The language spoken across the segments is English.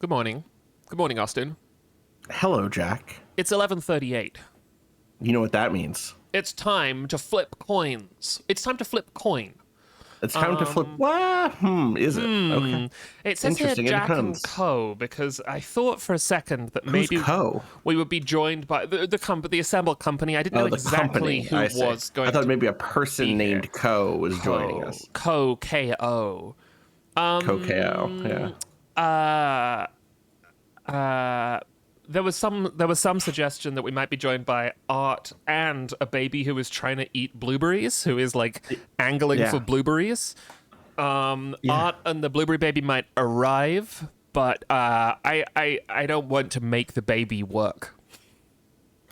Good morning. Good morning, Austin. Hello, Jack. It's 11:38. You know what that means. It's time to flip coins. It's time to flip coin. It's time to flip. Is it? Okay. It says here Interesting. It Jack and depends. Co. because I thought for a second that Who's maybe Co? we would be joined by the assembled company. I didn't know Oh, the exactly company. who I see. was going I thought to maybe a be person here. named Co was joining us. Co, K-O. Co. Yeah. There was some suggestion that we might be joined by Art and a baby who is trying to eat blueberries, who is like angling Yeah. for blueberries. Art and the blueberry baby might arrive, but I don't want to make the baby work.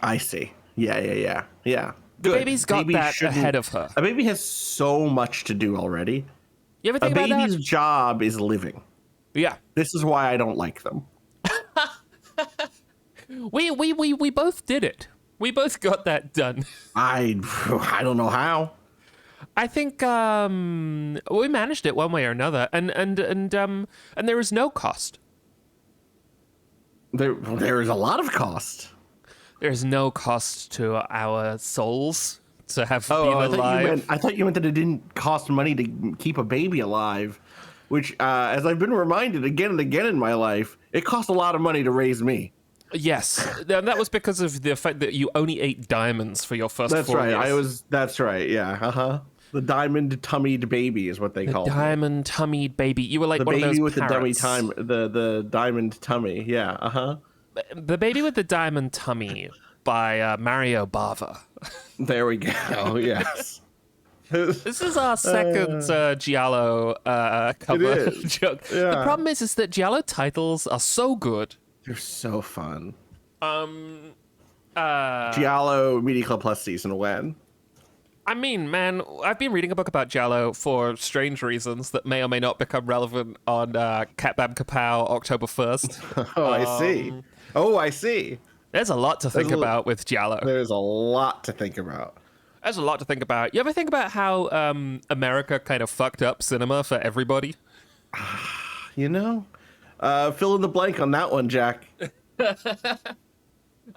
I see. Yeah. The Good. baby's got that shouldn't- ahead of her. A baby has so much to do already. You ever A think about baby's that? job is living. Yeah. This is why I don't like them. We both did it. We both got that done. I don't know how. I think we managed it one way or another, and there is no cost. There is a lot of cost. There is no cost to our souls to have been I alive. thought you meant that it didn't cost money to keep a baby alive, which, as I've been reminded again and again in my life, it cost a lot of money to raise me. Yes, and that was because of the fact that you only ate diamonds for your first That's 4 right. years. That's right. Yeah. The diamond-tummied baby is what they call it. Diamond tummied baby. You were like The one of baby those with parrots. the diamond tummy. Yeah. The baby with the diamond tummy by Mario Bava. There we go. Yes. This is our second Giallo cover It is. joke. Yeah. The problem is that Giallo titles are so good. They're so fun. Uh, Giallo Media Club Plus season when? I mean, man, I've been reading a book about Giallo for strange reasons that may or may not become relevant on Cat Bam Kapow October 1st. Oh, I see. There's a lot to think about with Giallo. There's a lot to think about. There's a lot to think about. You ever think about how America kind of fucked up cinema for everybody? You know? Fill in the blank on that one, Jack.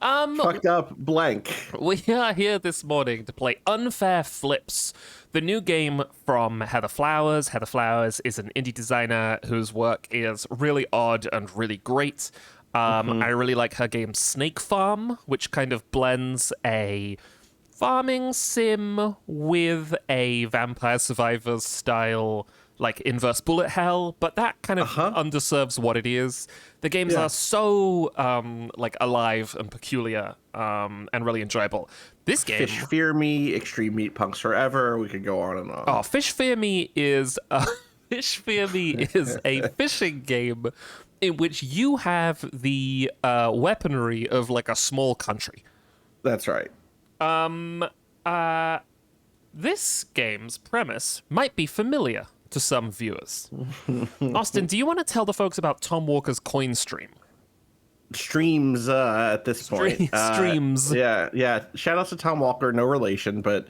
Fucked up blank. We are here this morning to play Unfair Flips, the new game from Heather Flowers. Heather Flowers is an indie designer whose work is really odd and really great. I really like her game Snake Farm, which kind of blends a farming sim with a Vampire Survivors style, like inverse bullet hell, but that kind of underserves what it is. The games are so like alive and peculiar and really enjoyable. This game, Fish Fear Me, Extreme Meat Punks Forever. We could go on and on. Oh, Fish Fear Me is Fish Fear Me is a fishing game in which you have the weaponry of like a small country. That's right. This game's premise might be familiar to some viewers. Austin, do you want to tell the folks about Tom Walker's coin stream? Streams at this point. Streams. Yeah. Shout out to Tom Walker, no relation, but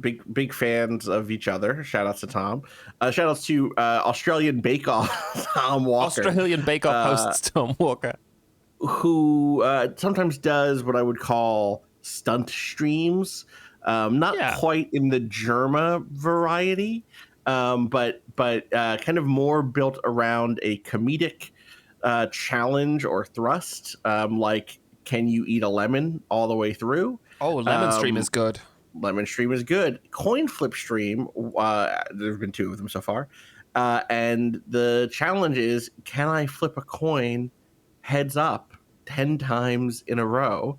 big fans of each other. Shout outs to Tom. Shout outs to Australian Bake Off Tom Walker. Australian Bake Off hosts Tom Walker, who sometimes does what I would call stunt streams. Not quite in the Germa variety, but kind of more built around a comedic challenge or thrust, like can you eat a lemon all the way through? Oh, Lemon Stream is good. Lemon Stream is good. Coin Flip Stream, there have been 2 of them so far, and the challenge is, can I flip a coin heads up 10 times in a row,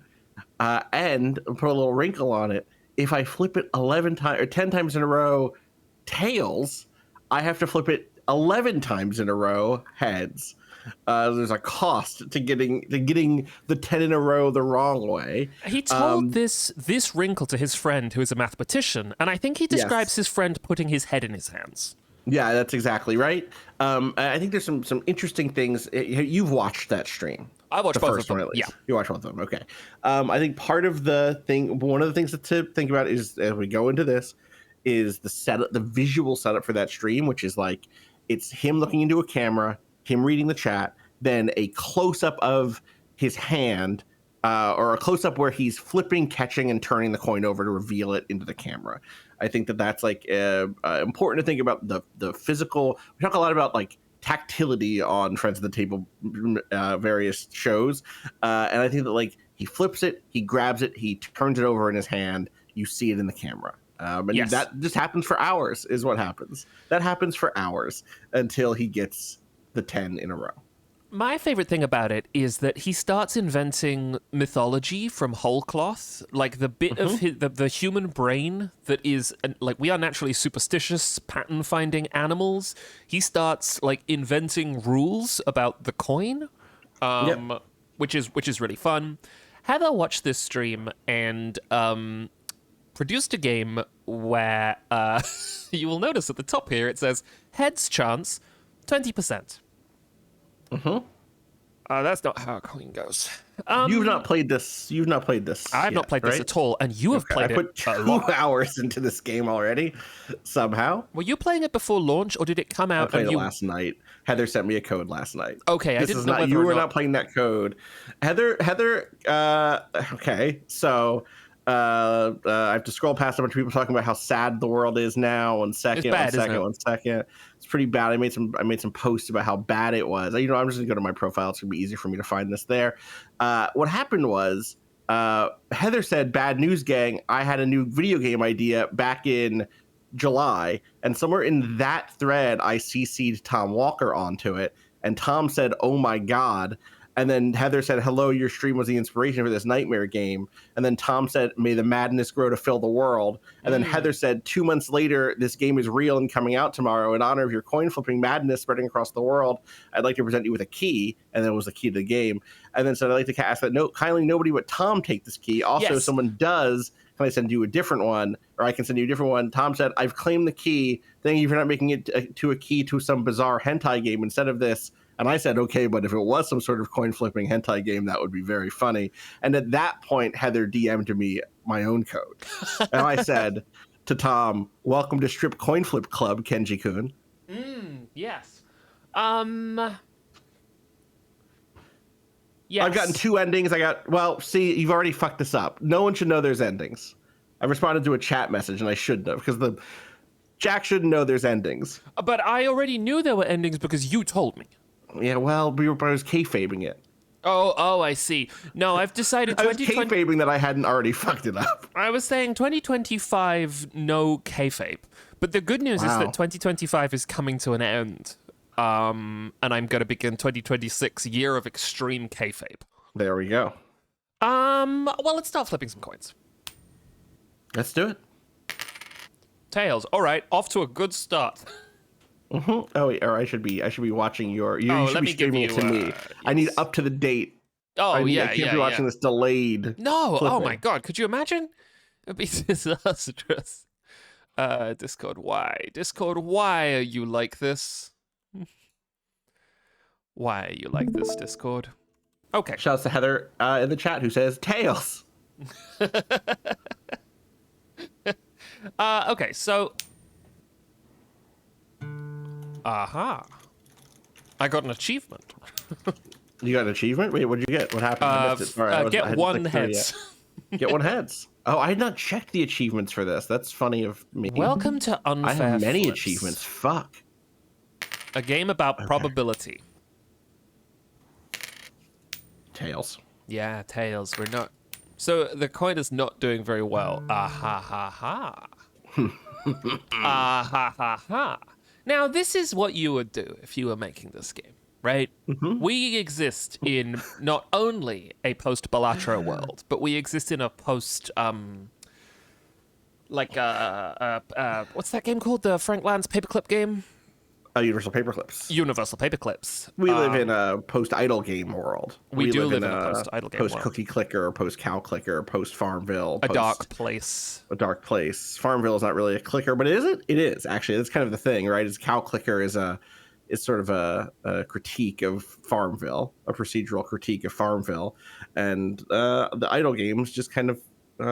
and put a little wrinkle on it. If I flip it 11 times or 10 times in a row tails, I have to flip it 11 times in a row heads. There's a cost to getting the 10 in a row the wrong way. He told this wrinkle to his friend who is a mathematician, and I think he describes his friend putting his head in his hands. Yeah, that's exactly right. I think there's some interesting things. You've watched that stream. I watched both of them. One, yeah, you watched both of them. Okay. I think one of the things to think about is, as we go into this, is the setup, the visual setup for that stream, which is like it's him looking into a camera, him reading the chat, then a close-up of his hand, or a close-up where he's flipping, catching, and turning the coin over to reveal it into the camera. I think that that's like important to think about the physical. We talk a lot about like tactility on Friends of the Table various shows, and I think that like he flips it, he grabs it, he turns it over in his hand, you see it in the camera. And Yes. that just happens for hours is what happens. That happens for hours until he gets the 10 in a row. My favorite thing about it is that he starts inventing mythology from whole cloth, like the bit of the human brain that is like we are naturally superstitious, pattern finding animals. He starts like inventing rules about the coin, which is really fun. Heather watched this stream and produced a game where you will notice at the top here it says heads chance 20%. That's not how a coin goes. You've not played this. You've not played this. I have not played this at all, and you have played I put 2 hours into this game already. Somehow. Were you playing it before launch, or did it come out? I played it last night. Heather sent me a code last night. Okay, I didn't know whether you or were not not playing that code. Heather. Okay, so. I have to scroll past a bunch of people talking about how sad the world is now. One second. It's pretty bad. I made some posts about how bad it was. I'm just gonna go to my profile. It's gonna be easy for me to find this there. What happened was Heather said, "Bad news, gang. I had a new video game idea back in July, and somewhere in that thread, I CC'd Tom Walker onto it, and Tom said, 'Oh my god.'" And then Heather said, "Hello, your stream was the inspiration for this nightmare game." And then Tom said, "May the madness grow to fill the world." And then Heather said, 2 months later, this game is real and coming out tomorrow. In honor of your coin flipping madness spreading across the world, I'd like to present you with a key. And then it was the key to the game. And then said, "I'd like to ask that kindly nobody but Tom take this key. Also, if someone does, can I send you a different one? Or I can send you a different one." Tom said, "I've claimed the key. Thank you for not making it to a key to some bizarre hentai game instead of this." And I said, "Okay, but if it was some sort of coin flipping hentai game, that would be very funny." And at that point, Heather DM'd me my own code. And I said to Tom, "Welcome to Strip Coin Flip Club, Kenji-kun." Yes. Yes. I've gotten 2 endings. See, you've already fucked this up. No one should know there's endings. I responded to a chat message, and I shouldn't have, because Jack shouldn't know there's endings. But I already knew there were endings because you told me. Yeah, well, I was kayfabing it. Oh, I see. No, I've decided I was kayfabing that I hadn't already fucked it up. I was saying 2025, no kayfabe. But the good news is that 2025 is coming to an end. And I'm going to begin 2026, year of extreme kayfabe. There we go. Well, let's start flipping some coins. Let's do it. Tails. All right, off to a good start. Oh, or I should be watching you should be streaming it to me. Yes. I need up to the date. I can't be watching this delayed. No, flipping. Oh my god, could you imagine? It'd be disastrous. Discord, why? Discord, why are you like this? Why are you like this, Discord? Okay. Shouts to Heather in the chat who says, "Tails." Okay, so... I got an achievement. You got an achievement? Wait, what'd you get? What happened? I missed it. Sorry, get one heads. Get one heads. Oh, I had not checked the achievements for this. That's funny of me. Welcome to Unfair I have many Flips. achievements. Fuck. A game about probability. Tails. Yeah, Tails. We're not... So the coin is not doing very well. Ah ha ha ha. Ah ha ha ha. Now, this is what you would do if you were making this game, right? We exist in not only a post-Balatro world, but we exist in a post... what's that game called? The Frank Lance paperclip game? Universal Paperclips. Universal Paperclips. We live in a post-idle game world. We do live in a post-idle game world. Post-cookie clicker, post-cow clicker, post-Farmville. A dark place. A dark place. Farmville is not really a clicker, but is it? It is, actually. That's kind of the thing, right? Is cow clicker is sort of a critique of Farmville, a procedural critique of Farmville. And the idle games just kind of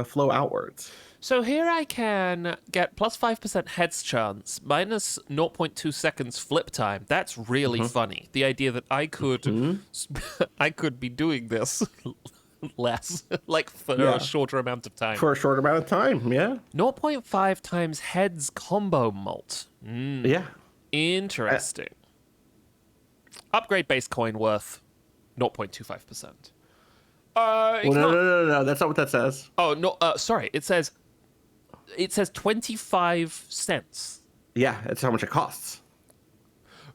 flow outwards. So here I can get plus 5% heads chance, minus 0.2 seconds flip time. That's really funny. The idea that I could I could be doing this less, like for a shorter amount of time. For a short amount of time, yeah. 0.5 times heads combo mult. Yeah. Interesting. Upgrade base coin worth 0.25%. Well, no. That's not what that says. Oh, no, sorry. It says 25 cents. Yeah, that's how much it costs.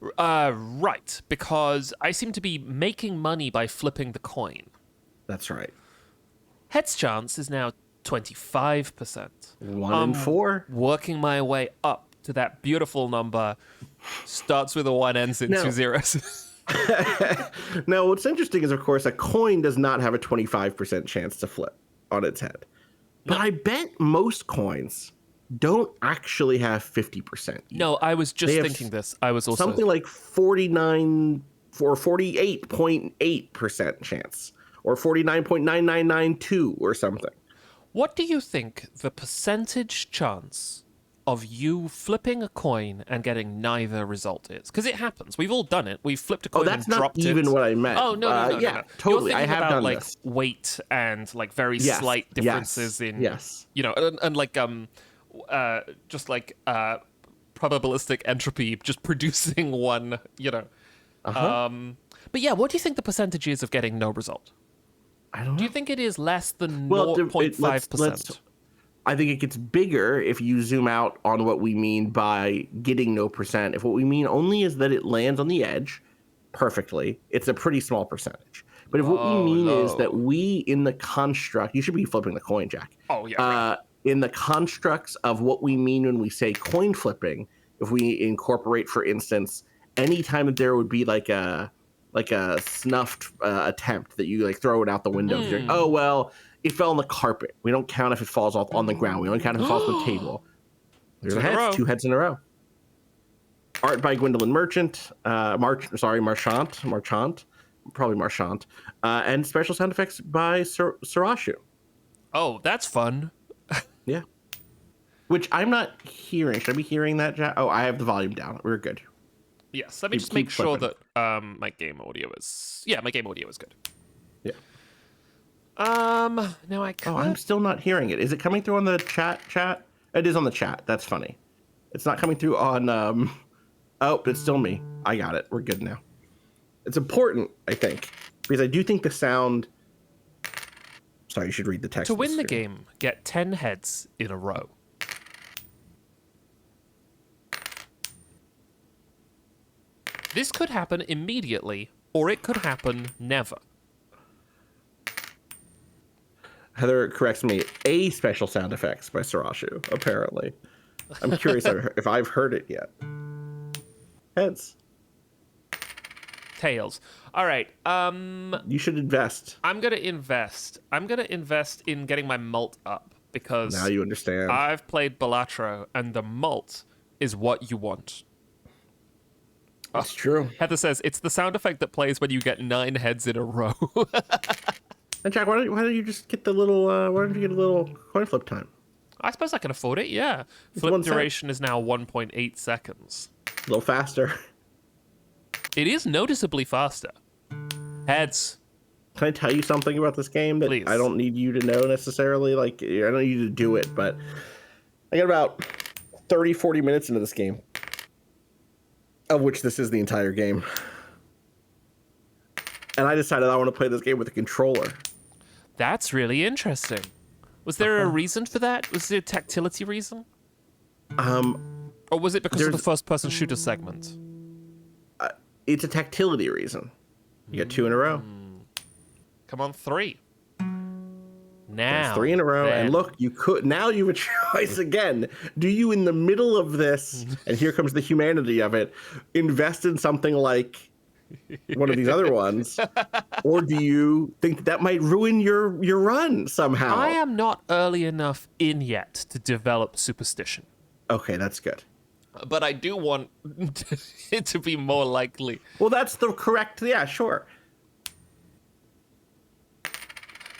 Right, because I seem to be making money by flipping the coin. That's right. Heads chance is now 25%. 1 in 4. Working my way up to that beautiful number. Starts with a 1, ends in 2 zeros. Now, what's interesting is, of course, a coin does not have a 25% chance to flip on its head. But I bet most coins don't actually have 50%. No, I was just thinking this. I was also... Something like 49 or 48.8% chance. Or 49.9992 or something. What do you think the percentage chance of you flipping a coin and getting neither result is? Because it happens. We've all done it. We've flipped a coin and dropped it. That's not even what I meant. Oh, no. Yeah, totally. I have about, done like, this. Weight and like very slight differences in, you know, and like just like probabilistic entropy, just producing one, you know. But yeah, what do you think the percentage is of getting no result? I don't know. Do you think it is less than 0.5%? I think it gets bigger if you zoom out on what we mean by getting no percent. If what we mean only is that it lands on the edge perfectly, it's a pretty small percentage. But if what we mean is that we, in the construct, you should be flipping the coin, Jack. Oh, yeah. In the constructs of what we mean when we say coin flipping, if we incorporate, for instance, any time that there would be like a snuffed attempt that you like throw it out the window. You're like, oh, well, it fell on the carpet. We don't count if it falls off on the ground. We don't count if it falls on the table. There's a heads, 2 heads in a row. Art by Gwendolyn Marchant, probably Marchant, and special sound effects by Sarashu. Oh, that's fun. Yeah. Which I'm not hearing. Should I be hearing that, Jack? Oh, I have the volume down. We're good. Yes, let me just make sure that my game audio is... Yeah, my game audio is good. Yeah. Now I can't... Oh, I'm still not hearing it. Is it coming through on the chat? It is on the chat. That's funny. It's not coming through on... Oh, it's still me. I got it. We're good now. It's important, I think, because I do think the sound... Sorry, you should read the text. To win the game, get 10 heads in a row. This could happen immediately, or it could happen never. Heather corrects me. A special sound effects by Sarashu, apparently. I'm curious if I've heard it yet. Heads. Tails. All right. You should invest. I'm going to invest. I'm going to invest in getting my mult up, because... Now you understand. I've played Balatro, and the mult is what you want. That's true. Heather says, it's the sound effect that plays when you get 9 heads in a row. And Jack, why don't you just get the little, why don't you get a little coin flip time? I suppose I can afford it, yeah. Flip duration is now 1.8 seconds. A little faster. It is noticeably faster. Heads. Can I tell you something about this game that Please. I don't need you to know necessarily? Like, I don't need you to do it, but I got about 30, 40 minutes into this game. Of which this is the entire game. And I decided I want to play this game with a controller. That's really interesting. Was there a reason for that? Was there a tactility reason? Or was it because of the first-person shooter segment? It's a tactility reason. You got 2 in a row. Come on, 3. Now. That's 3 in a row. Then. And look, now you have a choice again. Do you, in the middle of this, and here comes the humanity of it, invest in something like one of these other ones? Or do you think that might ruin your run somehow? I am not early enough in yet to develop Superstition. Okay, that's good. But I do want it to be more likely. Well, that's the correct... Yeah, sure.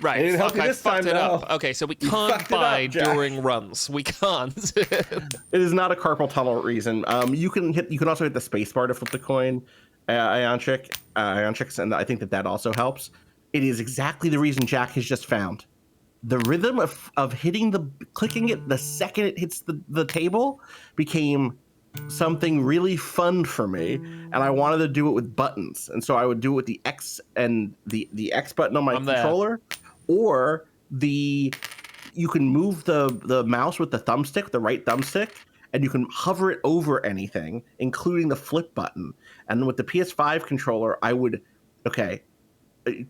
Right. I didn't help you I this fucked time, it though. up. Okay, so we You can't fucked it up, buy Jack. during runs. We can't. It is not a carpal tunnel reason. You can also hit the space bar to flip the coin, ion tricks, and I think that also helps. It is exactly the reason Jack has just found. The rhythm of clicking it the second it hits the table became something really fun for me, and I wanted to do it with buttons, and so I would do it with the X and the X button on my I'm there. controller, or you can move the mouse with the thumbstick, the right thumbstick, and you can hover it over anything, including the flip button. And with the PS5 controller, I would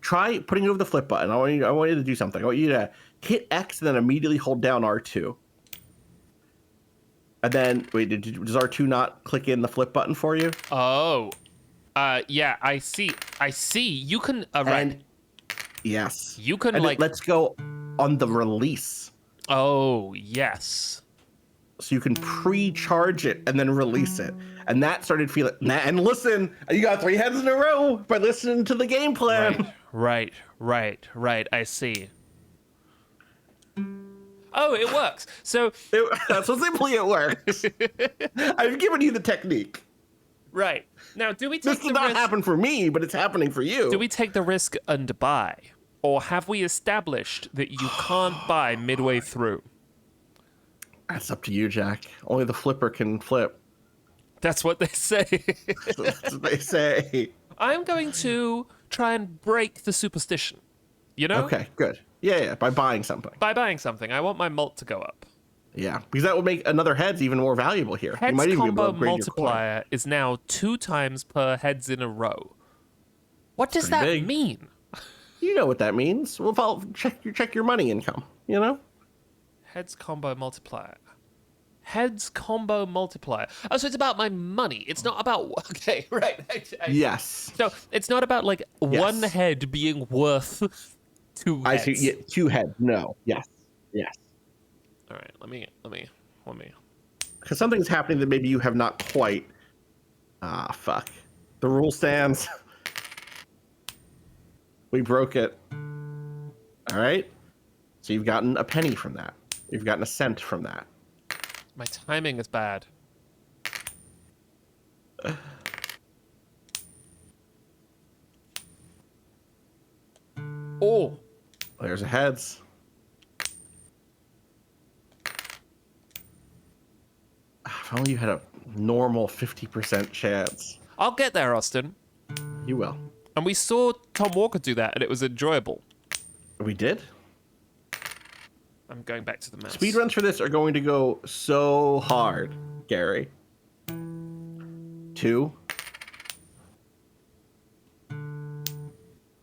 try putting it over the flip button. I want you to do something. I want you to hit X and then immediately hold down R2. And then, wait, does R2 not click in the flip button for you? Oh. Yeah, I see. You can, right. And yes. You can, and like... let's go on the release. Oh, yes. So you can pre-charge it and then release it. And that started feeling... And listen, you got 3 heads in a row by listening to the game plan. Right. I see. Oh, it works. So That's so simply it works. I've given you the technique. Right. Now, do we take This the did not risk... happen for me, but it's happening for you. Do we take the risk and buy? Or have we established that you can't buy midway through? That's up to you, Jack. Only the flipper can flip. That's what they say. That's what they say. I'm going to try and break the superstition. You know? Okay, good. Yeah, by buying something. By buying something. I want my mult to go up. Yeah, because that would make another heads even more valuable here. Heads you might even be combo able to upgrade your coin. multiplier is now 2 times per heads in a row. What does that big. mean? You know what that means. Well, check your money income, you know? Heads combo multiplier. Heads combo multiplier. Oh, so it's about my money. It's not about... Okay, right. Yes. So it's not about, like, one head being worth 2 heads. I see. Yeah, 2 heads. No. Yes. All right, let me. Because something's happening that maybe you have not quite... fuck. The rule stands. We broke it. All right? So you've gotten a penny from that. You've gotten a cent from that. My timing is bad. Oh. There's a heads. If only you had a normal 50% chance. I'll get there, Austin. You will. And we saw Tom Walker do that, and it was enjoyable. We did? I'm going back to the mouse. Speedruns for this are going to go so hard, Gary. 2.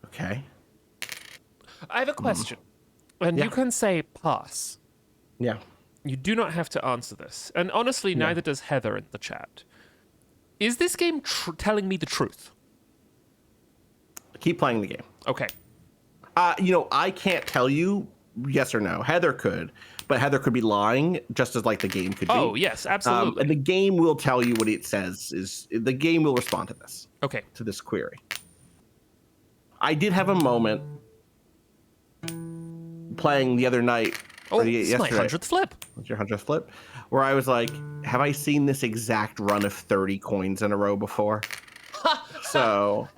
Okay. I have a question. And you can say pass. Yeah. You do not have to answer this. And honestly, neither does Heather in the chat. Is this game telling me the truth? Keep playing the game. Okay. I can't tell you yes or no. Heather could, but Heather could be lying, just as like the game could be. Oh, yes, absolutely. And the game will tell you what it says. The game will respond to this. Okay. To this query. I did have a moment playing the other night. Oh, it's my 100th flip. What's your 100th flip? Where I was like, have I seen this exact run of 30 coins in a row before? So...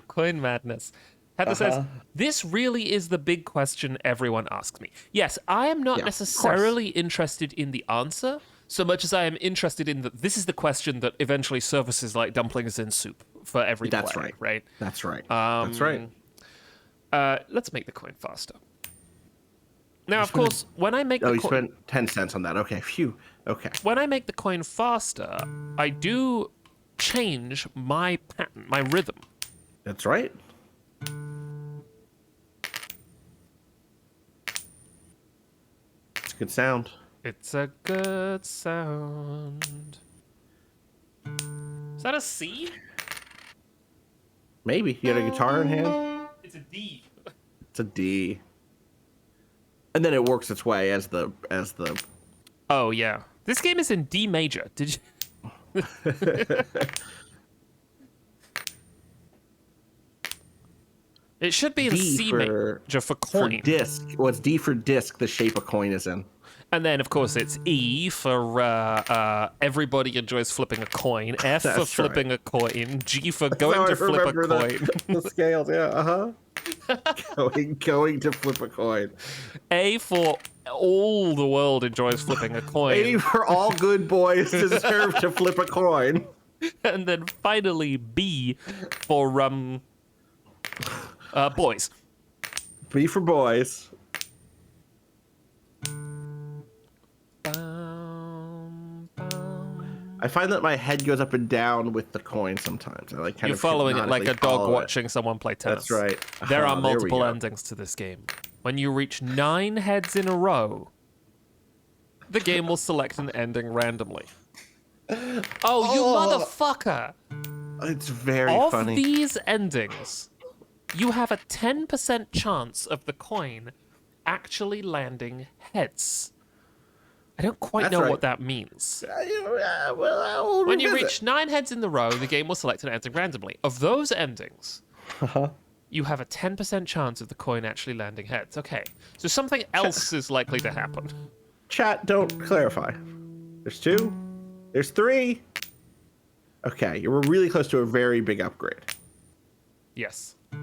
Coin madness. Heather says, this really is the big question everyone asks me. Yes, I am not necessarily interested in the answer so much as I am interested in that this is the question that eventually surfaces like dumplings in soup for every That's play, right? That's right. That's right. Let's make the coin faster. Now, of course, when I make the coin... you spent 10 cents on that. Okay, phew. Okay. When I make the coin faster, I do change my pattern, my rhythm. That's right. It's a good sound. It's a good sound. Is that a C? Maybe. You got a guitar in hand? It's a D. It's a D. And then it works its way as the... Oh, yeah. This game is in D major. Did you... It should be the D C for major for for coin. disc. Well, it's D for disc, the shape a coin is in. And then, of course, it's E for everybody enjoys flipping a coin. F for That's flipping right. a coin. G for That's going how I to flip a remember coin. the scales. Yeah, going to flip a coin. A for all the world enjoys flipping a coin. A for all good boys deserve to flip a coin. And then finally B for boys. B for boys. I find that my head goes up and down with the coin sometimes. I like kind You're of following it like a dog follow it. watching someone play tennis. That's right. There are we multiple go. endings to this game. When you reach 9 heads in a row, the game will select an ending randomly. Oh, you motherfucker! It's very Of funny. these endings, you have a 10% chance of the coin actually landing heads. I don't quite That's know right. what that means. Well, When you reach 9 heads in the row, the game will select an ending randomly. Of those endings, you have a 10% chance of the coin actually landing heads. Okay, so something else is likely to happen. Chat, don't clarify. There's 2. There's 3. Okay, you were really close to a very big upgrade. Yes. I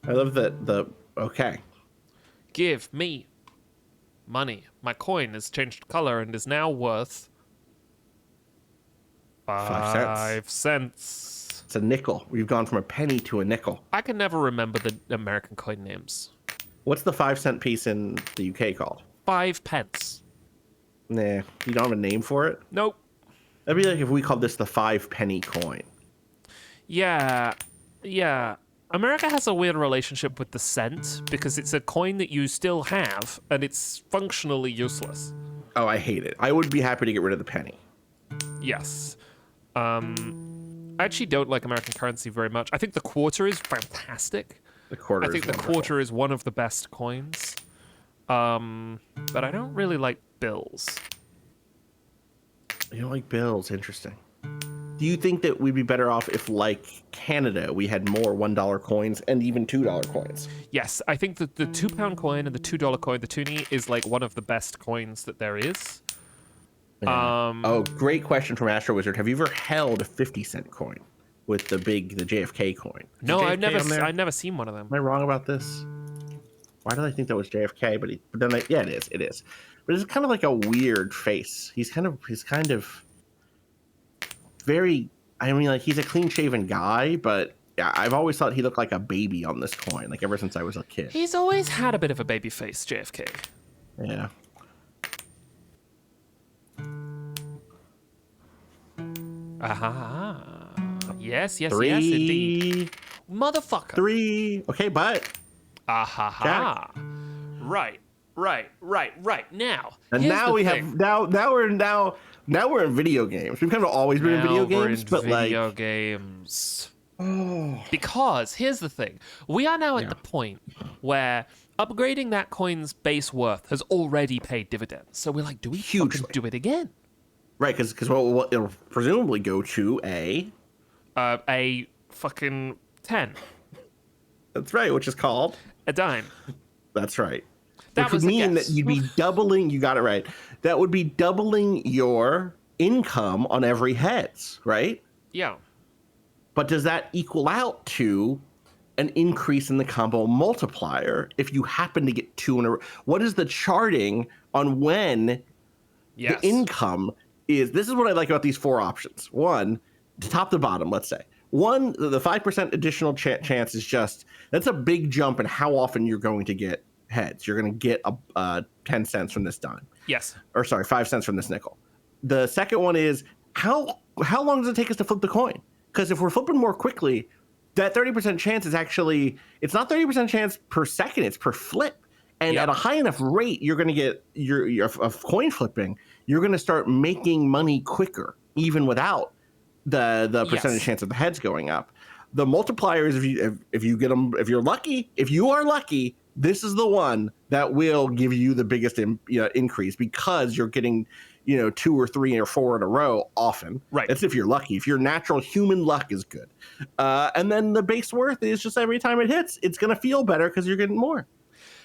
love that okay. Give me money. My coin has changed color and is now worth 5 cents. It's a nickel. We've gone from a penny to a nickel. I can never remember the American coin names. What's the 5-cent piece in the UK called? 5 pence. Nah, you don't have a name for it? Nope. That'd be like if we called this the 5-penny coin. Yeah. America has a weird relationship with the cent because it's a coin that you still have and it's functionally useless. Oh, I hate it. I would be happy to get rid of the penny. Yes. I actually don't like American currency very much. I think the quarter is fantastic. The quarter I think is the quarter is one of the best coins. But I don't really like bills. You don't like bills? Interesting. Do you think that we'd be better off if, like Canada, we had more $1 coins and even $2 coins? Yes, I think that the £2 coin and the $2 coin, the toonie, is like one of the best coins that there is. Yeah. Oh, great question from Astro Wizard. Have you ever held a 50-cent coin with the JFK coin? Is No, JFK I've never, on there? I've never seen one of them. Am I wrong about this? Why did I think that was JFK? But then, yeah, it is. But it's kind of like a weird face. He's kind of very. I mean, like he's a clean-shaven guy, but yeah, I've always thought he looked like a baby on this coin. Like ever since I was a kid. He's always had a bit of a baby face, JFK. Yeah. Aha. Yes, 3, indeed. Motherfucker. 3. Okay, but Aha. Right. Now. and here's now the we thing. have now we're in video games. We've kind of always been in video Now we're games, in but video like games. oh, Because here's the thing. We are now at the point where upgrading that coin's base worth has already paid dividends. So we're like, do we fucking Hugely. do it again? right, because it'll presumably go to a. A fucking 10. That's right, which is called. A dime. That's right. That Which was would a mean guess. that you'd be doubling. You got it right. That would be doubling your income on every heads, right? Yeah. But does that equal out to an increase in the combo multiplier if you happen to get 2 in a row? What is the charting on when Yes. the income is? This is what I like about these 4 options. 1, top to bottom, let's say. 1, the 5% additional chance is just, that's a big jump in how often you're going to get heads. You're going to get 10 cents from this dime. Yes. Or sorry, 5 cents from this nickel. The second one is, how long does it take us to flip the coin? Because if we're flipping more quickly, that 30% chance is actually, it's not 30% chance per second, it's per flip. And Yep. at a high enough rate, you're going to get your of coin flipping, you're going to start making money quicker, even without the percentage chance of the heads going up. The multipliers, if you get them, if you are lucky, this is the one that will give you the biggest increase, because 2 or 3 or 4 in a row often. Right. That's if you're lucky. If your natural human luck is good. And then the base worth is just every time it hits, it's going to feel better because you're getting more.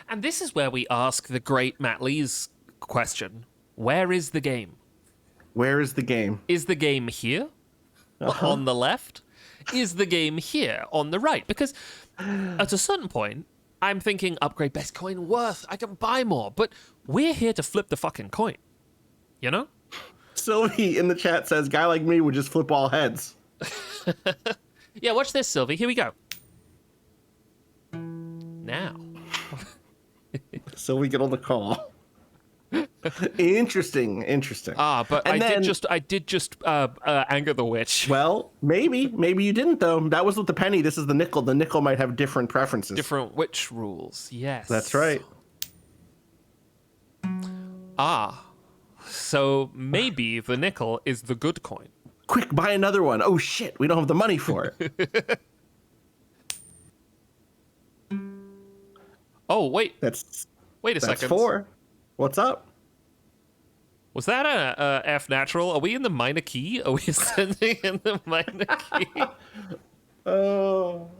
And this is where we ask the great Matt Lee's question. Where is the game? Where is the game? Is the game here on the left? Is the game here on the right? Because at a certain point, I'm thinking upgrade best coin worth. I can buy more. But we're here to flip the fucking coin. You know? Sylvie in the chat says, guy like me would just flip all heads. Yeah, watch this, Sylvie. Here we go. Now. Sylvie, get on the call. Interesting. But And I did just anger the witch. Well, maybe you didn't though. That was with the penny. This is the nickel. The nickel might have different preferences. Different witch rules. Yes. That's right. So maybe the nickel is the good coin. Quick, buy another one. Oh shit, we don't have the money for it. Oh, wait. Wait a That's second. 4. What's up? Was that a F natural? Are we in the minor key? Are we ascending in the minor key? Oh.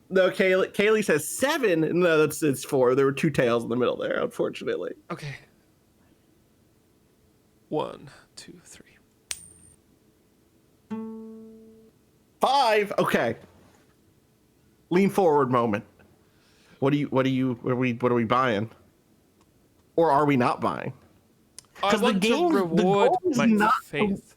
No, Kaylee says 7. No, it's 4. There were 2 tails in the middle there, unfortunately. Okay. 1, 2, 3. 5. Okay. Lean forward moment. What are we buying? Or are we not buying? I want to reward my faith.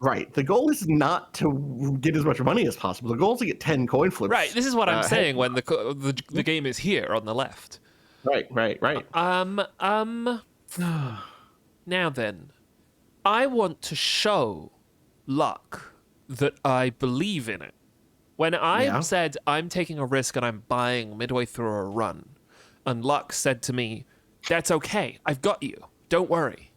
Right. The goal is not to get as much money as possible. The goal is to get 10 coin flips. Right. This is what I'm saying when the game is here on the left. Right. Now then, I want to show Luck that I believe in it. When I said I'm taking a risk and I'm buying midway through a run, and Luck said to me, "That's okay. I've got you. Don't worry."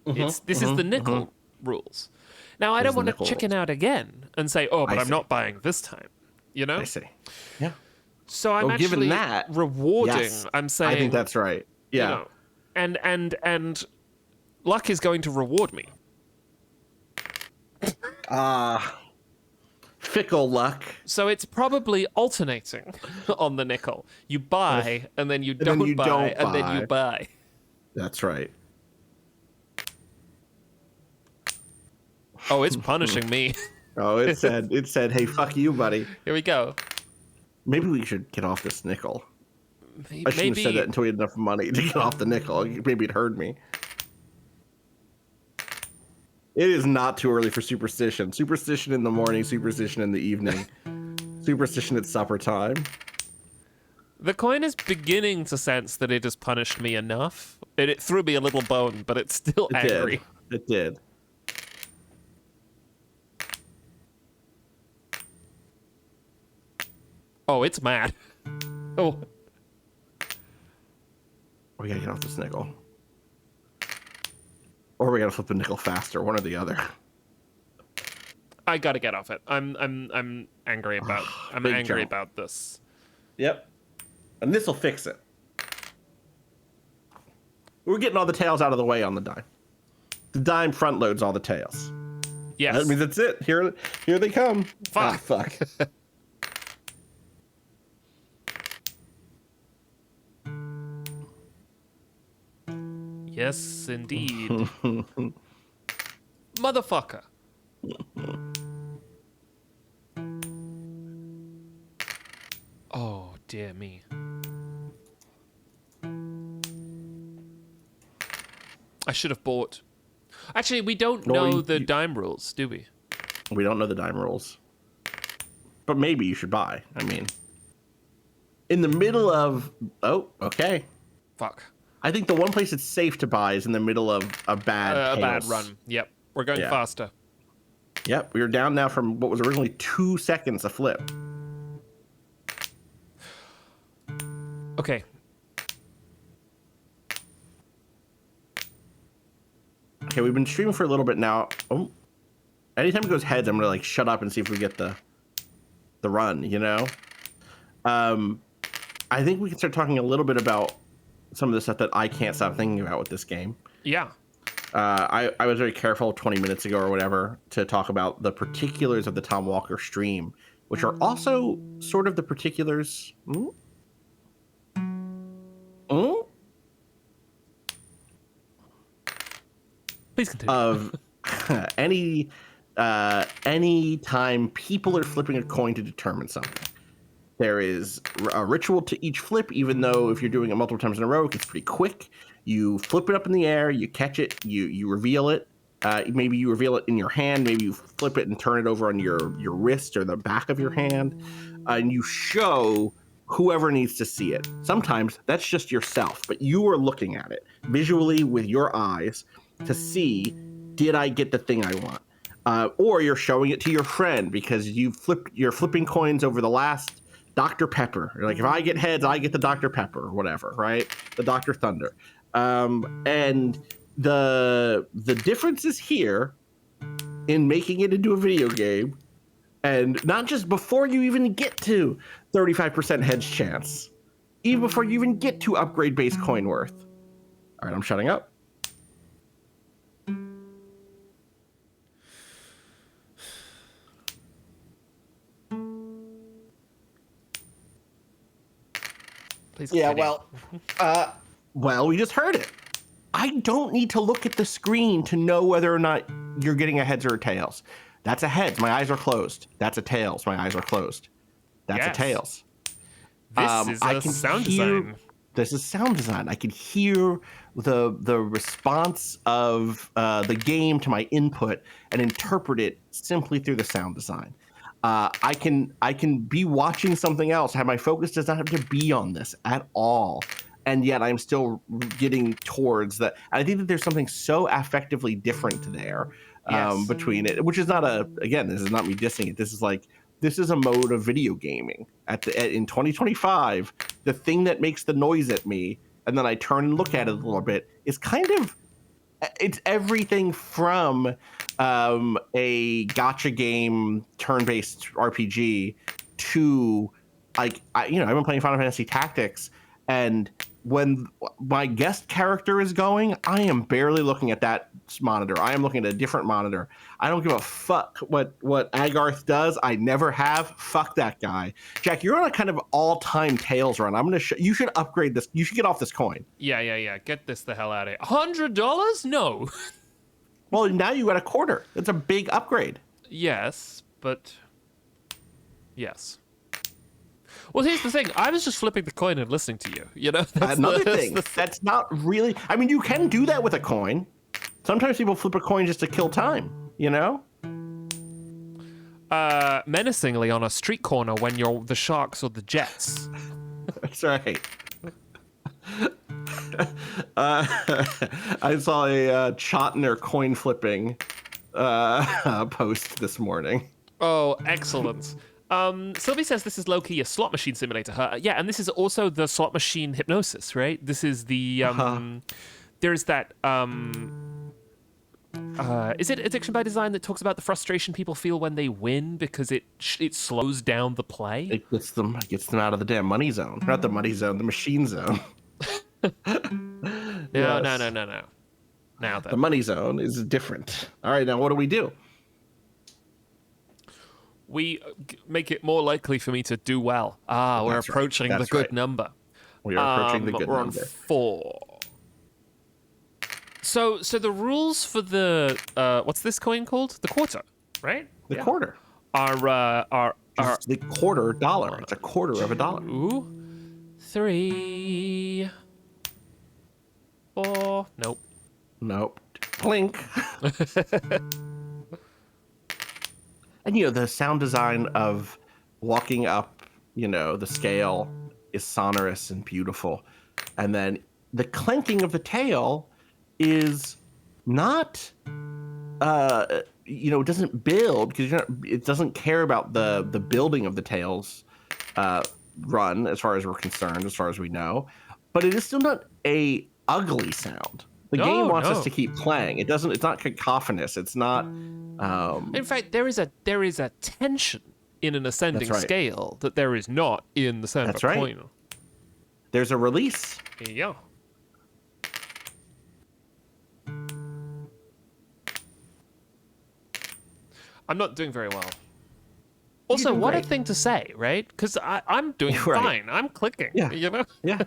This is the nickel rules. Now I don't want to chicken out again and say, "Oh, but I'm not buying this time." You know? I see. Yeah. So I'm actually given that, rewarding. yes, I'm saying I think that's right. Yeah. And Luck is going to reward me. Fickle Luck. So it's probably alternating on the nickel. You buy, and then you don't buy, and then you buy. That's right. Oh, it's punishing me. Oh, it said, hey, fuck you, buddy. Here we go. Maybe we should get off this nickel. Maybe, I shouldn't have said that until we had enough money to get off the nickel. Maybe it heard me. It is not too early for Superstition. Superstition in the morning, Superstition in the evening. Superstition at supper time. The coin is beginning to sense that it has punished me enough. It threw me a little bone, but it's still angry. It did. Oh, it's mad. Oh. We gotta get off this nickel. Or we gotta flip the nickel faster, one or the other. I gotta get off it. I'm angry about about this. Yep. And this'll fix it. We're getting all the tails out of the way on the dime. The dime front loads all the tails. Yes. That means that's it. Here they come. Fuck. Ah, fuck. Yes, indeed. Motherfucker. Oh, dear me. I should have bought. Actually, we don't know the dime rules, do we? We don't know the dime rules. But maybe you should buy. I mean, in the middle of... Oh, okay. Fuck. I think the one place it's safe to buy is in the middle of a bad run. Yep. We're going faster. Yep. We were down now from what was originally 2 seconds a flip. Okay. Okay, we've been streaming for a little bit now. Oh. Anytime it goes heads, I'm going to shut up and see if we get the run, you know? I think we can start talking a little bit about some of the stuff that I can't stop thinking about with this game. Yeah. I was very careful 20 minutes ago or whatever to talk about the particulars of the Tom Walker stream, which are also sort of the particulars Please continue. of any time people are flipping a coin to determine something. There is a ritual to each flip, even though if you're doing it multiple times in a row, it's pretty quick. You flip it up in the air, you catch it, you reveal it. Maybe you reveal it in your hand, maybe you flip it and turn it over on your wrist or the back of your hand, and you show whoever needs to see it. Sometimes that's just yourself, but you are looking at it visually with your eyes to see, did I get the thing I want? Or you're showing it to your friend because you're flipping coins over the last Dr. Pepper. You're like, if I get heads, I get the Dr. Pepper or whatever, right? The Dr. Thunder. And the difference is here in making it into a video game, and not just before you even get to 35% hedge chance, even before you even get to upgrade base coin worth. All right, I'm shutting up. Please Yeah, continue. well, we just heard it. I don't need to look at the screen to know whether or not you're getting a heads or a tails. That's a heads. My eyes are closed. That's a tails. My eyes are closed. That's Yes. a tails. This is I a can sound hear, design. This is sound design. I can hear the response of the game to my input and interpret it simply through the sound design. I can be watching something else. My focus does not have to be on this at all, and yet I'm still getting towards that. I think that there's something so affectively different there Yes. between it, which is not again, this is not me dissing it. This is a mode of video gaming in 2025. The thing that makes the noise at me, and then I turn and look at it a little bit, is it's everything from a gotcha game, turn-based RPG, to I've been playing Final Fantasy Tactics, and when my guest character is going, I am barely looking at that monitor. I am looking at a different monitor. I don't give a fuck what Agarth does. I never have. Fuck that guy. Jack, you're on a kind of all-time Tails run. You should upgrade this. You should get off this coin. Yeah. Get this the hell out of here. $100? No. Well, now you got a quarter. It's a big upgrade. Yes, but yes. Well, here's the thing. I was just flipping the coin and listening to you. You know, Another thing. That's not really. I mean, you can do that with a coin. Sometimes people flip a coin just to kill time. You know. Menacingly on a street corner when you're the Sharks or the Jets. That's right. I saw a Chotner coin flipping post this morning. Oh, excellent. Sylvie says this is low-key a slot machine simulator. Yeah, and this is also the slot machine hypnosis, right? This is the there's that is it Addiction by Design that talks about the frustration people feel when they win because it slows down the play? It gets them out of the damn money zone. Not the money zone, the machine zone. No. Now then. The money zone is different. All right, now what do we do? We make it more likely for me to do well. We're That's right. approaching the That's good right. number. We are approaching the good we're on number. 4. So the rules for the what's this coin called? The quarter, right? The quarter. Are It's the quarter dollar. It's a quarter of a dollar. 2, 3, 4. Nope. Clink. And the sound design of walking up, the scale is sonorous and beautiful. And then the clanking of the tail is not it doesn't build because it doesn't care about the building of the tails run as far as we're concerned, as far as we know. But it is still not a ugly sound. The game wants us to keep playing. It's not cacophonous. It's not. In fact, there is a tension in an ascending scale that there is not in the center That's right. coin. There's a release. Yeah. I'm not doing very well. Also, doing what a great. thing to say, right? Because I'm doing Right. fine. I'm clicking, Yeah. you know? Yeah.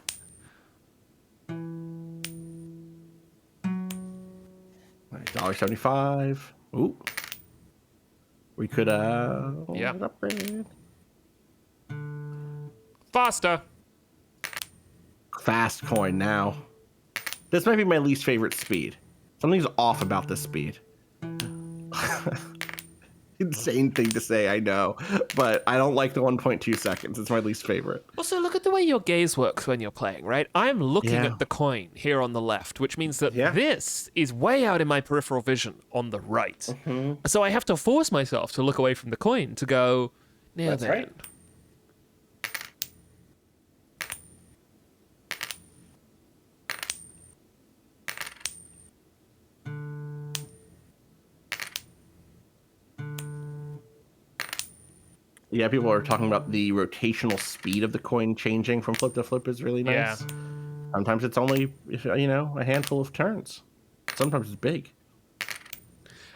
$1.75. Ooh. We could Yeah. upgrade. Faster. Fast coin now. This might be my least favorite speed. Something's off about this speed. Insane thing to say, I know, but I don't like the 1.2 seconds. It's my least favorite. Also, look at the way your gaze works when you're playing, right? I'm looking Yeah. at the coin here on the left, which means that Yeah. this is way out in my peripheral vision on the right. Mm-hmm. So I have to force myself to look away from the coin to go, now That's then. right. Yeah, people are talking about the rotational speed of the coin changing from flip to flip is really nice. Yeah. Sometimes it's only, a handful of turns. Sometimes it's big.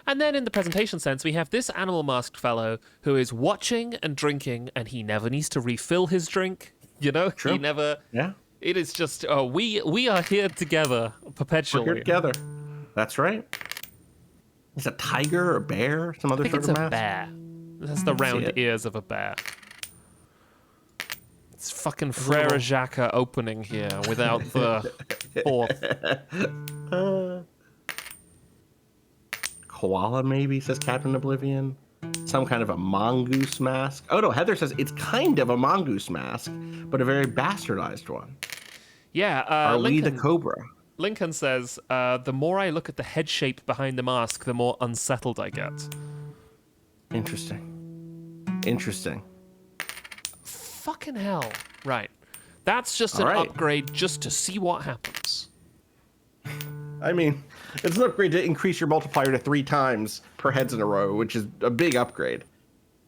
And then in the presentation sense, we have this animal masked fellow who is watching and drinking, and he never needs to refill his drink. You know, True. he never. Yeah. It is just we are here together perpetually. We're here together. That's right. It's a tiger or a bear, some other I think sort it's of a mask. bear. It has the round it. ears of a bear. It's fucking Frere Jacques opening here without the fourth. Koala, maybe, says Captain Oblivion. Some kind of a mongoose mask. Oh no, Heather says it's kind of a mongoose mask, but a very bastardized one. Yeah, Are we the Lincoln, cobra? Lincoln says, the more I look at the head shape behind the mask, the more unsettled I get. Interesting. Fucking hell. Right. That's just an All right. upgrade just to see what happens. I mean, it's an upgrade to increase your multiplier to 3 times per heads in a row, which is a big upgrade.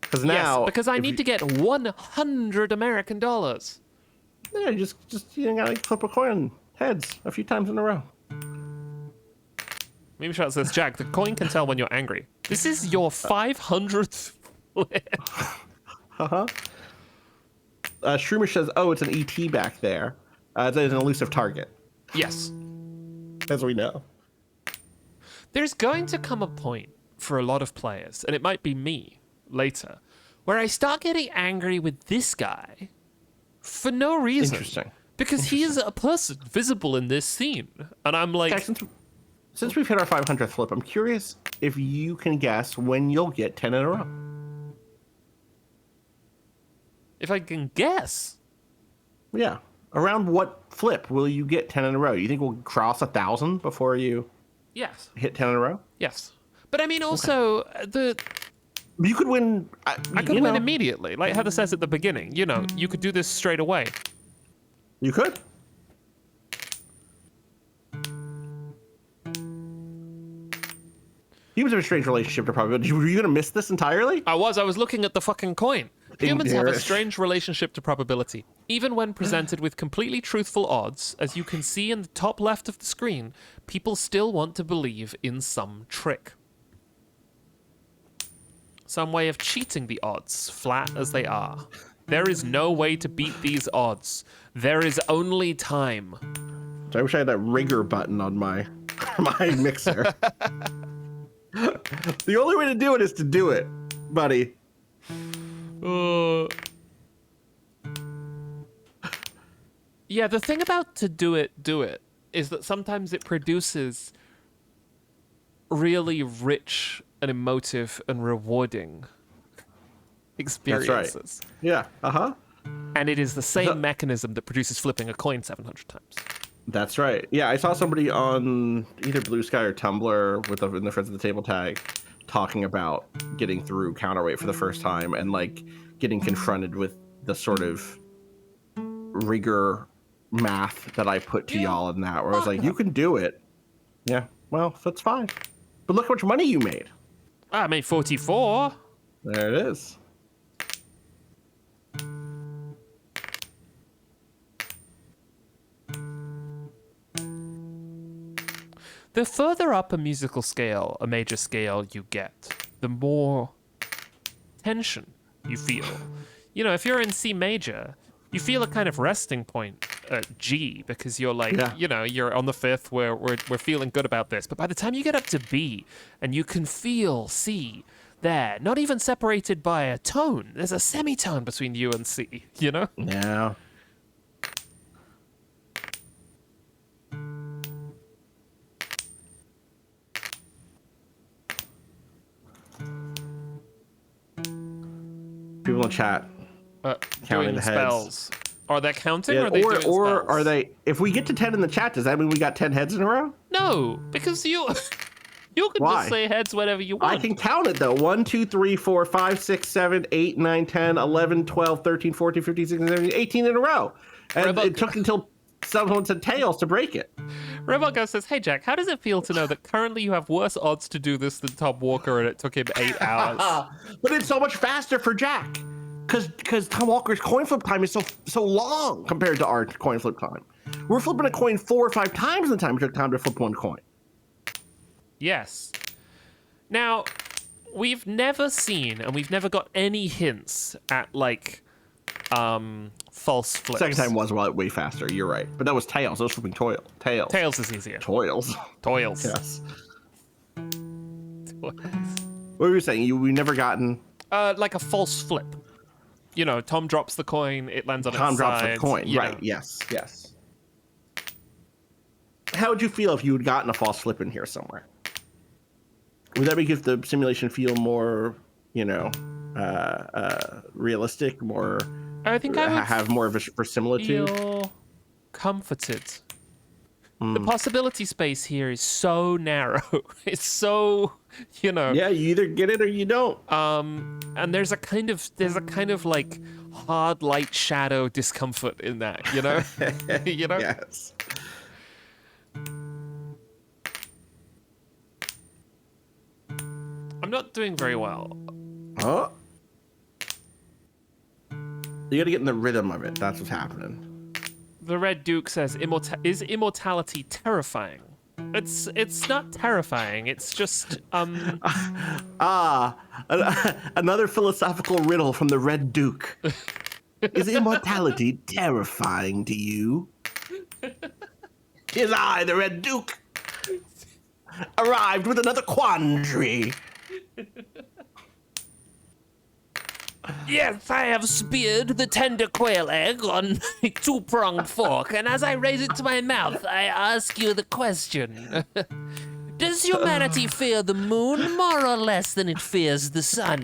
Because now, Yes, because I need to get 100 American dollars. Yeah, you just gotta flip a coin heads a few times in a row. Maybe Shot says, Jack, the coin can tell when you're angry. This is your 500th flip. Uh-huh. Shroomish says, oh, it's an ET back there. It's an elusive target, Yes. as we know. There's going to come a point for a lot of players, and it might be me later, where I start getting angry with this guy for no reason. Interesting. Because he is a person visible in this scene. And I'm like... Jack, since we've hit our 500th flip, I'm curious if you can guess when you'll get 10 in a row. If I can guess. Yeah. Around what flip will you get 10 in a row? You think we'll cross 1,000 before you Yes. hit 10 in a row? Yes. But I mean, also, You could win. I could win immediately. Like Heather says at the beginning, you could do this straight away. You could. Humans have a strange relationship to probability. Were you going to miss this entirely? I was looking at the fucking coin. Humans have a Embarrassed. strange relationship to probability. Even when presented with completely truthful odds, as you can see in the top left of the screen, people still want to believe in some trick. Some way of cheating the odds, flat as they are. There is no way to beat these odds. There is only time. I wish I had that rigor button on my my mixer. The only way to do it is to do it, buddy. Yeah, the thing about to do it, is that sometimes it produces really rich and emotive and rewarding experiences. That's right. Yeah. Uh-huh. And it is the same mechanism that produces flipping a coin 700 times. That's right. Yeah, I saw somebody on either Blue Sky or Tumblr in the Friends of the Table tag talking about getting through counterweight for the first time and like getting confronted with the sort of rigor math that I put to y'all in that, where I was like, you can do it. Yeah, well, that's fine. But look how much money you made. I made 44. There it is. The further up a musical scale, a major scale, you get, the more tension you feel. You know, if you're in C major, you feel a kind of resting point at G because you're like, you know, you're on the fifth, we're feeling good about this. But by the time you get up to B and you can feel C there, not even separated by a tone, there's a semitone between U and C, you know? Yeah. People in chat counting Doing the heads. spells. Are they counting Yeah, or are they doing or spells? are they? If we get to 10 in the chat, does that mean we got 10 heads in a row? No, because you can Why? just say heads whenever you want. I can count it though. 1, 2, 3, 4, 5, 6, 7, 8, 9, 10, 11, 12, 13, 14, 15, 16, 17, 18 in a row. And it took until someone said tails to break it. Rebelgo says, "Hey Jack, how does it feel to know that currently you have worse odds to do this than Tom Walker, and it took him 8 hours?" But it's so much faster for Jack, because Tom Walker's coin flip time is so long compared to our coin flip time. We're flipping a coin 4 or 5 times the time it took time to flip one coin. Yes. Now, we've never seen, and we've never got any hints at like false flips. Second time was way faster. You're right, but that was tails. I was flipping tails. Tails is easier. Toils. Toils. Yes. What were you saying? We've never gotten like a false flip. You know, Tom drops the coin, it lands on Tom its side. drops the coin. Right. Know. Yes. How would you feel if you had gotten a false flip in here somewhere? Would that make the simulation feel more, realistic, more? I think I would have more of a verisimilitude. Feel comforted. The possibility space here is so narrow. It's so, Yeah, you either get it or you don't. And there's a kind of like hard light shadow discomfort in that, you know? You know? Yes. I'm not doing very well. Oh. You gotta get in the rhythm of it. That's what's happening. The Red Duke says, is immortality terrifying? It's not terrifying. It's just Another philosophical riddle from the Red Duke. Is immortality terrifying to you? Tis I, the Red Duke, arrived with another quandary. Yes, I have speared the tender quail egg on a two-pronged fork, and as I raise it to my mouth, I ask you the question. Does humanity fear the moon more or less than it fears the sun?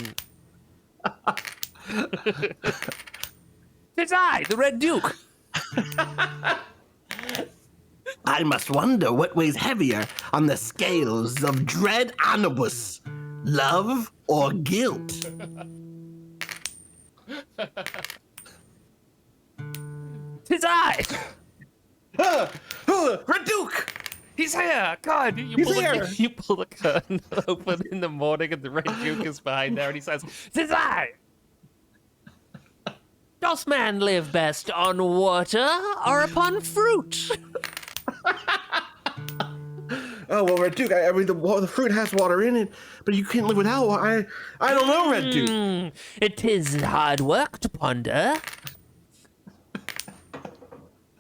It's I, the Red Duke. I must wonder what weighs heavier on the scales of dread Anubis, love or guilt? Tis I! Red Duke! He's here! God, you pull the curtain open in the morning and the Red Duke is behind there and he says, "Tis I! Does man live best on water or upon fruit?" Oh, well, Red Duke, I mean, the fruit has water in it, but you can't live without water. I don't know, Red Duke. It is hard work to ponder.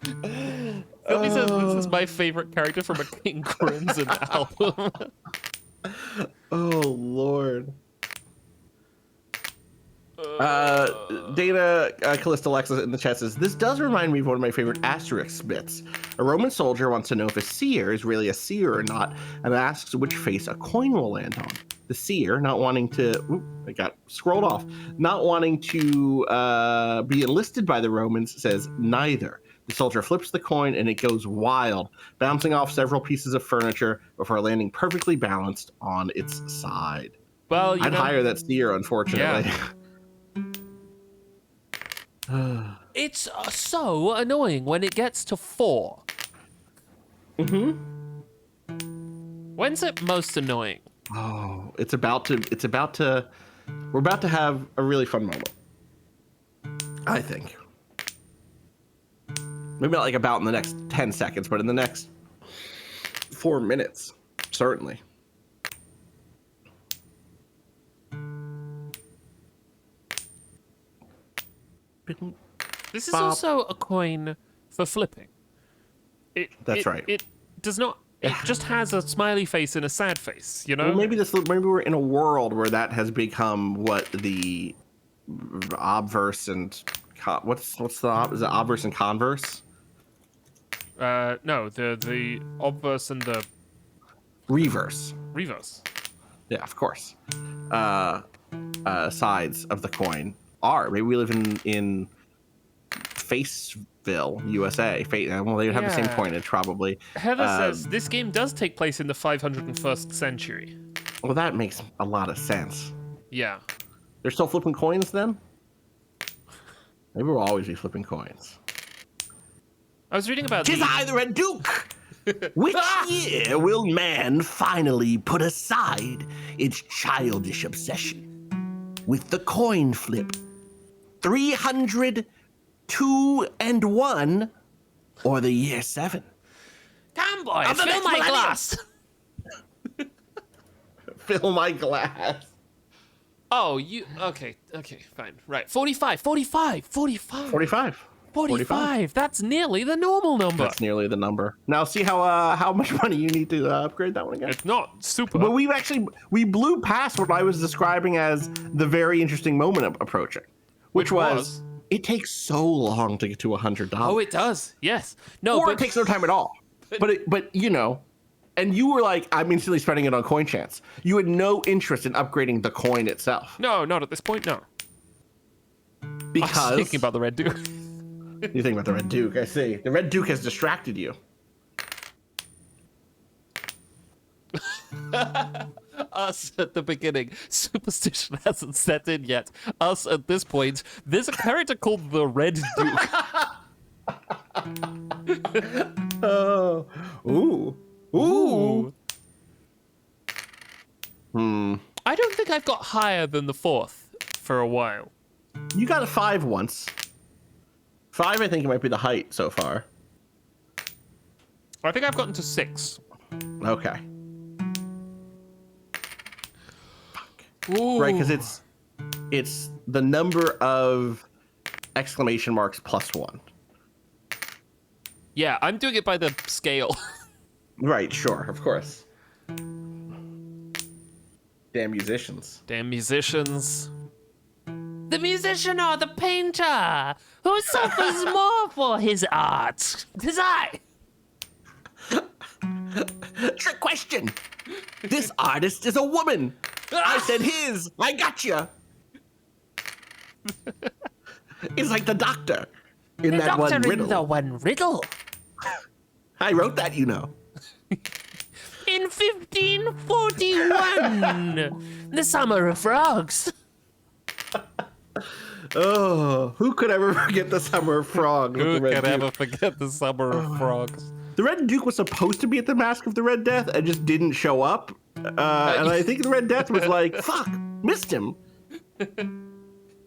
Philly says this is my favorite character from a King Crimson album. Oh, Lord. Dana Callista Alexis in the chat says, this does remind me of one of my favorite Asterix bits. A Roman soldier wants to know if a seer is really a seer or not, and asks which face a coin will land on. The seer, not wanting to, I got scrolled off, not wanting to be enlisted by the Romans, says neither. The soldier flips the coin and it goes wild, bouncing off several pieces of furniture before landing perfectly balanced on its side. Well, I'd hire that seer, unfortunately. Yeah. It's so annoying when it gets to 4. Mm-hmm. When's it most annoying? Oh, we're about to have a really fun moment. I think. Maybe not like about in the next 10 seconds, but in the next 4 minutes, certainly. This is Bop. also a coin for flipping. That's right. It does not. It just has a smiley face and a sad face. You know. Well, maybe we're in a world where that has become what the obverse and what's the is it obverse and converse? No, the obverse and the Reverse. reverse. Yeah, of course. Sides of the coin are. Maybe we live in Faceville, USA. Well, they would have the same Yeah. coinage probably. Heather says this game does take place in the 501st century. Well, that makes a lot of sense. Yeah. They're still flipping coins then? Maybe we'll always be flipping coins. I was reading about Tis I, the Red Duke! Which year will man finally put aside its childish obsession with the coin flip? 300, 2, and 1, or the year 7? Come, boy, Of the fill next my millennium. glass. Fill my glass. Oh, you... Okay, fine. Right, 45. 45. That's nearly the normal number. That's nearly the number. Now see how much money you need to upgrade that one again. It's not super. But we blew past what I was describing as the very interesting moment approaching, which was it takes so long to get to $100. Oh, it does. Yes. No, Or but it takes no time at all. But you know, and you were like, I'm instantly spending it on coin chance. You had no interest in upgrading the coin itself. No, not at this point, no. I was Because thinking about the Red Duke. you think about the Red Duke, I see. The Red Duke has distracted you. Us at the beginning. Superstition hasn't set in yet. Us at this point. There's a character called the Red Duke. Oh. Ooh. I don't think I've got higher than the 4th for a while. You got a 5 once. 5, I think it might be the height so far. I think I've gotten to 6. Okay. Ooh. Right, because it's the number of exclamation marks plus 1. Yeah, I'm doing it by the scale. Right, sure, of course. Damn musicians. Damn musicians. The musician or the painter who suffers more for his art. 'Tis I. Trick question. This artist is a woman. I said his. I gotcha. It's like the doctor in The that one doctor riddle. in the one riddle. I wrote that, you know. In 1541, the Summer of Frogs. Oh, who could ever forget the Summer of Frog? with the Who Red could Duke? ever forget the Summer of Frogs? The Red Duke was supposed to be at the Mask of the Red Death and just didn't show up. And I think the Red Death was like, fuck, missed him.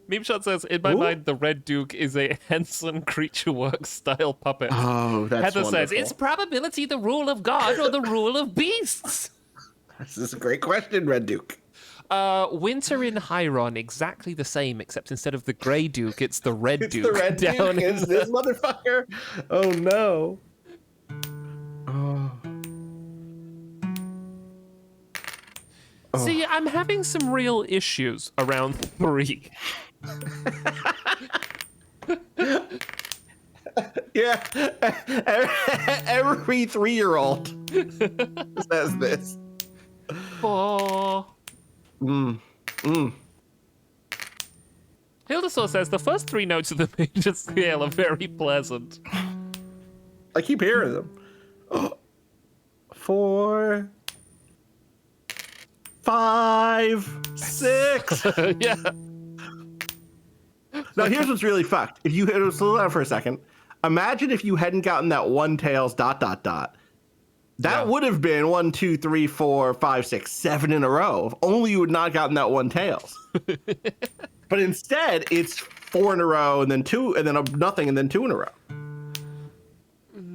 Meme Shot says, in my mind, the Red Duke is a Henson Creature Works style puppet. Oh, that's Heather wonderful. says, is probability the rule of God or the rule of beasts? This is a great question, Red Duke. Winter in Hyron, exactly the same, except instead of the Grey Duke, it's the Red It's Duke. the Red down Duke. in It's this motherfucker. Oh, no. Oh. See, I'm having some real issues around 3. Yeah. Every 3-year-old says this. 4. Hildasaur says, the first 3 notes of the major scale are very pleasant. I keep hearing them. 4, 5, 6. Yeah. Now, here's what's really fucked. If you slow down for a second, imagine if you hadn't gotten that one tails ... That Yeah. would have been 1, 2, 3, 4, 5, 6, 7 in a row. If only you had not gotten that one tails. But instead, it's 4 in a row, and then 2, and then nothing, and then 2 in a row.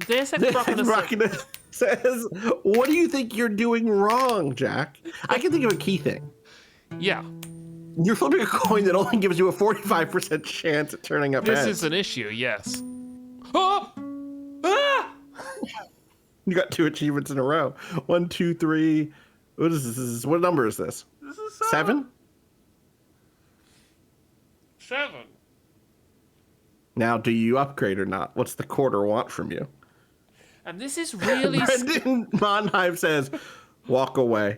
This Rockina says, "What do you think you're doing wrong, Jack?" I can think of a key thing. Yeah. You're flipping a coin that only gives you a 45% chance at turning up This heads. is an issue, yes. Oh! Ah! You got 2 achievements in a row. 1, 2, 3. What is this? What number is this? This is 7? 7. Now, do you upgrade or not? What's the quarter want from you? And this is really... Brendan Monheim says, walk away.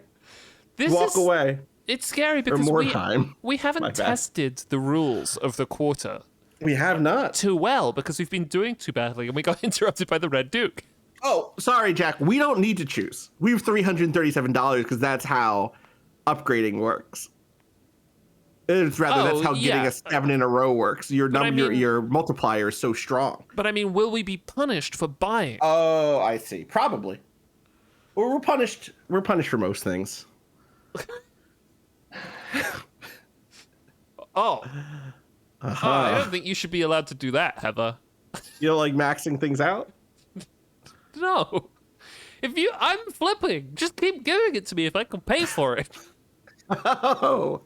This Walk is... away. It's scary because more time. we haven't My bad. tested the rules of the quarter We have not. too well because we've been doing too badly and we got interrupted by the Red Duke. Oh, sorry, Jack. We don't need to choose. We have $337 because that's how upgrading works. It's rather that's how getting yeah. a 7 in a row works. Your But I number, mean- your multiplier is so strong. But I mean, will we be punished for buying? Oh, I see. Probably. Well, we're punished. We're punished for most things. Oh. I don't think you should be allowed to do that, Heather. You know, like maxing things out. No. I'm flipping. Just keep giving it to me if I can pay for it. Oh.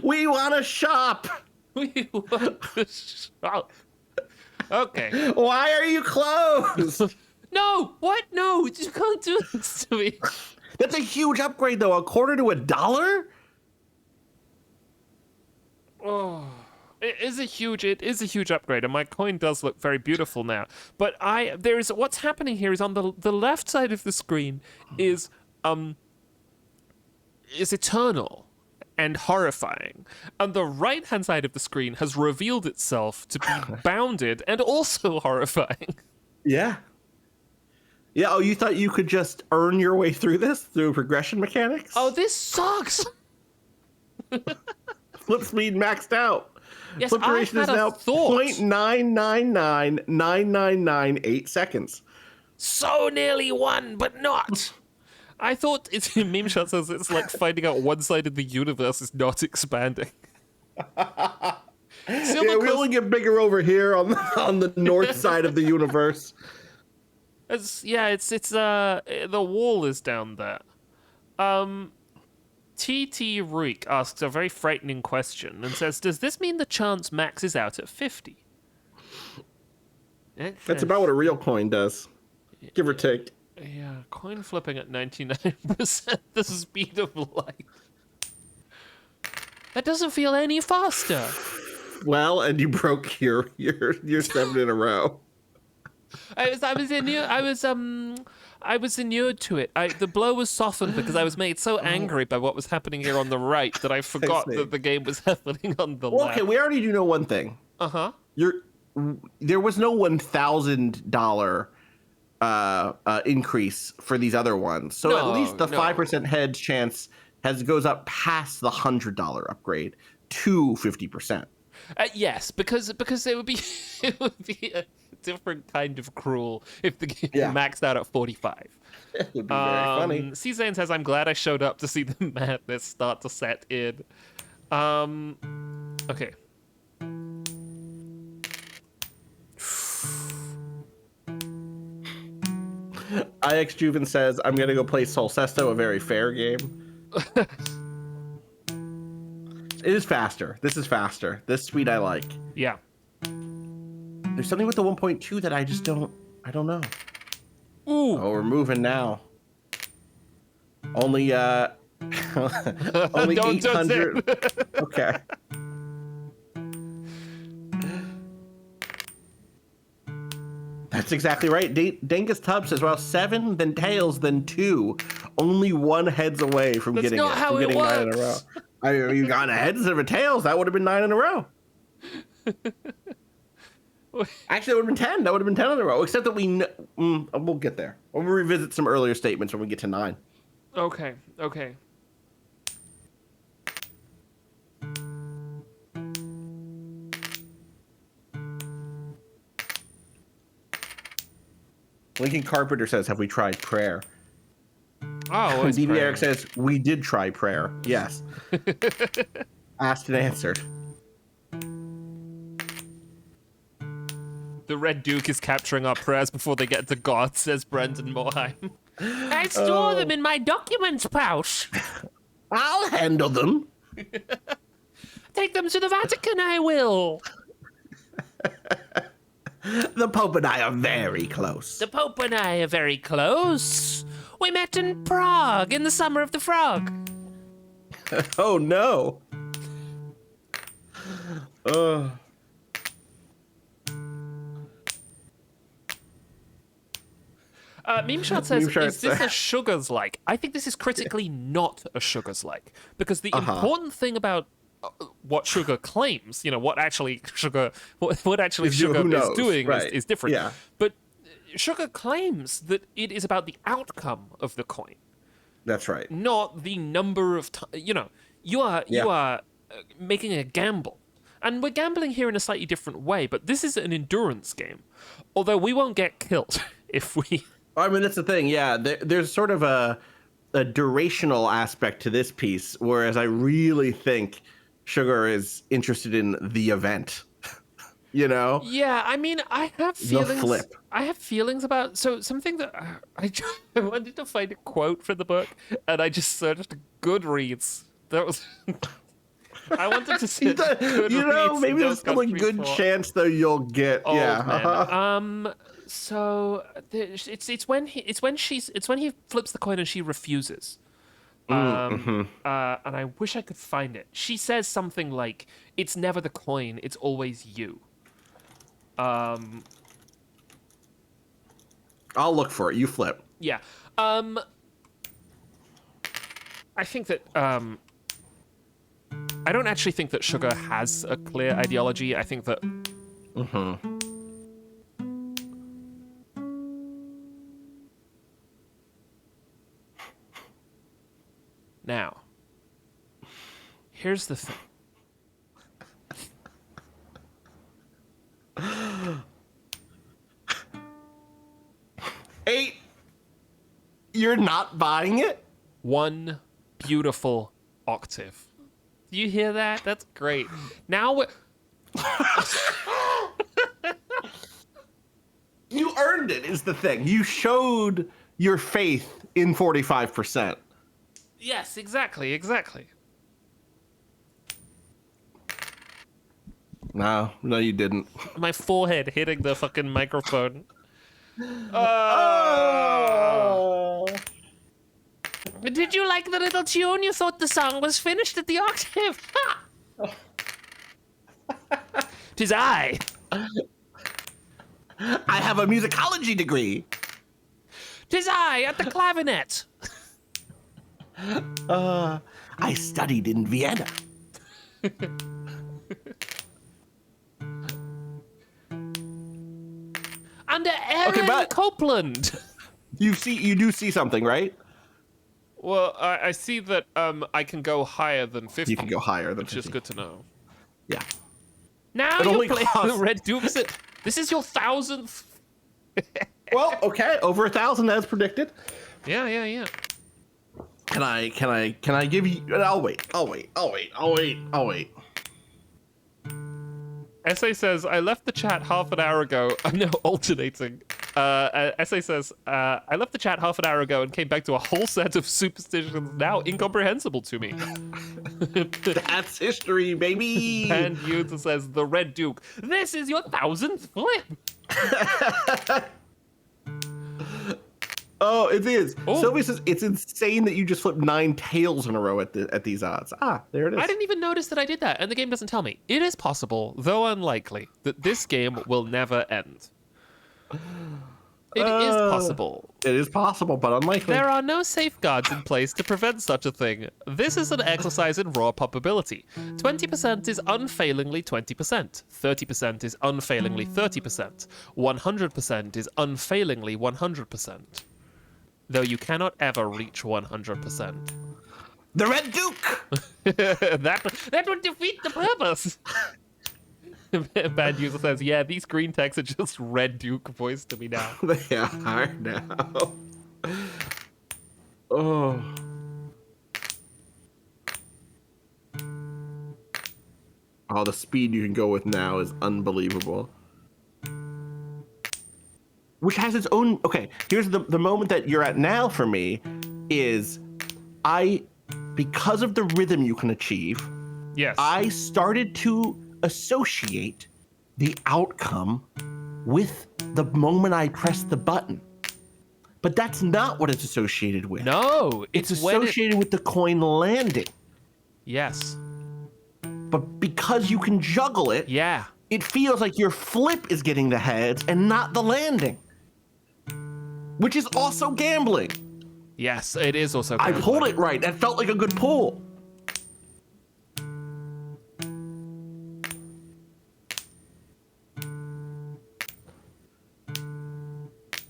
We want to shop. We want to shop. Okay. Why are you closed? No, what? No, you can't do this to me. That's a huge upgrade, though. $0.25 to $1. Oh, it is a huge upgrade, and my coin does look very beautiful now. But what's happening here is on the left side of the screen is eternal and horrifying, and the right hand side of the screen has revealed itself to be bounded and also horrifying. Yeah. Yeah. Oh, you thought you could just earn your way through this through progression mechanics? Oh, this sucks. Flip speed maxed out. Yes, Flip duration I is had a now thought. 0.9999998 seconds. So nearly won, but not. I thought it's meme shot says it's like finding out one side of the universe is not expanding. Yeah, we only get bigger over here on the north side of the universe. It's the wall is down there. TT Reek asks a very frightening question and says, does this mean the chance maxes out at 50? That's about what a real coin does. Give or take. Yeah, coin flipping at 99% the speed of light. That doesn't feel any faster. Well, and you broke your 7 in a row. I was inured to it. The blow was softened because I was made so angry by what was happening here on the right that I forgot that the game was happening on the left. Okay, we already do know one thing. Uh-huh. There was no $1,000 increase for these other ones, so at least the 5% hedge chance goes up past the $100 upgrade to 50%. Yes, because it would be a different kind of cruel if the game maxed out at 45. It would be very funny. C-Zane says, I'm glad I showed up to see the madness start to set in. Okay. IX Juven says, I'm going to go play Solcesto, a very fair game. It is faster. This is faster. This speed I like. Yeah. There's something with the 1.2 that I don't know. Ooh. Oh, we're moving now. Only only Don't 800. Okay. That's exactly right. Dangus Tubb says, well, 7, then tails, then 2. Only 1 heads away from That's getting not how it 9 in a row. works. You got a heads instead of a tails. That would have been 9 in a row. Actually, that would have been 10. That would have been 10 in a row. Except that we'll get there. We'll revisit some earlier statements when we get to 9. Okay. Lincoln Carpenter says, have we tried prayer? Oh, it's DB Eric prayer. says, we did try prayer. Yes. Asked and answered. The Red Duke is capturing our prayers before they get to God, says Brendan Morheim. I store them in my documents pouch. I'll handle them. Take them to the Vatican, I will. The Pope and I are very close. The Pope and I are very close. We met in Prague in the summer of the frog. Oh no. Meme Shot says, Meme Shot is this says- a Sugar's Like? I think this is critically not a Sugar's Like. Because the important thing about what Sugar claims, what actually Sugar is doing right. is different. Yeah. But Sugar claims that it is about the outcome of the coin, That's right. not the number of times. You are making a gamble. And we're gambling here in a slightly different way, but this is an endurance game. Although we won't get killed if we... I mean, that's the thing. Yeah, there's sort of a durational aspect to this piece, whereas I really think Sugar is interested in the event. Yeah, I mean, I have feelings. flip. I have feelings about something that I wanted to find a quote for the book, and I just searched Goodreads. That was. I wanted to see. Maybe there's still a good chance though you'll get. Oh, yeah. man. So it's when he flips the coin and she refuses. And I wish I could find it. She says something like, "It's never the coin; it's always you." I'll look for it. You flip. Yeah. I think that I don't actually think that Sugar has a clear ideology. I think that Now, here's the thing. Eight. You're not buying it? One beautiful octave. Do you hear that? That's great. Now we're... You earned it, is the thing. You showed your faith in 45%. Yes, exactly. No, you didn't. My forehead hitting the fucking microphone. Oh! Did you like the little tune? You thought the song was finished at the octave? Ha! 'Tis I. I have a musicology degree. 'Tis I at the clavinet. I studied in Vienna. Under Aaron Copeland. You do see something, right? Well, I see that I can go higher than 50. You can go higher than which 50. is good to know. Yeah. Now It you only play costs- the Red Dukes. This is your 1,000th. Well, okay, over 1,000 as predicted. Yeah. Can I give you? I'll wait. Essay says, I left the chat half an hour ago. I'm now alternating. Essay says, I left the chat half an hour ago and came back to a whole set of superstitions now incomprehensible to me. That's history, baby. And Yuta says, the Red Duke. This is your 1,000th flip. Oh, it is. Oh. Sylvia says it's insane that you just flipped 9 tails in a row at these odds. There it is. I didn't even notice that I did that, and the game doesn't tell me. It is possible, though unlikely, that this game will never end. It is possible. It is possible, but unlikely. There are no safeguards in place to prevent such a thing. This is an exercise in raw probability. 20% is unfailingly 20%. 30% is unfailingly 30%. 100% is unfailingly 100%. Though you cannot ever reach 100%. The Red Duke! that would defeat the purpose. Bad user says, yeah, these green texts are just Red Duke voice to me now. They are now. Oh. Oh, the speed you can go with now is unbelievable. Which has its own... Okay, here's the moment that you're at now for me is I because of the rhythm you can achieve, Yes. I started to associate the outcome with the moment I pressed the button. But that's not what it's associated with. No, it's associated with the coin landing. Yes. But because you can juggle it, Yeah. it feels like your flip is getting the heads and not the landing, which is also gambling. Yes, it is also I gambling. pulled it right. That felt like a good pull.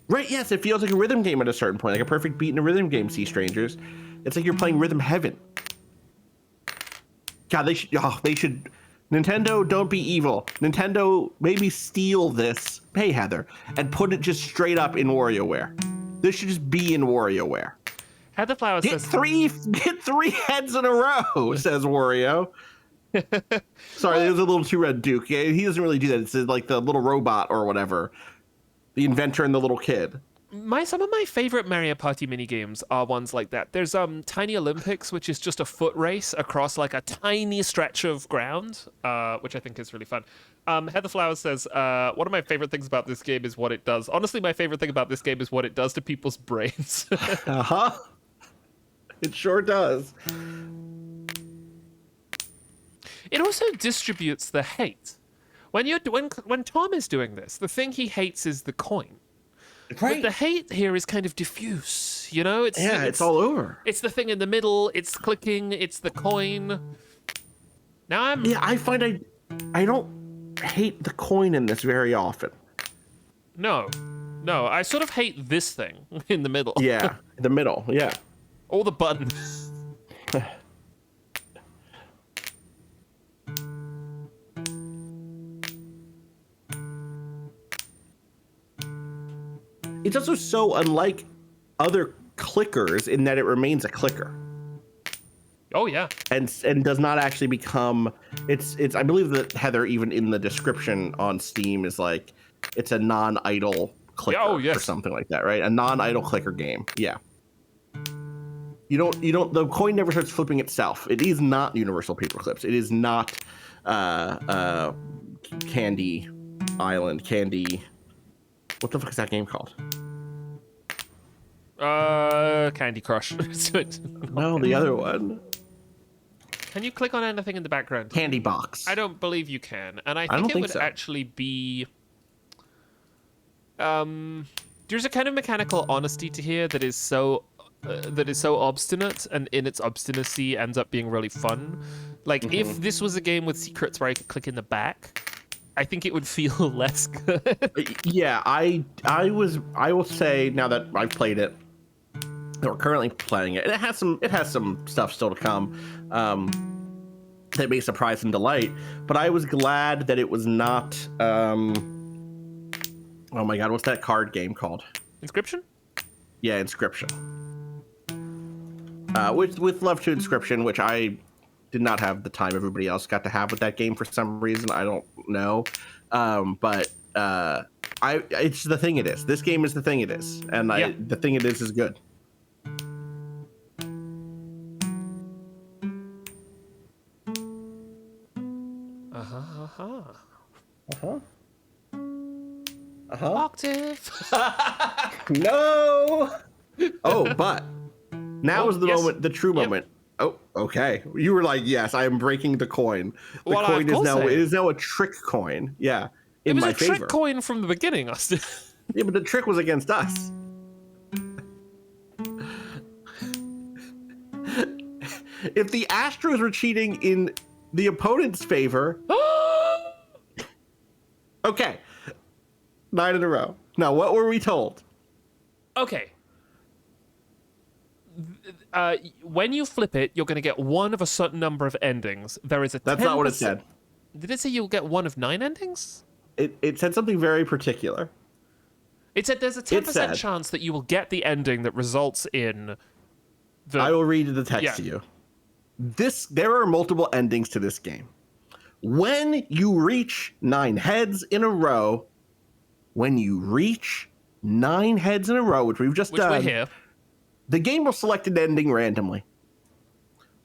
Right, yes, it feels like a rhythm game at a certain point, like a perfect beat in a rhythm game, Sea Strangers. It's like you're playing Rhythm Heaven. God, they should, Nintendo, don't be evil. Nintendo, maybe steal this, hey Heather, and put it just straight up in WarioWare. This should just be in WarioWare. Heather Flower Get says... get three heads in a row, says Wario. Sorry, there's a little too red Duke. He doesn't really do that. It's like the little robot or whatever. The inventor and the little kid. Some of my favorite Mario Party minigames are ones like that. There's Tiny Olympics, which is just a foot race across like a tiny stretch of ground, which I think is really fun. Heather Flowers says, one of my favorite things about this game is what it does. Honestly, my favorite thing about this game is what it does to people's brains. Uh-huh. It sure does. It also distributes the hate. When Tom is doing this, the thing he hates is the coin. Right. But the hate here is kind of diffuse, you know? It's all over. It's the thing in the middle, it's clicking, it's the coin. Yeah, I find I don't hate the coin in this very often. No, I sort of hate this thing in the middle. Yeah, the middle, yeah. All the buttons. It's also so unlike other clickers in that it remains a clicker. Oh yeah. And does not actually become it's I believe that Heather, even in the description on Steam, is like it's a non-idle clicker or something like that, right? A non-idle clicker game. Yeah. You don't the coin never starts flipping itself. It is not Universal Paperclips. It is not Candy Island, Candy. What the fuck is that game called? Candy Crush. No, the other one. Can you click on anything in the background? Candy Box. I don't believe you can, and I don't think it would so. actually be. There's a kind of mechanical honesty to here that is so obstinate, and in its obstinacy ends up being really fun. Like if this was a game with secrets where I could click in the back, I think it would feel less good. Yeah, I will say now that I've played it, that we're currently playing it, and it has some stuff still to come that may surprise and delight. But I was glad that it was not. Oh my God, what's that card game called? Inscription? Yeah, Inscription. With love to Inscription, which I did not have the time everybody else got to have with that game for some reason. I don't know. But it's the thing it is. This game is the thing it is. And the thing it is good. Octave. No. Oh, but now is the moment, the true moment. Oh, okay. You were like, yes, I am breaking the coin. The coin is now a trick coin. Yeah, in my favor. It was a trick coin from the beginning, Austin. Yeah, but the trick was against us. If the Astros were cheating in the opponent's favor. Okay. 9 in a row. Now, what were we told? Okay. When you flip it, you're going to get one of a certain number of endings. There is a 10%... That's not what it said. Did it say you'll get one of 9 endings? It said something very particular. It said there's a 10% chance that you will get the ending that results in the... I will read the text to you. There are multiple endings to this game. When you reach 9 heads in a row, which we've just done, we're here, the game will select an ending randomly.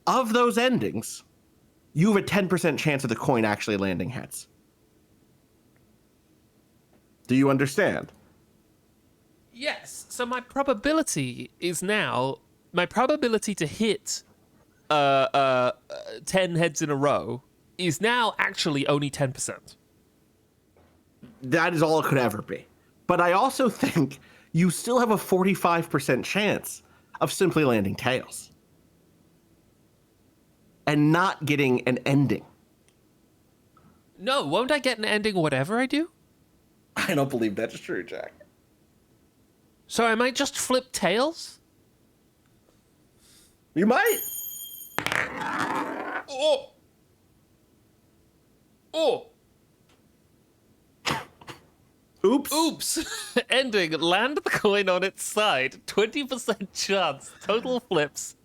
of those endings, you have a 10% chance of the coin actually landing heads. Do you understand? Yes. So my probability is now my probability to hit 10 heads in a row is now actually only 10%. That is all it could ever be. But I also think you still have a 45% chance of simply landing tails and not getting an ending. No, won't I get an ending whatever I do? I don't believe that's true, Jack. So I might just flip tails? You might. Oh! Oh! Oops. Oops! Ending, land the coin on its side. 20% chance. Total flips.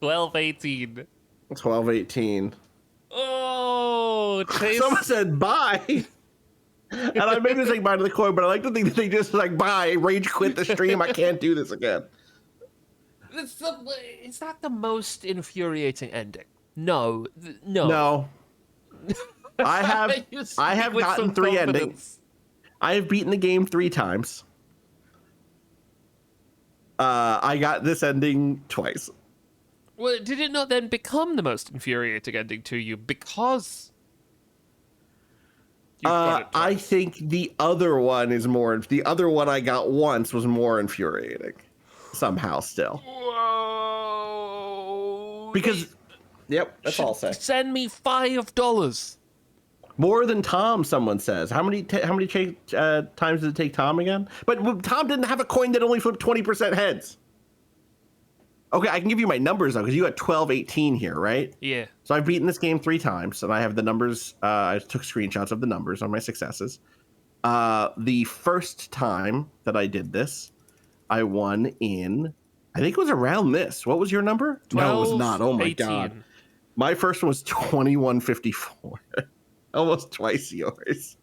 12-18. 12-18. Oh, Chase. Someone said bye. And I made me say bye to the coin, but I like to think that they just like bye, rage quit the stream. I can't do this again. Is that the most infuriating ending? No. No. No. I have gotten 3 endings. I have beaten the game 3 times. I got this ending twice. Well, did it not then become the most infuriating ending to you because you got it I twice? think the other one is more. The other one I got once was more infuriating, somehow still. Whoa! Because, yep, that's all I'll say. Send me $5. More than Tom, someone says. How many times did it take Tom again? But Tom didn't have a coin that only flipped 20% heads. Okay, I can give you my numbers, though, because you got 12-18 here, right? Yeah. So I've beaten this game 3 times, and I have the numbers. I took screenshots of the numbers on my successes. The first time that I did this, I won in, I think it was around this. What was your number? 12, no, it was not. Oh, my 18. God. My first one was 2154. Almost twice yours.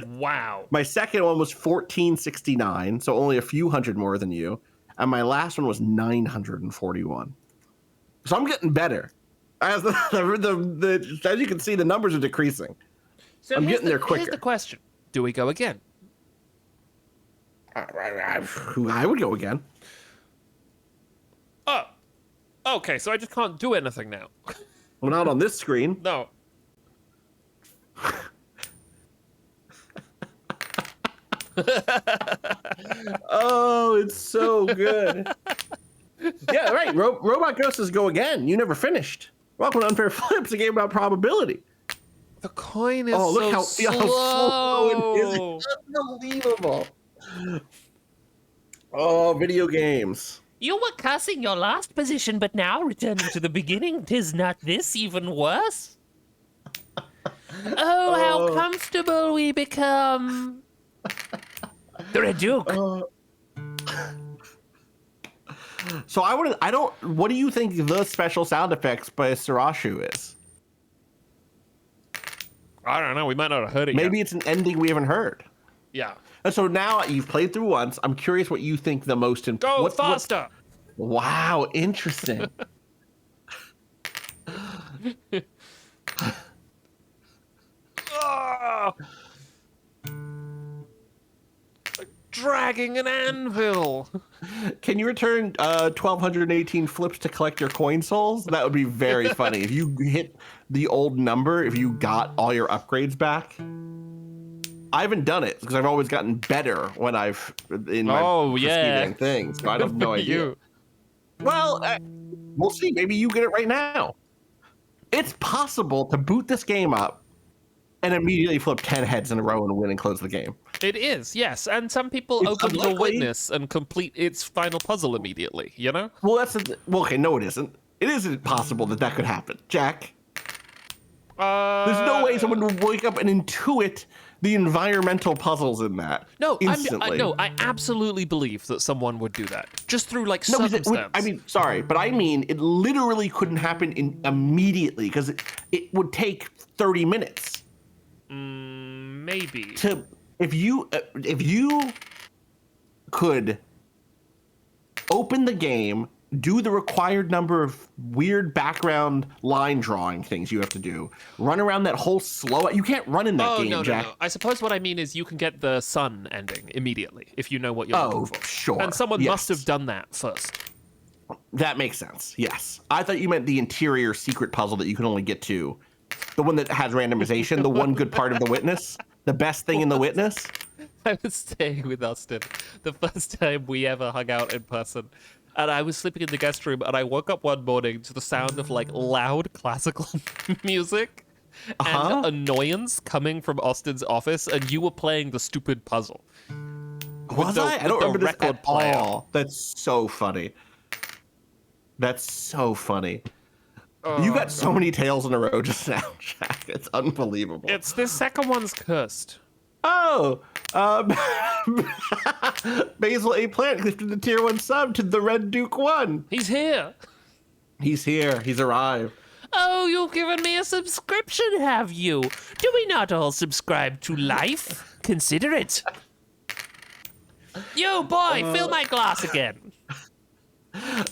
Wow. My second one was 1469, so only a few hundred more than you. And my last one was 941. So I'm getting better. As as you can see, the numbers are decreasing. So I'm getting there Here's quicker. the question. Do we go again? I would go again. Oh. Okay, so I just can't do anything now. Well, not on this screen. No. Oh, it's so good. Yeah, right. Robot Ghost says go again. You never finished. Welcome to Unfair Flips, a game about probability. The coin is Look how slow it slow. is. It's unbelievable. Oh, video games. You were cussing your last position, but now returning to the beginning, 'tis not this even worse? Oh, how comfortable we become. You're a duke. So what do you think the special sound effects by Sarashu is? I don't know. We might not have heard it Maybe it's an ending we haven't heard. yet. And so now you've played through once. I'm curious what you think the most Go faster. Wow, interesting. Ah! Like dragging an anvil. Can you return 1,218 flips to collect your coin souls? That would be very funny. If you hit the old number, if you got all your upgrades back. I haven't done it because I've always gotten better when I've in my receiving things. So I have no idea. You. Well, we'll see. Maybe you get it right now. It's possible to boot this game up and immediately flip 10 heads in a row and win and close the game. It is, yes. And some people It's open the unlikely. witness and complete its final puzzle immediately, you know? Well, okay, no, it isn't. It isn't possible that could happen. Jack, there's no way someone would wake up and intuit the environmental puzzles in that instantly. I absolutely believe that someone would do that. Just through, like, No, because circumstance. sorry, but I mean, it literally couldn't happen immediately because it would take 30 minutes. Maybe. If you could open the game do the required number of weird background line drawing things you have to do. Run around that whole slow. You can't run in that game, Jack. No. I suppose what I mean is you can get the sun ending immediately if you know what you're looking for. Sure. And someone must have done that first. That makes sense. Yes. I thought you meant the interior secret puzzle that you can only get to. The one that has randomization, the one good part of the witness, the best thing in the witness. I was staying with Austin the first time we ever hung out in person. And I was sleeping in the guest room, and I woke up one morning to the sound of like loud classical music and annoyance coming from Austin's office, and you were playing the stupid puzzle. Was I? I don't remember this at all. That's so funny. That's so funny. You got so many tails in a row just now, Jack. It's unbelievable. It's the second one's cursed. Oh, Basil A. Plant lifted the tier 1 sub to the Red Duke 1. He's here. He's here. He's arrived. Oh, you've given me a subscription, have you? Do we not all subscribe to life? Consider it. You, boy, fill my glass again.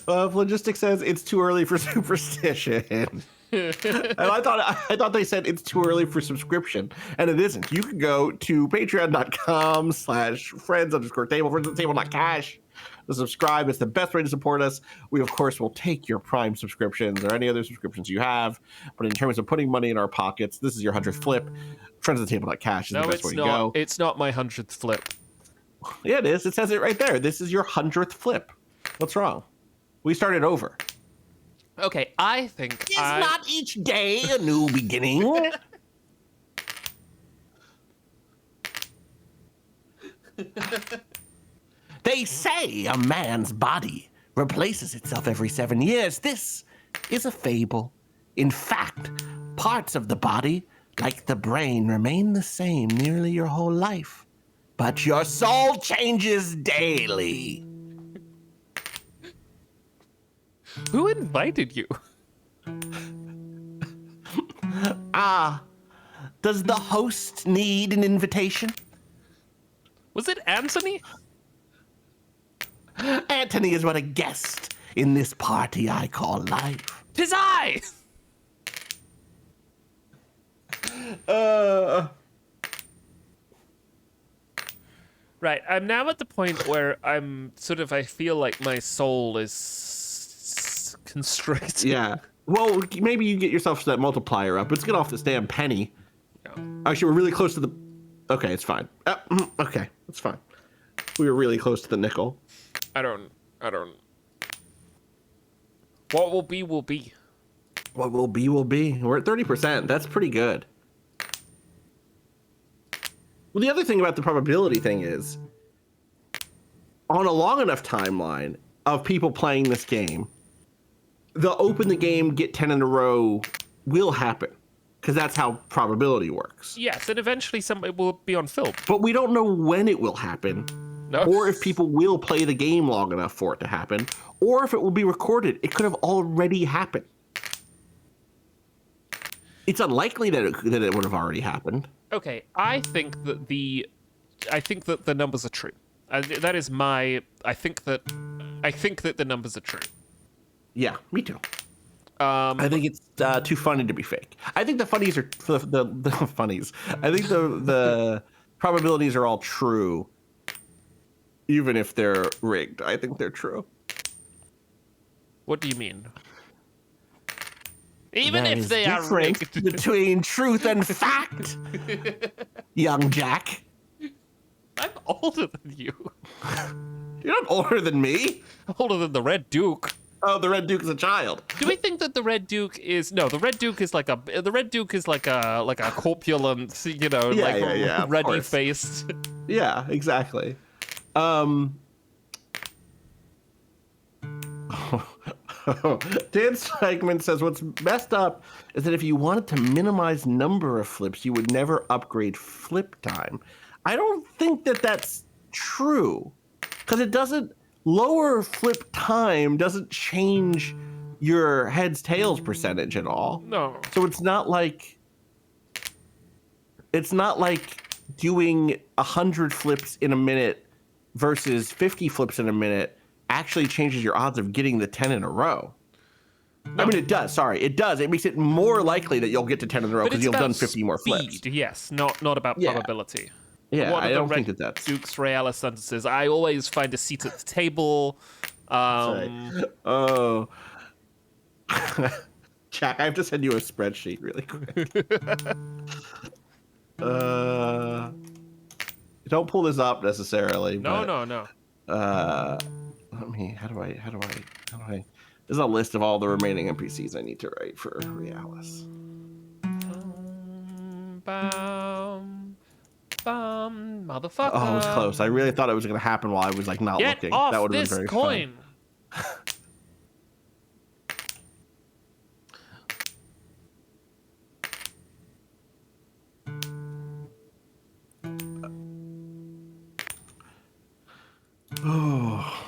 Logistics says it's too early for Superstition. And I thought they said it's too early for subscription, and it isn't. You can go to patreon.com/friends_table, friends@table.cash to subscribe. It's the best way to support us. We, of course, will take your Prime subscriptions or any other subscriptions you have. But in terms of putting money in our pockets, this is your 100th flip. Friends@table.cash is the best way to go. It's not my 100th flip. Yeah, it is. It says it right there. This is your 100th flip. What's wrong? We started over. Okay, I think Is not each day a new beginning? They say a man's body replaces itself every 7 years. This is a fable. In fact, parts of the body, like the brain, remain the same nearly your whole life. But your soul changes daily. Who invited you? Does the host need an invitation? Was it Anthony? Anthony is but a guest in this party I call life. 'Tis I! Right, I'm now at the point where I feel like my soul is constricted. Yeah. Well, maybe you get yourself that multiplier up. Let's get off this damn penny. Yeah. Actually, we're really close to the... Okay, it's fine. Okay, it's fine. We were really close to the nickel. I don't... What will be, will be. What will be, will be. We're at 30%. That's pretty good. Well, the other thing about the probability thing is, on a long enough timeline of people playing this game, the open the game, get 10 in a row will happen. Because that's how probability works. Yes, and eventually it will be on film. But we don't know when it will happen. No. Or if people will play the game long enough for it to happen. Or if it will be recorded. It could have already happened. It's unlikely that it would have already happened. Okay, I think that the numbers are true. That is my... I think that the numbers are true. Yeah, me too. I think it's too funny to be fake. I think the funnies are the funnies. I think the probabilities are all true, even if they're rigged. I think they're true. What do you mean? Even There if is they are difference rigged. between truth and fact, young Jack. I'm older than you. You're not older than me. I'm older than the Red Duke. Oh, the Red Duke is a child. Do we think that the Red Duke is the Red Duke is like a corpulent, ruddy faced. Yeah, exactly. Dan Steigman says what's messed up is that if you wanted to minimize number of flips, you would never upgrade flip time. I don't think that that's true, because it doesn't. Lower flip time doesn't change your heads tails percentage at all. No. So it's not like doing 100 flips in a minute versus 50 flips in a minute actually changes your odds of getting the 10 in a row. No. I mean, it does. Sorry, it does. It makes it more likely that you'll get to 10 in a row But because it's you'll have about done 50 more speed, flips. yes, not about Yeah. probability. Yeah, One I of the don't think that's... Dukes Realis sentences, I always find a seat at the table. Sorry. Oh. Jack, I have to send you a spreadsheet really quick. Don't pull this up necessarily. No, but, no, no. Let me. How do I? There's a list of all the remaining NPCs I need to write for Realis. Motherfucker. Oh, it was close. I really thought it was going to happen while I was like not Get looking. off That would have this been very coin. fun. Oh.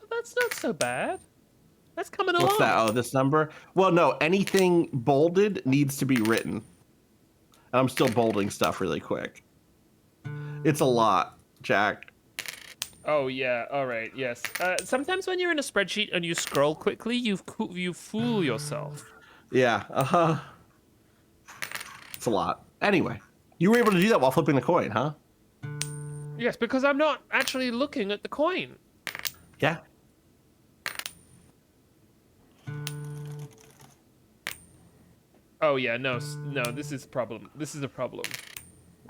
That's not so bad. That's coming along. What's that? Oh, this number? Well, no, anything bolded needs to be written. And I'm still bolding stuff really quick. It's a lot, Jack. Oh yeah, all right, yes. Sometimes when you're in a spreadsheet and you scroll quickly, you fool yourself. Yeah, it's a lot. Anyway, you were able to do that while flipping the coin, huh? Yes, because I'm not actually looking at the coin. Yeah. Oh yeah, no, this is a problem. This is a problem.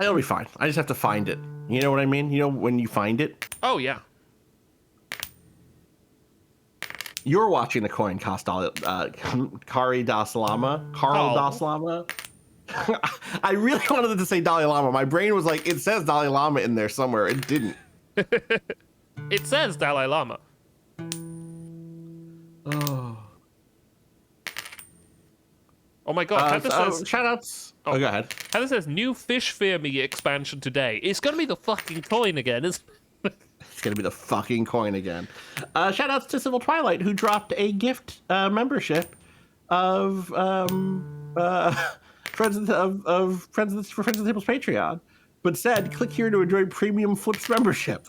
It'll be fine. I just have to find it. You know what I mean? You know when you find it? Oh yeah. You're watching the coin cost Kari Das Lama. Carl Oh. Das Lama. I really wanted to say Dalai Lama. My brain was like, it says Dalai Lama in there somewhere. It didn't. It says Dalai Lama. Oh. Oh my god, Heather says... shout outs. Oh, go ahead. Heather says, new Fish Fear Me expansion today. It's gonna be the fucking coin again, isn't it? It's gonna be the fucking coin again. Shout outs to Civil Twilight, who dropped a gift membership of Friends of the Table's Patreon, but said, click here to enjoy premium Flips membership.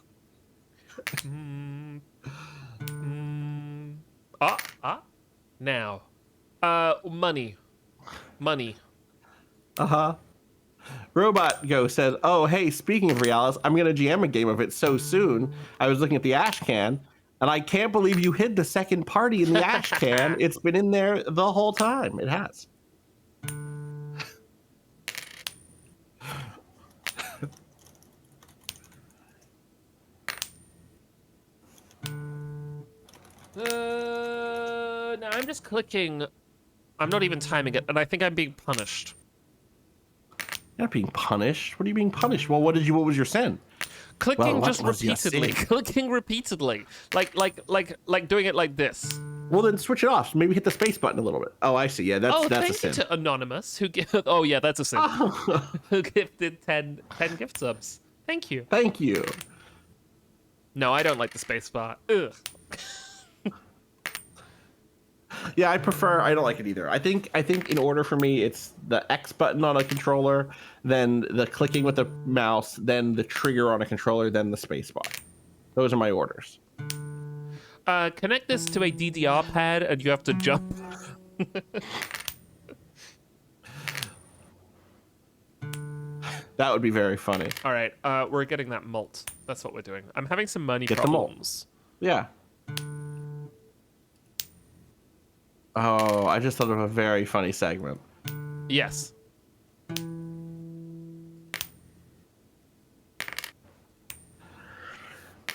Now. Money. Robot Go says, oh, hey, speaking of Realis, I'm going to GM a game of it so soon. I was looking at the ash can, and I can't believe you hid the second party in the ash can. It's been in there the whole time. It has. No, I'm just clicking. I'm not even timing it, and I think I'm being punished. You're not being punished. What are you being punished? Well, what was your sin? Clicking Well, just what was your repeatedly. sin? Clicking repeatedly. Like doing it like this. Well, then switch it off. Maybe hit the space button a little bit. Oh, I see. Yeah, that's a thank sin. you to Anonymous, who oh yeah, that's a sin. Who gifted 10 gift subs. Thank you. Thank you. No, I don't like the space bar. Ugh. Yeah, I don't like it either. I think in order for me, it's the X button on a controller, then the clicking with the mouse, then the trigger on a controller, then the space bar. Those are my orders. Connect this to a DDR pad and you have to jump. That would be very funny. All right, we're getting that malt. That's what we're doing. I'm having some money Get the malt. problems. Yeah. Oh, I just thought of a very funny segment. Yes.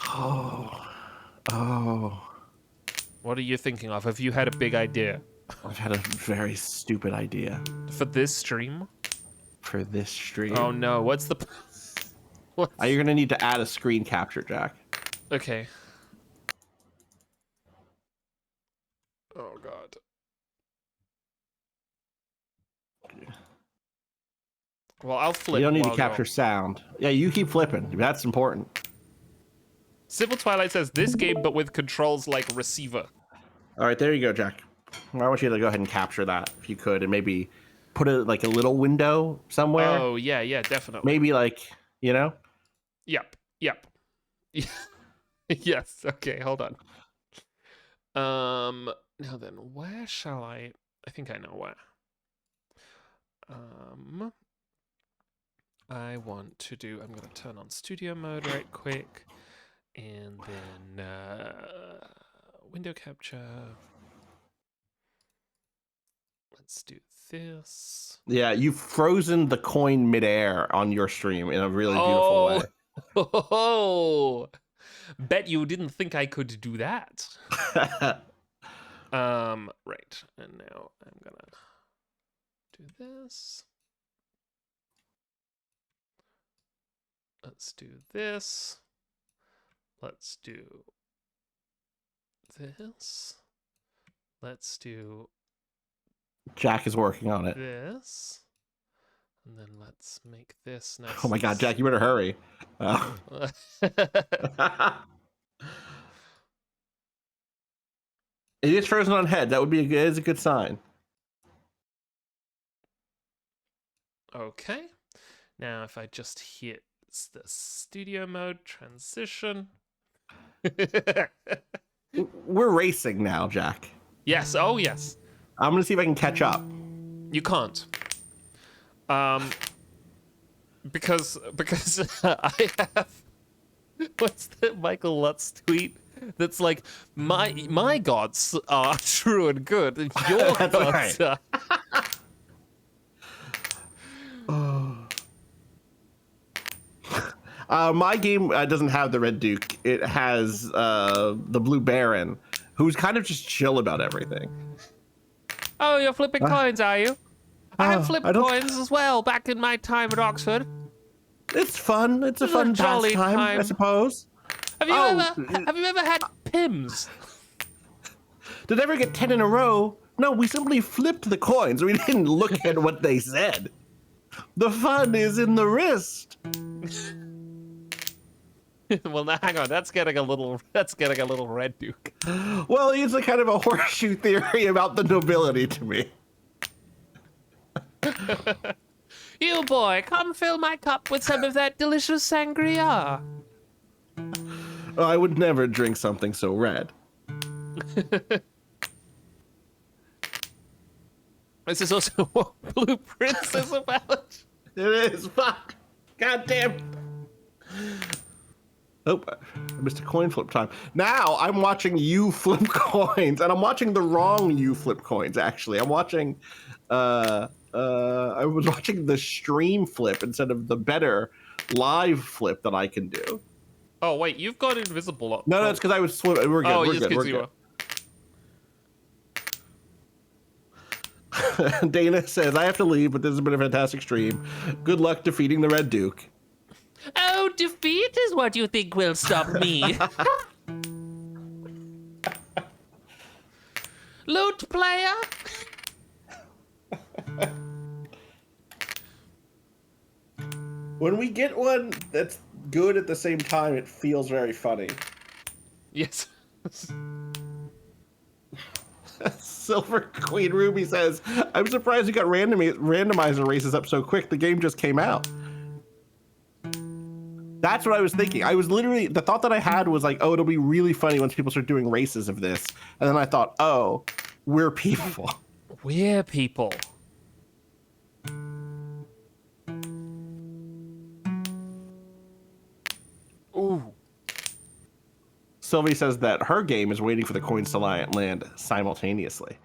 Oh. What are you thinking of? Have you had a big idea? I've had a very stupid idea For this stream? for this stream. Oh no, what's the... You're going to need to add a screen capture, Jack. Okay. Oh god. Well, I'll flip. You don't need to while capture you're- sound. Yeah, you keep flipping. That's important. Civil Twilight says this game, but with controls like receiver. All right, there you go, Jack. I want you to go ahead and capture that if you could, and maybe put a little window somewhere. Oh yeah, definitely. Maybe like, you know, Yep. Yep. Yes. Okay, hold on. Now then, where shall I think I know where. I want to do, I'm going to turn on studio mode right quick, and then window capture. Let's do this. Yeah, you've frozen the coin midair on your stream in a really beautiful way. Oh, bet you didn't think I could do that. Right, and now I'm gonna do this. Let's do this. Let's do this. Let's do Jack is working on it. this. And then let's make this nice. Oh my god, Jack, you better hurry. It is frozen on head. That would be a good sign. Okay. Now if I just hit the studio mode transition. We're racing now, Jack. Yes. Oh yes. I'm gonna see if I can catch up. You can't. Because I have what's the Michael Lutz tweet that's like my gods are true and good and your gods are. My game doesn't have the Red Duke. It has the Blue Baron, who's kind of just chill about everything. Oh, you're flipping coins, are you? I have flipped coins as well back in my time at Oxford. It's fun. It's a fun jolly pastime, time. I suppose. Have you ever had Pims? Did I ever get 10 in a row? No, we simply flipped the coins. We didn't look at what they said. The fun is in the wrist. Well, now hang on. That's getting a little Red Duke. Well, it's a kind of a horseshoe theory about the nobility to me. You boy, come fill my cup with some of that delicious sangria. I would never drink something so red. This is also what Blueprints is about. It is. Fuck. God damn. Oh, I missed a coin flip time. Now I'm watching you flip coins, and I'm watching the wrong you flip coins, actually. I'm watching, I was watching the stream flip instead of the better live flip that I can do. Oh, wait, you've got invisible. No, it's because I was flipping. We're good. Oh, we're good. We're good. Dana says, I have to leave, but this has been a fantastic stream. Good luck defeating the Red Duke. Oh, defeat is what you think will stop me. Loot player. When we get one that's good at the same time, it feels very funny. Yes. Silver Queen Ruby says, I'm surprised you got randomizer races up so quick. The game just came out. That's what I was thinking. I was literally, the thought that I had was like, oh, it'll be really funny once people start doing races of this. And then I thought, oh, we're people. We're people. Ooh. Sylvie says that her game is waiting for the coins to land simultaneously.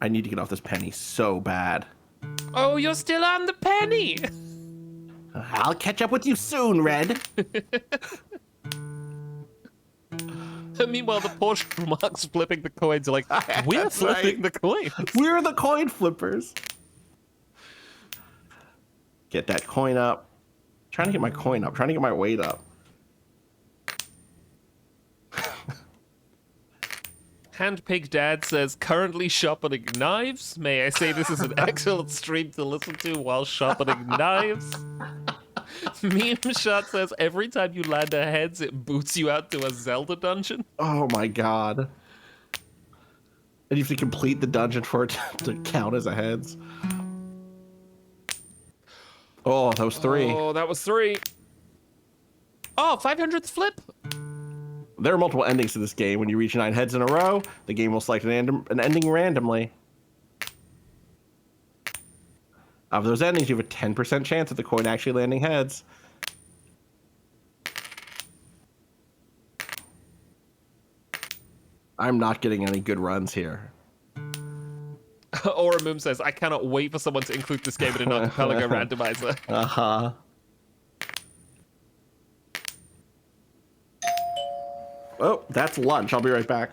I need to get off this penny so bad. Oh, you're still on the penny. I'll catch up with you soon, Red. Meanwhile, the Porsche marks flipping the coins are like, we're flipping the coins. We're the coin flippers. Get that coin up. Trying to get my coin up. Trying to get my weight up. Handpig Dad says, currently sharpening knives. May I say this is an excellent stream to listen to while sharpening knives. Meme Shot says, every time you land a heads, it boots you out to a Zelda dungeon. Oh my god. And you have to complete the dungeon for it to count as a heads. Oh, that was 3. Oh, that was 3. Oh, 500th flip. There are multiple endings to this game. When you reach 9 heads in a row, the game will select an ending randomly. Of those endings, you have a 10% chance of the coin actually landing heads. I'm not getting any good runs here. Aura Moom says, I cannot wait for someone to include this game in an archipelago randomizer. Uh-huh. Oh, that's lunch. I'll be right back.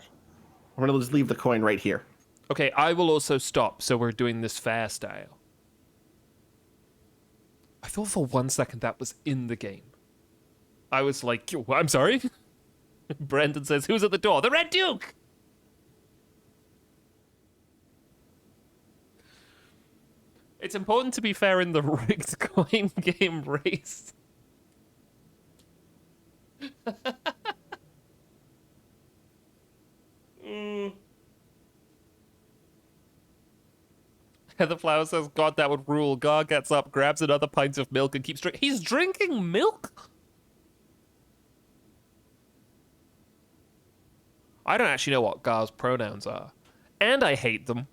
I'm going to just leave the coin right here. Okay, I will also stop, so we're doing this fair style. I thought for 1 second that was in the game. I was like, I'm sorry? Brendan says, who's at the door? The Red Duke! It's important to be fair in the rigged coin game race. Heather Flower says, God, that would rule. Gar gets up, grabs another pint of milk, and keeps drinking. He's drinking milk? I don't actually know what Gar's pronouns are. And I hate them.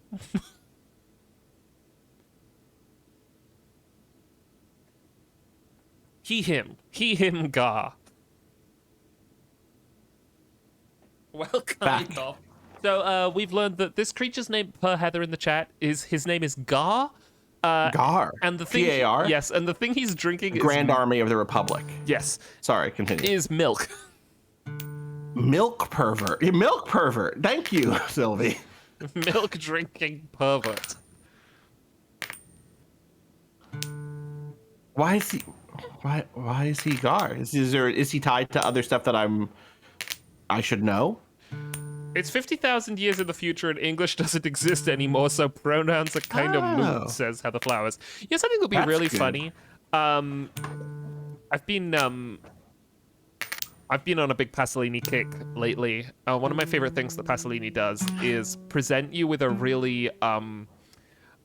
He, him. He, him, Gar. Welcome, Top. So, we've learned that this creature's name, per Heather in the chat, his name is Gar. Gar. And the thing, G-A-R? yes, and the thing he's drinking is... Grand Army of the Republic. Yes. Sorry, continue. Is milk. Milk pervert. Milk pervert. Thank you, Sylvie. Milk drinking pervert. Why is he Gar? Is he tied to other stuff that I should know? It's 50,000 years in the future and English doesn't exist anymore, so pronouns are kind of moot, says Heather Flowers. Yeah, something would be really funny. I've been on a big Pasolini kick lately. One of my favorite things that Pasolini does is present you with a really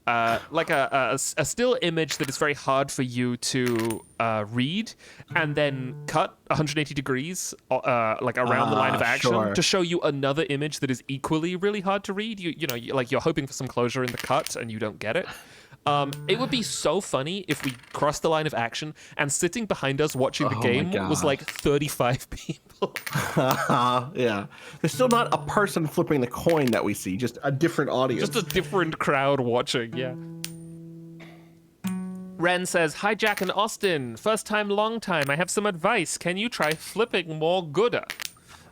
like a still image that is very hard for you to read, and then cut 180 degrees like around the line of action to show you another image that is equally really hard to read. You're hoping for some closure in the cut and you don't get it. It would be so funny if we crossed the line of action and sitting behind us watching the game was like 35 people. Yeah. There's still not a person flipping the coin that we see, just a different audience. Just a different crowd watching, yeah. Ren says, hi, Jack and Austin. First time, long time. I have some advice. Can you try flipping more gooder?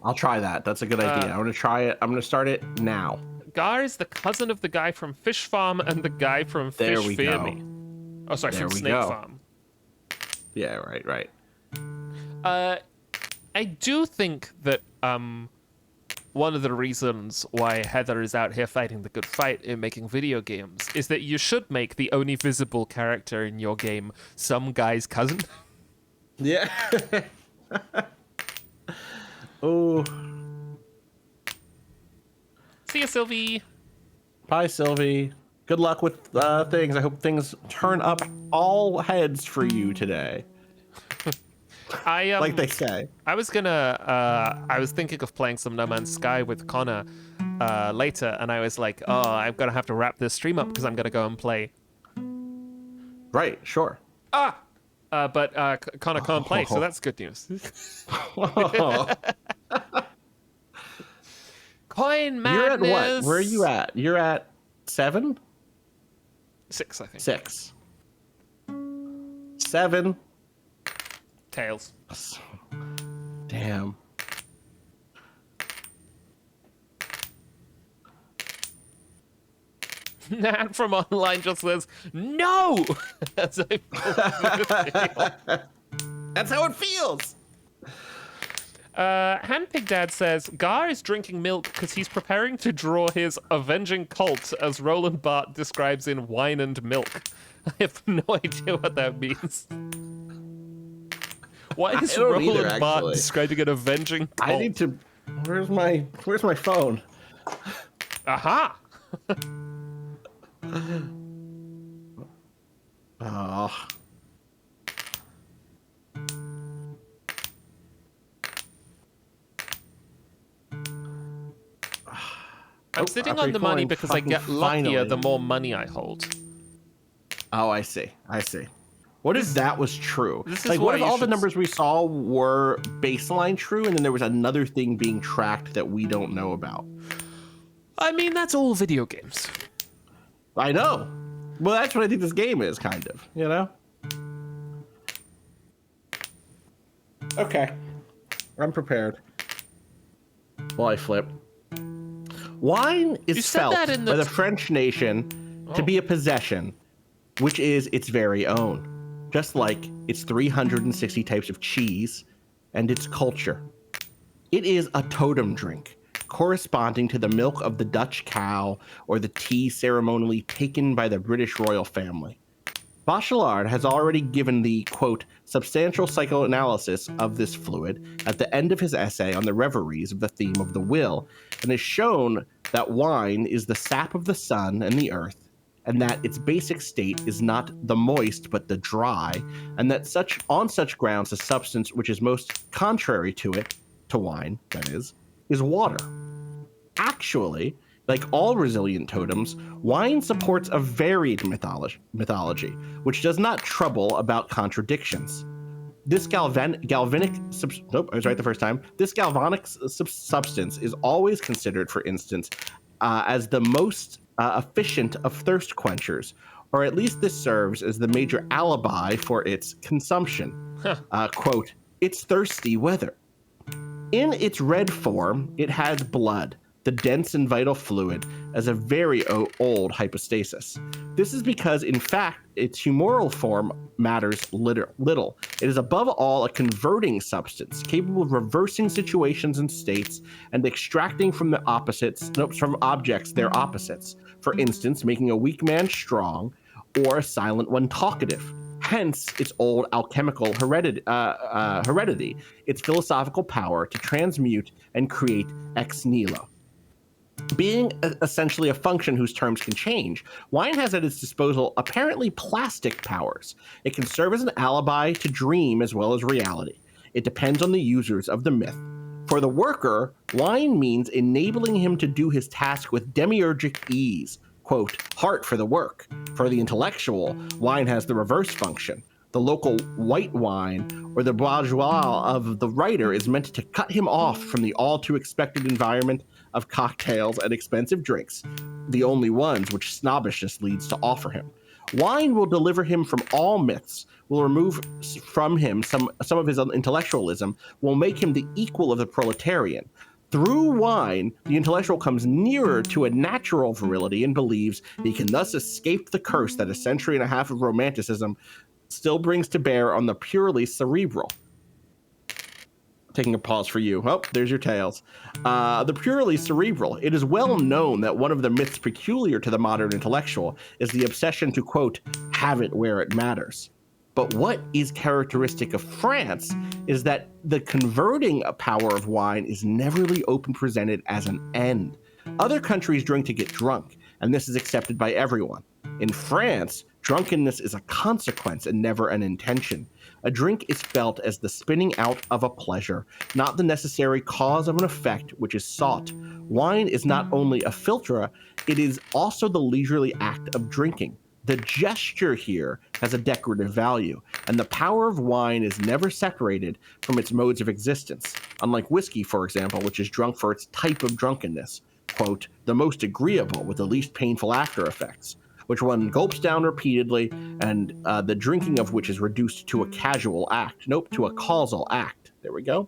I'll try that. That's a good idea. I'm going to try it. I'm going to start it now. Gar is the cousin of the guy from Fish Farm and the guy from Fish Fear Me. Oh, sorry, from Snake Farm. Yeah, right. I do think that one of the reasons why Heather is out here fighting the good fight in making video games is that you should make the only visible character in your game some guy's cousin. Yeah. Oh. See ya, Sylvie. Bye, Sylvie. Good luck with things. I hope things turn up all heads for you today. Like they say. I was thinking of playing some No Man's Sky with Connor later, and I was like, oh, I'm gonna have to wrap this stream up because I'm gonna go and play. Right, sure. But Connor can't play, so that's good news. Coin madness. You're at what? Where are you at? You're at 7? 6, I think. 6. 7. Tails. Damn. Nat from online just says, no! That's how it feels. Handpig Dad says, Gar is drinking milk because he's preparing to draw his avenging cult, as Roland Barthes describes in Wine and Milk. I have no idea what that means. Why is Roland Barthes describing an avenging cult? I need to... Where's my phone? Aha! Oh. I'm sitting on the money because I get luckier the more money I hold. Oh, I see. What if that was true? This is Like, what if why you all the should- numbers we saw were baseline true, and then there was another thing being tracked that we don't know about? I mean, that's all video games. I know. Well, that's what I think this game is, kind of, you know? Okay. I'm prepared. Well, I flip. Wine is felt by the French nation to be a possession, which is its very own, just like its 360 types of cheese and its culture. It is a totem drink, corresponding to the milk of the Dutch cow or the tea ceremonially taken by the British royal family. Bachelard has already given the, quote, substantial psychoanalysis of this fluid at the end of his essay on the reveries of the theme of the will, and has shown that wine is the sap of the sun and the earth, and that its basic state is not the moist but the dry, and that on such grounds the substance which is most contrary to it, to wine, that is water. Actually, like all resilient totems, wine supports a varied mythology, which does not trouble about contradictions. This galvanic substance is always considered, for instance, as the most efficient of thirst quenchers, or at least this serves as the major alibi for its consumption. Quote, it's thirsty weather. In its red form, it has blood, the dense and vital fluid, as a very old hypostasis. This is because, in fact, its humoral form matters little. It is above all a converting substance, capable of reversing situations and states and extracting from objects their opposites. For instance, making a weak man strong or a silent one talkative. Hence, its old alchemical heredity, its philosophical power to transmute and create ex nihilo. Being essentially a function whose terms can change, wine has at its disposal apparently plastic powers. It can serve as an alibi to dream as well as reality. It depends on the users of the myth. For the worker, wine means enabling him to do his task with demiurgic ease. Quote, heart for the work. For the intellectual, wine has the reverse function. The local white wine or the bourgeois of the writer is meant to cut him off from the all too expected environment of cocktails and expensive drinks, the only ones which snobbishness leads to offer him. Wine will deliver him from all myths, will remove from him some of his intellectualism, will make him the equal of the proletarian. Through wine, the intellectual comes nearer to a natural virility and believes he can thus escape the curse that a century and a half of romanticism still brings to bear on the purely cerebral. Taking a pause for you. Oh, there's your tails. The purely cerebral. It is well known that one of the myths peculiar to the modern intellectual is the obsession to, quote, have it where it matters. But what is characteristic of France is that the converting power of wine is never really open presented as an end. Other countries drink to get drunk, and this is accepted by everyone. In France, drunkenness is a consequence and never an intention. A drink is felt as the spinning out of a pleasure, not the necessary cause of an effect which is sought. Wine is not only a philtre, it is also the leisurely act of drinking. The gesture here has a decorative value, and the power of wine is never separated from its modes of existence, unlike whiskey, for example, which is drunk for its type of drunkenness, quote, the most agreeable with the least painful after effects, which one gulps down repeatedly, and the drinking of which is reduced to a casual act. Nope, to a causal act. There we go.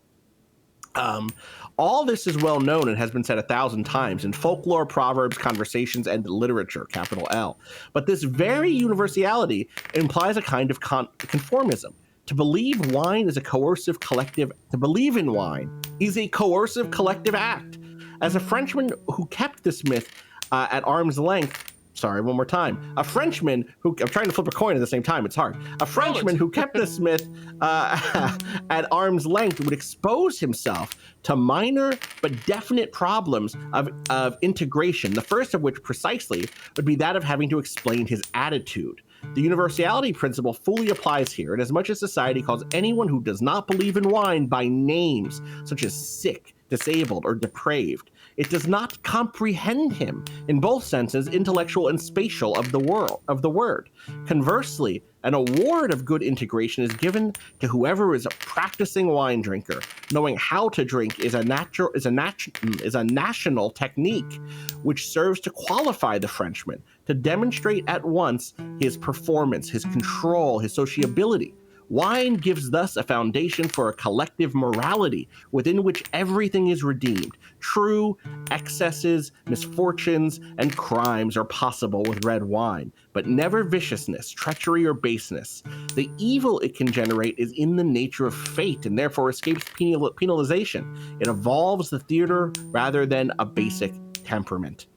All this is well known and has been said 1,000 times in folklore, proverbs, conversations, and literature, capital L. But this very universality implies a kind of conformism. To believe wine is a coercive collective, to believe in wine is a coercive collective act. As a Frenchman who kept this myth at arm's length, sorry, one more time. A Frenchman who, I'm trying to flip a coin at the same time, it's hard. A Frenchman who kept this myth at arm's length would expose himself to minor but definite problems of integration, the first of which precisely would be that of having to explain his attitude. The universality principle fully applies here, and as much as society calls anyone who does not believe in wine by names such as sick, disabled, or depraved, It does not comprehend him in both senses, intellectual and spatial, of the word. Conversely, an award of good integration is given to whoever is a practicing wine drinker. Knowing how to drink is a national technique which serves to qualify the Frenchman, to demonstrate at once his performance, his control, his sociability. Wine gives thus a foundation for a collective morality within which everything is redeemed. True, excesses, misfortunes, and crimes are possible with red wine, but never viciousness, treachery, or baseness. The evil it can generate is in the nature of fate and therefore escapes penalization. It evolves the theater rather than a basic temperament.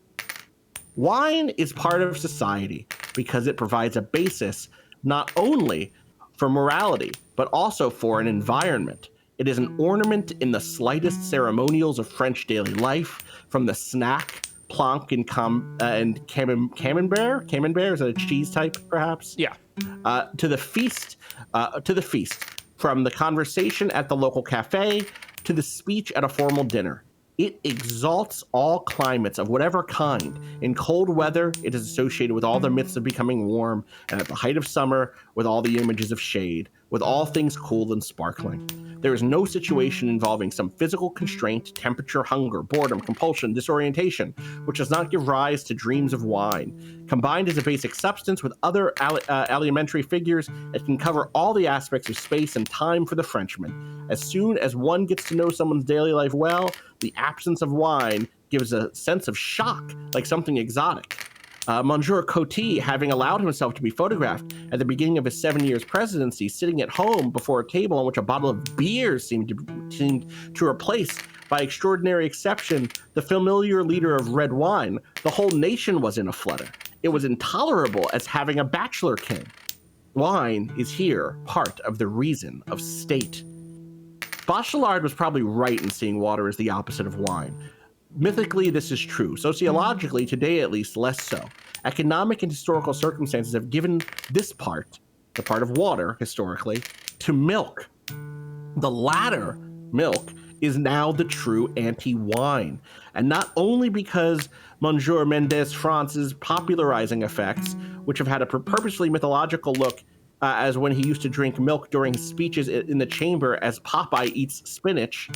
Wine is part of society because it provides a basis not only for morality, but also for an environment. It is an ornament in the slightest ceremonials of French daily life, from the snack, plank, and camembert. Camembert is that a cheese type, perhaps? Yeah. To the feast, from the conversation at the local cafe to the speech at a formal dinner. It exalts all climates of whatever kind. In cold weather, it is associated with all the myths of becoming warm, and at the height of summer, with all the images of shade, with all things cool and sparkling. There is no situation involving some physical constraint, temperature, hunger, boredom, compulsion, disorientation, which does not give rise to dreams of wine. Combined as a basic substance with other alimentary figures, it can cover all the aspects of space and time for the Frenchman. As soon as one gets to know someone's daily life well, the absence of wine gives a sense of shock, like something exotic. Monsieur Coty, having allowed himself to be photographed at the beginning of his 7 years presidency, sitting at home before a table on which a bottle of beer seemed to replace, by extraordinary exception, the familiar leader of red wine, the whole nation was in a flutter. It was intolerable as having a bachelor king. Wine is here part of the reason of state. Bachelard was probably right in seeing water as the opposite of wine. Mythically, this is true. Sociologically, today at least, less so. Economic and historical circumstances have given this part, the part of water, historically, to milk. The latter, milk, is now the true anti-wine. And not only because Monsieur Mendes France's popularizing effects, which have had a purposely mythological look, as when he used to drink milk during his speeches in the chamber as Popeye eats spinach.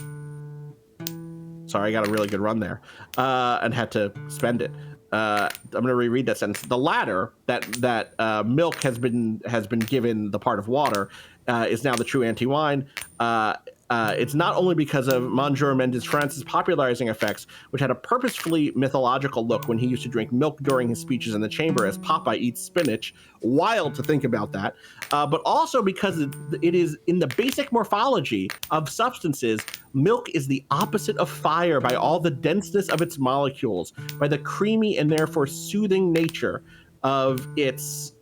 Sorry, I got a really good run there, and had to spend it. I'm going to reread that sentence. The latter, that milk has been given the part of water, is now the true anti-wine. It's not only because of Monsieur Mendes France's popularizing effects, which had a purposefully mythological look when he used to drink milk during his speeches in the chamber as Popeye eats spinach. Wild to think about that. But also because it is in the basic morphology of substances, milk is the opposite of fire by all the denseness of its molecules, by the creamy and therefore soothing nature of its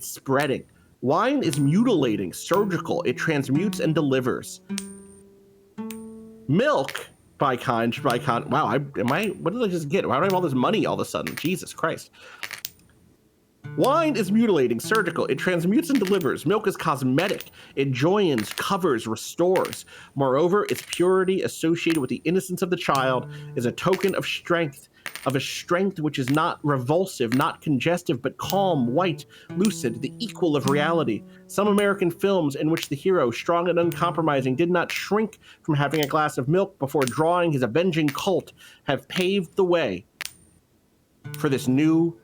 spreading. Wine is mutilating, surgical. It transmutes and delivers. Milk, wow, what did I just get? Why do I have all this money all of a sudden? Jesus Christ. Wine is mutilating, surgical. It transmutes and delivers. Milk is cosmetic. It joins, covers, restores. Moreover, its purity, associated with the innocence of the child, is a token of strength, which is not revulsive, not congestive, but calm, white, lucid, the equal of reality. Some American films in which the hero, strong and uncompromising, did not shrink from having a glass of milk before drawing his avenging cult, have paved the way for this new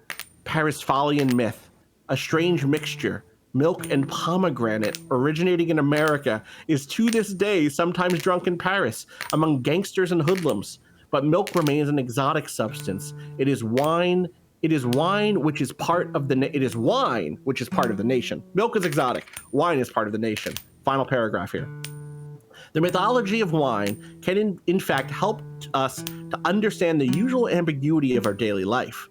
Parisphalian myth, a strange mixture. Milk and pomegranate, originating in America, is to this day sometimes drunk in Paris among gangsters and hoodlums. But milk remains an exotic substance. It is wine which is part of the nation. Milk is exotic. Wine is part of the nation. Final paragraph here. The mythology of wine can in fact help us to understand the usual ambiguity of our daily life.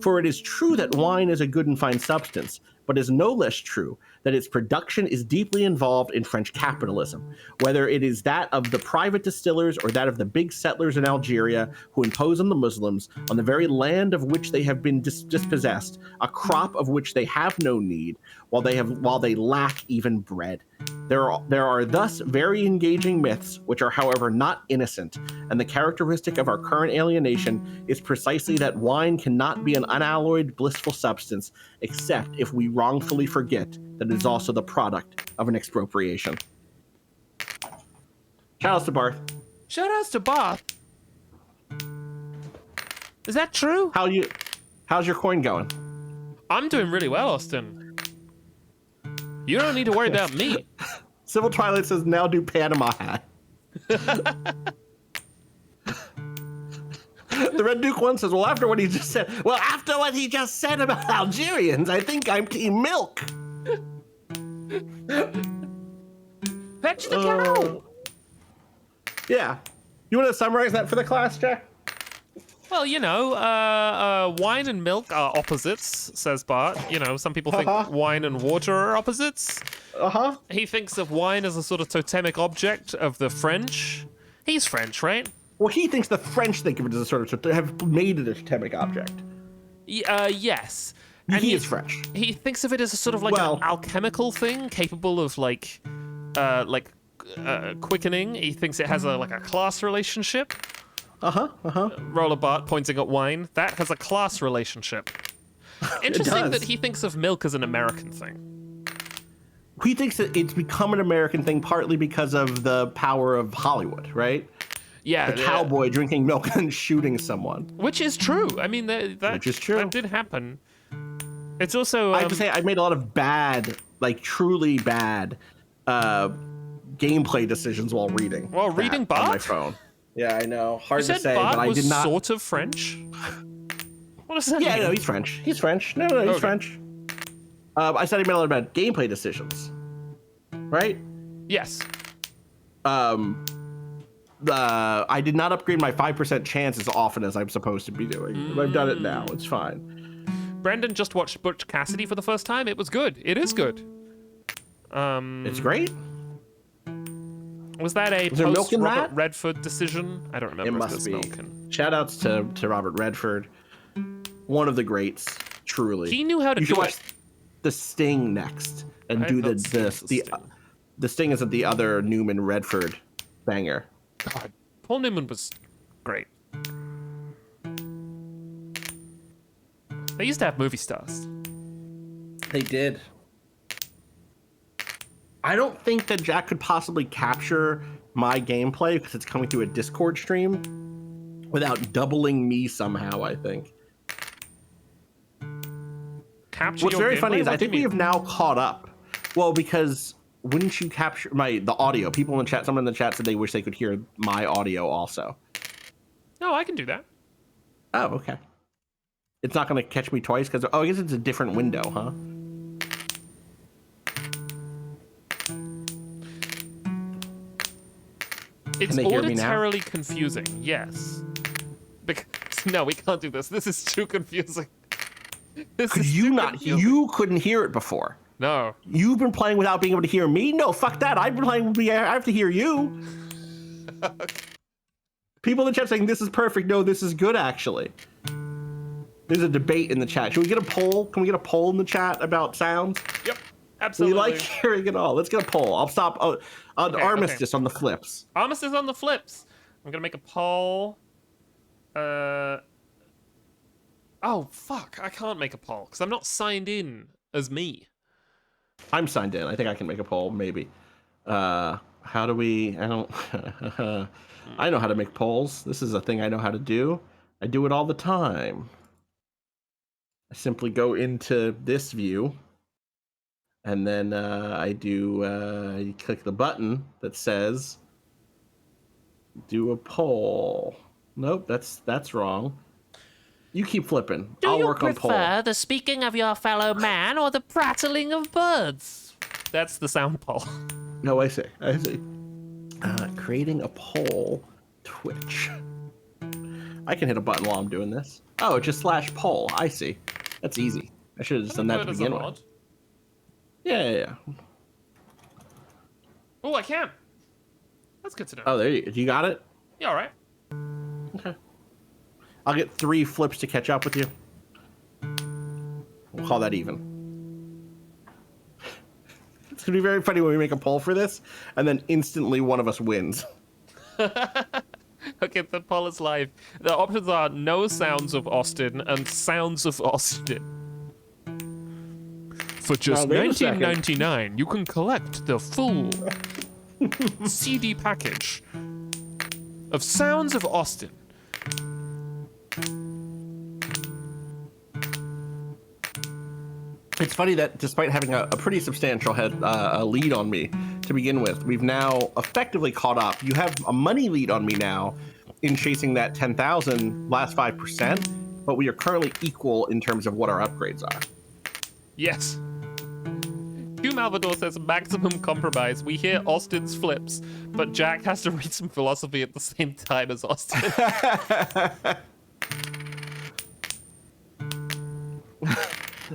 For it is true that wine is a good and fine substance, but is no less true that its production is deeply involved in French capitalism, whether it is that of the private distillers or that of the big settlers in Algeria who impose on the Muslims, on the very land of which they have been dispossessed, a crop of which they have no need, while they lack even bread. There are thus very engaging myths, which are, however, not innocent, and the characteristic of our current alienation is precisely that wine cannot be an unalloyed, blissful substance, except if we wrongfully forget that it is also the product of an expropriation. Shout out to Barth. Shout outs to Barth. Is that true? How's your coin going? I'm doing really well, Austin. You don't need to worry about me. Civil Twilight says, now do Panama hat. The Red Duke one says, after what he just said about Algerians, I think I'm Team Milk. Fetch the cow. Yeah. You want to summarize that for the class, Jack? Well, wine and milk are opposites, says Bart. Some people think wine and water are opposites. He thinks of wine as a sort of totemic object of the French. He's French, right? Well, he thinks the French think of it as a sort of, have made it a totemic object. Yes. And he is French. He thinks of it as a sort of like an alchemical thing, capable of quickening. He thinks it has a class relationship. Roland Barthes pointing at wine. That has a class relationship. Interesting that he thinks of milk as an American thing. He thinks that it's become an American thing partly because of the power of Hollywood, right? Yeah. The cowboy drinking milk and shooting someone. Which is true. I mean, which is true. That did happen. It's also... I have to say, I made a lot of bad, truly bad gameplay decisions while reading. While reading Barthes? On my phone. Yeah, I know. Hard to say, Barthes but I did not. Sort of French. What does that mean? Yeah, no, he's French. He's French. No, he's French. I said I made a lot of bad gameplay decisions. Right? Yes. I did not upgrade my 5% chance as often as I'm supposed to be doing. But I've done it now. It's fine. Brandon just watched Butch Cassidy for the first time. It was good. It is good. It's great. Was that a post-Robert Redford decision? I don't remember. It must be. Shout-outs to Robert Redford. One of the greats, truly. He knew how to do it. You should watch The Sting next and do the Sting isn't the other Newman Redford banger. God, Paul Newman was great. They used to have movie stars. They did. I don't think that Jack could possibly capture my gameplay because it's coming through a Discord stream without doubling me somehow, I think. What's very funny is I think we have now caught up. Well, because wouldn't you capture the audio? People in the chat, someone in the chat said they wish they could hear my audio also. No, I can do that. Oh, okay. It's not going to catch me twice because, I guess it's a different window, huh? It's auditorily confusing, yes. Because, no, we can't do this. This is too confusing. You couldn't hear it before. No. You've been playing without being able to hear me? No, fuck that. I've been playing, I have to hear you. People in the chat saying this is perfect. No, this is good, actually. There's a debate in the chat. Should we get a poll? Can we get a poll in the chat about sounds? Yep, absolutely. We like hearing it all. Let's get a poll. I'll stop. Armistice on the flips. Armistice on the flips. I'm going to make a poll. Oh, fuck. I can't make a poll because I'm not signed in as me. I'm signed in. I think I can make a poll, maybe. How do we... I don't... I know how to make polls. This is a thing I know how to do. I do it all the time. I simply go into this view, and then I you click the button that says do a poll. Nope, that's wrong. You keep flipping. I'll work on poll. Do you prefer the speaking of your fellow man or the prattling of birds? That's the sound poll. No, I see. Creating a poll, Twitch. I can hit a button while I'm doing this. Oh, just /poll. I see. That's easy. I should have just done that to begin with. Yeah. Oh, I can. That's good to know. Oh, there you got it? Yeah, all right. Okay. I'll get 3 flips to catch up with you. We'll call that even. going to be very funny when we make a poll for this, and then instantly one of us wins. Okay, the poll is live. The options are no sounds of Austin and sounds of Austin. For just $19.99, you can collect the full CD package of Sounds of Austin. It's funny that despite having a pretty substantial lead on me to begin with, we've now effectively caught up. You have a money lead on me now in chasing that 10,000 last 5%, but we are currently equal in terms of what our upgrades are. Yes. Hugh Malvador says maximum compromise. We hear Austin's flips, but Jack has to read some philosophy at the same time as Austin.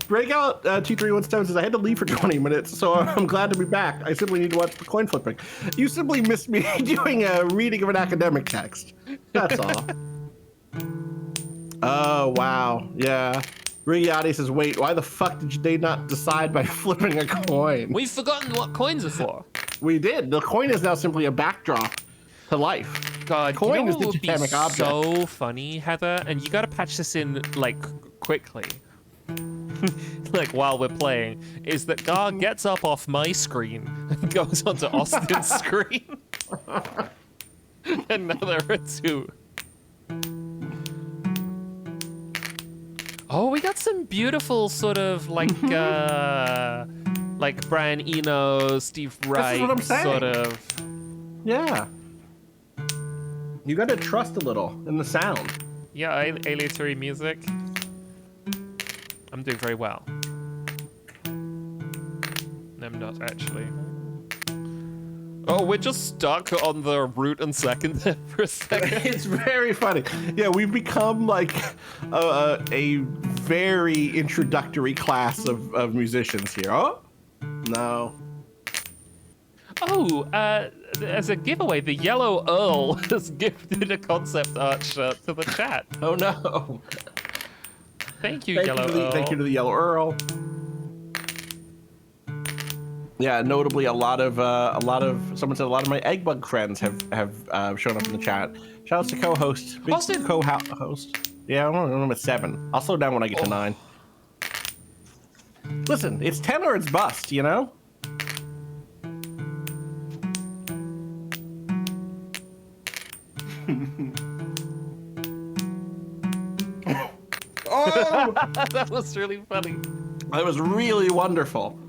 Breakout 2317 says, I had to leave for 20 minutes, so I'm glad to be back. I simply need to watch the coin flipping. You simply missed me doing a reading of an academic text. That's all. Oh, wow. Yeah. Rigiotti says, wait, why the fuck did they not decide by flipping a coin? We've forgotten what coins are for. We did. The coin is now simply a backdrop to life. God, coin you know is what the would be dynamic object. So funny, Heather, and you gotta patch this in, like, quickly. Like, while we're playing, is that Gar gets up off my screen and goes onto Austin's screen. And now there are two. Oh, we got some beautiful sort of like Brian Eno, Steve Wright, This is what I'm saying. sort of. Yeah. You gotta trust a little in the sound. Yeah, aleatory music. I'm doing very well. No, I'm not actually. Oh, we're just stuck on the root and second there for a second. It's very funny. Yeah, we've become like a very introductory class of musicians here. Oh, no. Oh, as a giveaway, the Yellow Earl has gifted a concept art shirt to the chat. Oh, no. Thank you, Yellow Earl. Thank you to the Yellow Earl. Yeah, notably, a lot of someone said a lot of my egg bug friends have shown up in the chat. Shout out to co-host, big Austin. co-host. Yeah, I'm at 7. I'll slow down when I get to 9. Listen, it's 10 or it's bust, you know. Oh, That was really funny. that was really wonderful.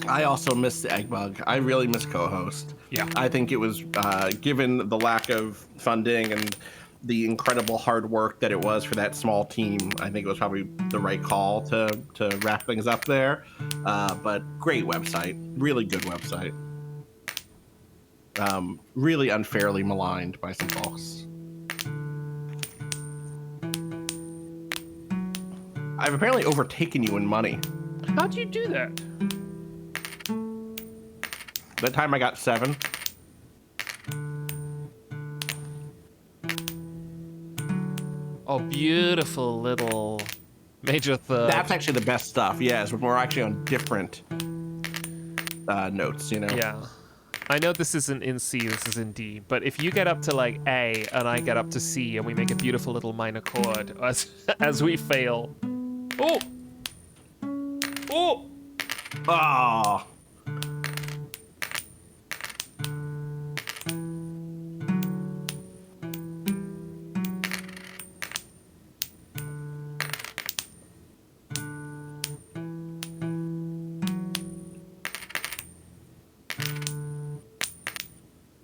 I also miss the egg bug. I really miss co-host. Yeah. I think it was, given the lack of funding and the incredible hard work that it was for that small team, I think it was probably the right call to wrap things up there. But great website, really good website. Really unfairly maligned by some folks. I've apparently overtaken you in money. How'd you do that? That time I got 7. Oh, beautiful little major third. That's actually the best stuff, yes, but we're actually on different notes, you know? Yeah. I know this isn't in C, this is in D, but if you get up to like A and I get up to C and we make a beautiful little minor chord as we fail. Oh! Oh! Ah.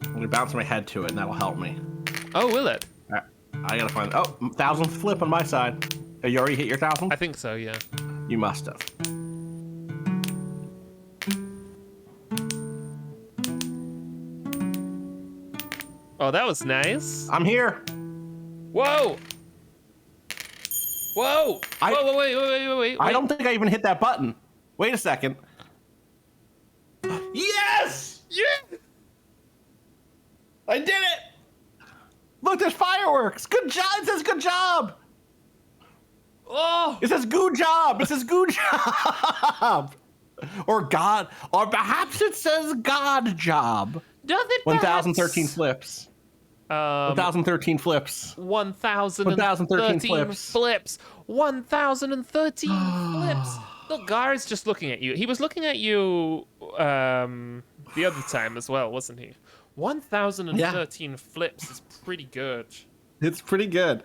I'm gonna bounce my head to it, and that'll help me. Oh, will it? I gotta find. Oh, 1,000 flip on my side. Have you already hit your 1,000? I think so, yeah. You must have. Oh, that was nice. I'm here. Whoa! Whoa! Whoa, wait. I don't think I even hit that button. Wait a second. Yes! Yeah! I did it! Look, there's fireworks. Good job. It says good job. Oh! It says "good job." It says "good job," or God, or perhaps it says "God job." Does it 1,013 perhaps? flips. 1,013 flips. 1,013 flips. flips. 1,013 flips. Look, Gar's just looking at you. He was looking at you the other time as well, wasn't he? 1,013 flips is pretty good. It's pretty good.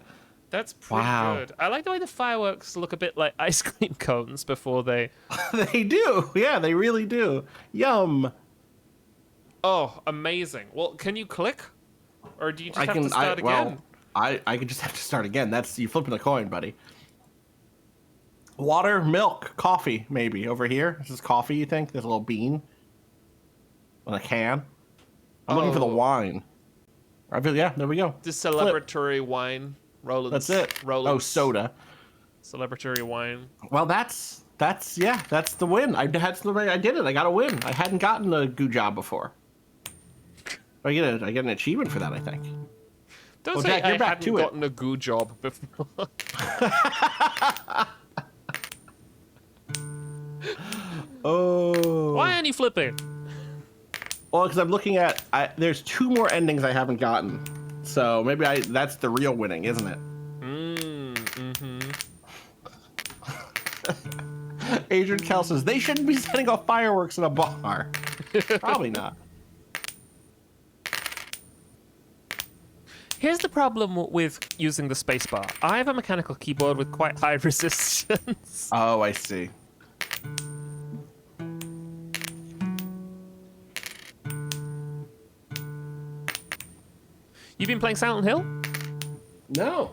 That's pretty good. I like the way the fireworks look a bit like ice cream cones before they... They do. Yeah, they really do. Yum. Oh, amazing. Well, can you click? Or do you just have to start again? I could just have to start again. That's you flipping a coin, buddy. Water, milk, coffee, maybe over here. This is coffee. You think? There's a little bean on a can. I'm looking for the wine. Yeah, there we go. The celebratory wine, Roland's. That's it. Roland's soda. Celebratory wine. Well, that's the win. I did it. I got a win. I hadn't gotten a good job before. I get an achievement for that, I think. Don't say Jack, you're I back hadn't to it. gotten a good job before. Oh. Why aren't you flipping? Well, because I'm looking at there's 2 more endings I haven't gotten, so maybe that's the real winning, isn't it? Adrian Kell says they shouldn't be setting off fireworks in a bar. Probably not. Here's the problem with using the spacebar. I have a mechanical keyboard with quite high resistance. Oh, I see. You've been playing Silent Hill? No.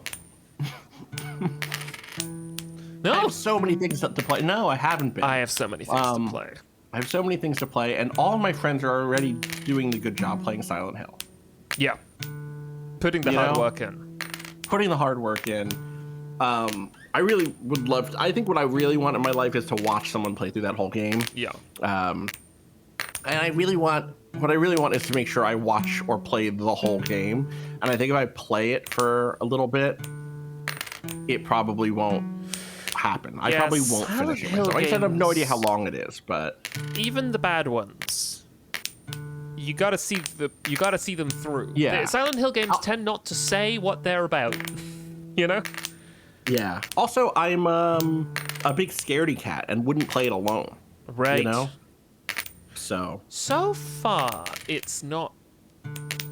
No? I have so many things to play. No, I haven't been. I have so many things to play. I have so many things to play, and all of my friends are already doing the good job playing Silent Hill. Yeah. Putting the hard work in. Putting the hard work in. I really would love to, I think what I really want in my life is to watch someone play through that whole game. Yeah. And what I really want is to make sure I watch or play the whole game. And I think if I play it for a little bit, it probably won't happen. I probably won't finish it myself. I have no idea how long it is, but even the bad ones, you gotta see them through. Yeah. The Silent Hill games tend not to say what they're about. You know? Yeah. Also, I'm a big scaredy cat and wouldn't play it alone. Right. You know? So far, it's not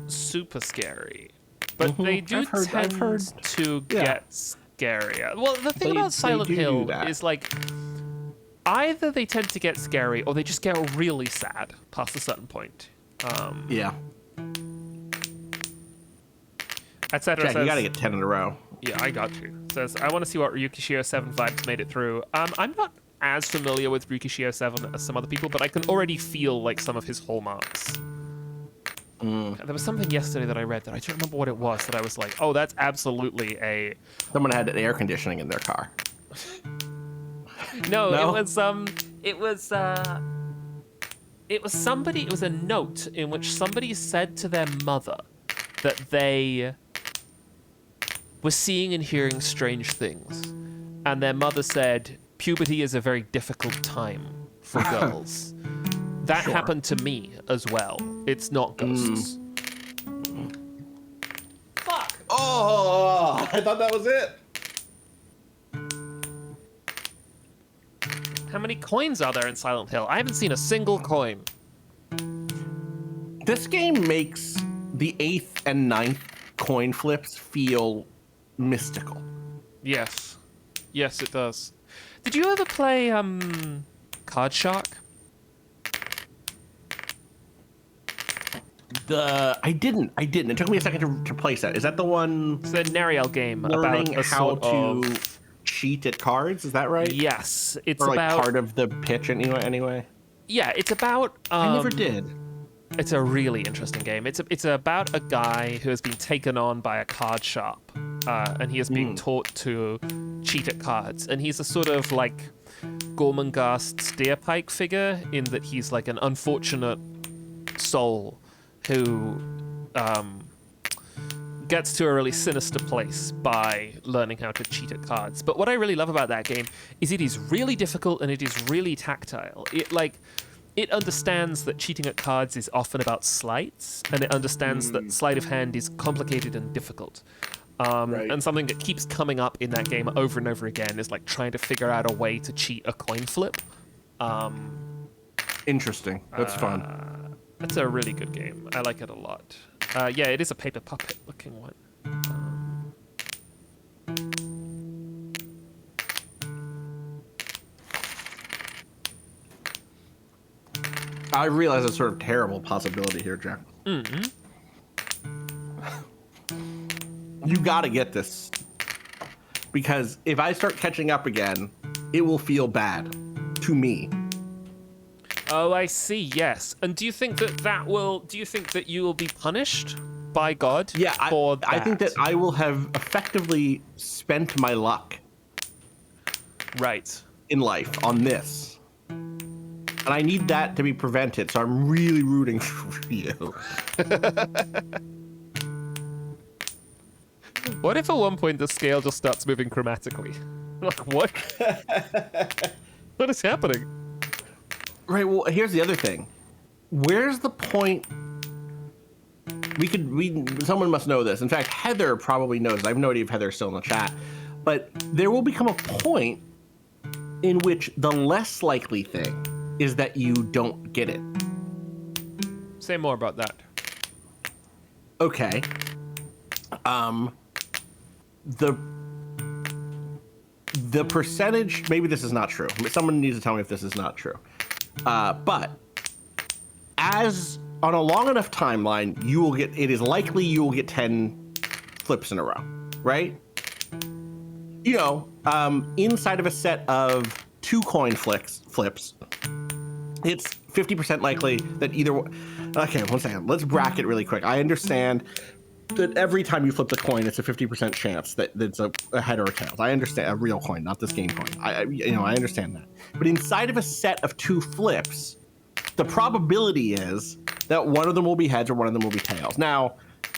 super scary, but they do tend to get scarier. Well, the thing about Silent Hill is like either they tend to get scary or they just get really sad past a certain point. Yeah. Etc. Jack, you gotta get 10 in a row. Yeah, I got to. Says, I want to see what Ryukishio 7 vibes made it through. I'm not as familiar with Ryukishio 7 as some other people, but I can already feel like some of his hallmarks. There was something yesterday that I read that I don't remember what it was that I was like, oh, that's absolutely a... Someone had air conditioning in their car. No, it was a note in which somebody said to their mother that they were seeing and hearing strange things. And their mother said, puberty is a very difficult time for girls. That happened to me as well. It's not ghosts. Fuck! Oh, I thought that was it. How many coins are there in Silent Hill? I haven't seen a single coin. This game makes the 8th and 9th coin flips feel mystical. Yes. Yes, it does. Did you ever play, Card Shark? I didn't. It took me a second to place that. Is that the one? It's the Nariel game Learning about a how sort to of... cheat at cards. Is that right? Yes, it's or like about part of the pitch anyway. Yeah, it's about. I never did. It's a really interesting game. It's about a guy who has been taken on by a card shop, and he is being taught to cheat at cards. And he's a sort of like Gormenghast Steerpike figure in that he's like an unfortunate soul who gets to a really sinister place by learning how to cheat at cards. But what I really love about that game is it is really difficult and it is really tactile. It understands that cheating at cards is often about sleights, and it understands that sleight of hand is complicated and difficult. Right. And something that keeps coming up in that game over and over again is like trying to figure out a way to cheat a coin flip. Interesting. That's fun. It's a really good game. I like it a lot. Yeah, it is a paper puppet looking one. I realize a sort of terrible possibility here, Jack. Mm-hmm. You gotta get this. Because if I start catching up again, it will feel bad to me. Oh, I see. Yes. And do you think do you think that you will be punished by God for that? I think that I will have effectively spent my luck Right. in life on this. And I need that to be prevented, so I'm really rooting for you. What if at one point the scale just starts moving chromatically? Like, what? What is happening? Right, well, here's the other thing. Where's the point? Someone must know this. In fact, Heather probably knows. I have no idea if Heather's still in the chat. But there will become a point in which the less likely thing is that you don't get it. Say more about that. Okay. The percentage, maybe this is not true. Someone needs to tell me if this is not true. But as on a long enough timeline, it is likely you will get 10 flips in a row, right? You know, inside of a set of 2 coin flips, it's 50% likely that either. Okay, one second. Let's bracket really quick. I understand that every time you flip the coin, it's a 50% chance that it's a head or a tails. I understand, a real coin, not this game coin. I understand that. But inside of a set of 2 flips, the probability is that one of them will be heads or one of them will be tails. Now,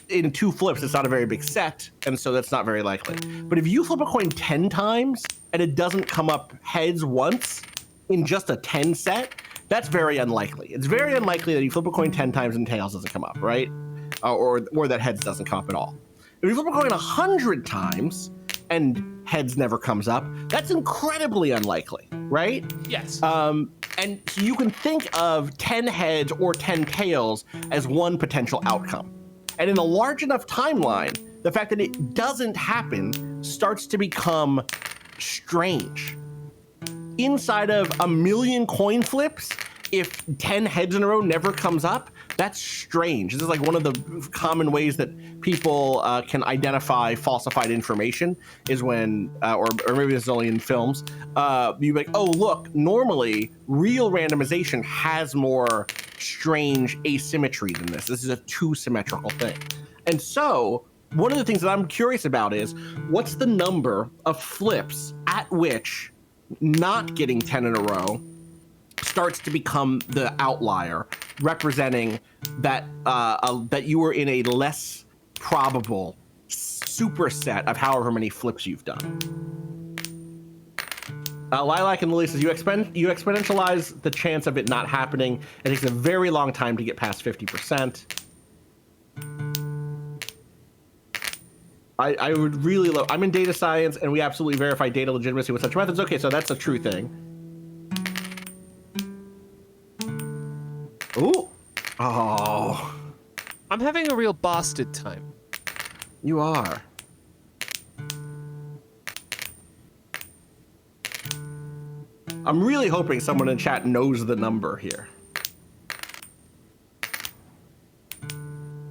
in 2 flips, it's not a very big set, and so that's not very likely. But if you flip a coin 10 times and it doesn't come up heads once in just a 10 set, that's very unlikely. It's very unlikely that you flip a coin 10 times and tails doesn't come up, right? Or that heads doesn't come up at all. If you flip a coin 100 times and heads never comes up, that's incredibly unlikely, right? Yes. And so you can think of 10 heads or 10 tails as one potential outcome. And in a large enough timeline, the fact that it doesn't happen starts to become strange. Inside of a million coin flips, if 10 heads in a row never comes up, that's strange. This is like one of the common ways that people can identify falsified information is when, or maybe this is only in films, you're like, oh, look, normally real randomization has more strange asymmetry than this. This is a 2 symmetrical thing. And so one of the things that I'm curious about is what's the number of flips at which not getting 10 in a row starts to become the outlier, representing that that you were in a less probable superset of however many flips you've done. Lilac and Lily says you exponentialize the chance of it not happening. It takes a very long time to get past 50%. I would really love. I'm in data science, and we absolutely verify data legitimacy with such methods. Okay, so that's a true thing. Ooh. Oh. I'm having a real bastard time. You are. I'm really hoping someone in chat knows the number here.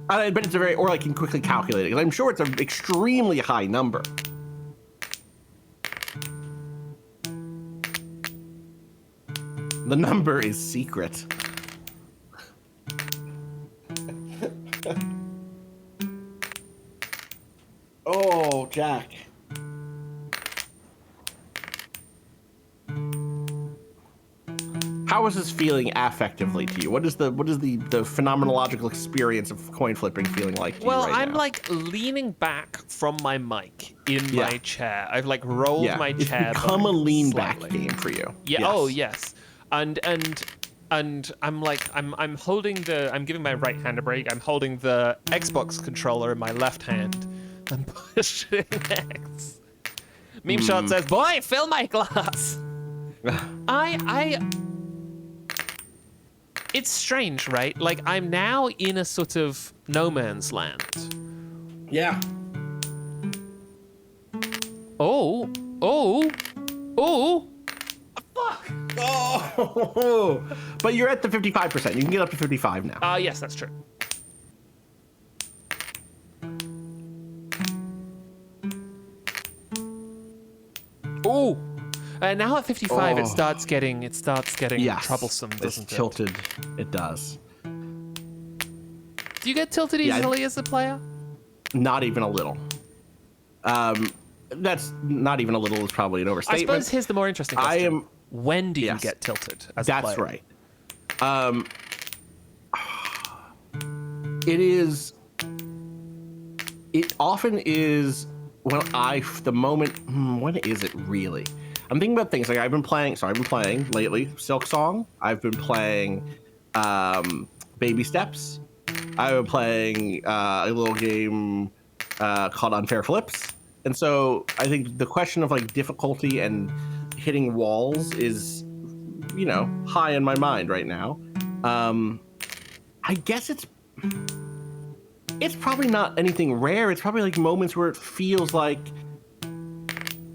I bet it's or I can quickly calculate it, because I'm sure it's an extremely high number. The number is secret. Oh, Jack. How is this feeling affectively to you? What is the phenomenological experience of coin flipping feeling like to you right I'm now? like leaning back from my mic in Yeah. my chair. I've like rolled my It's chair become a back lean slightly. back game for you. Yeah. Yes. Oh yes. And I'm like I'm holding I'm giving my right hand a break. I'm holding the Xbox controller in my left hand. I'm pushing X. Meme shot says, "Boy, fill my glass." I It's strange, right? Like I'm now in a sort of no man's land. Yeah. Oh, oh, oh. Fuck. Oh, but you're at the 55%. You can get up to 55 now. Yes, that's true. Oh, now at 55, it starts getting Yes. troublesome, doesn't It's tilted. It does. Do you get tilted easily as a player? Not even a little. That's not even a little is probably an I overstatement. suppose here's the more interesting question. When do you get tilted as a player? That's right. It often is when when is it really? I'm thinking about things like I've been playing lately Silk Song. I've been playing Baby Steps. I've been playing a little game called Unfair Flips. And so I think the question of like difficulty and hitting walls is, high in my mind right now. I guess it's probably not anything rare. It's probably like moments where it feels like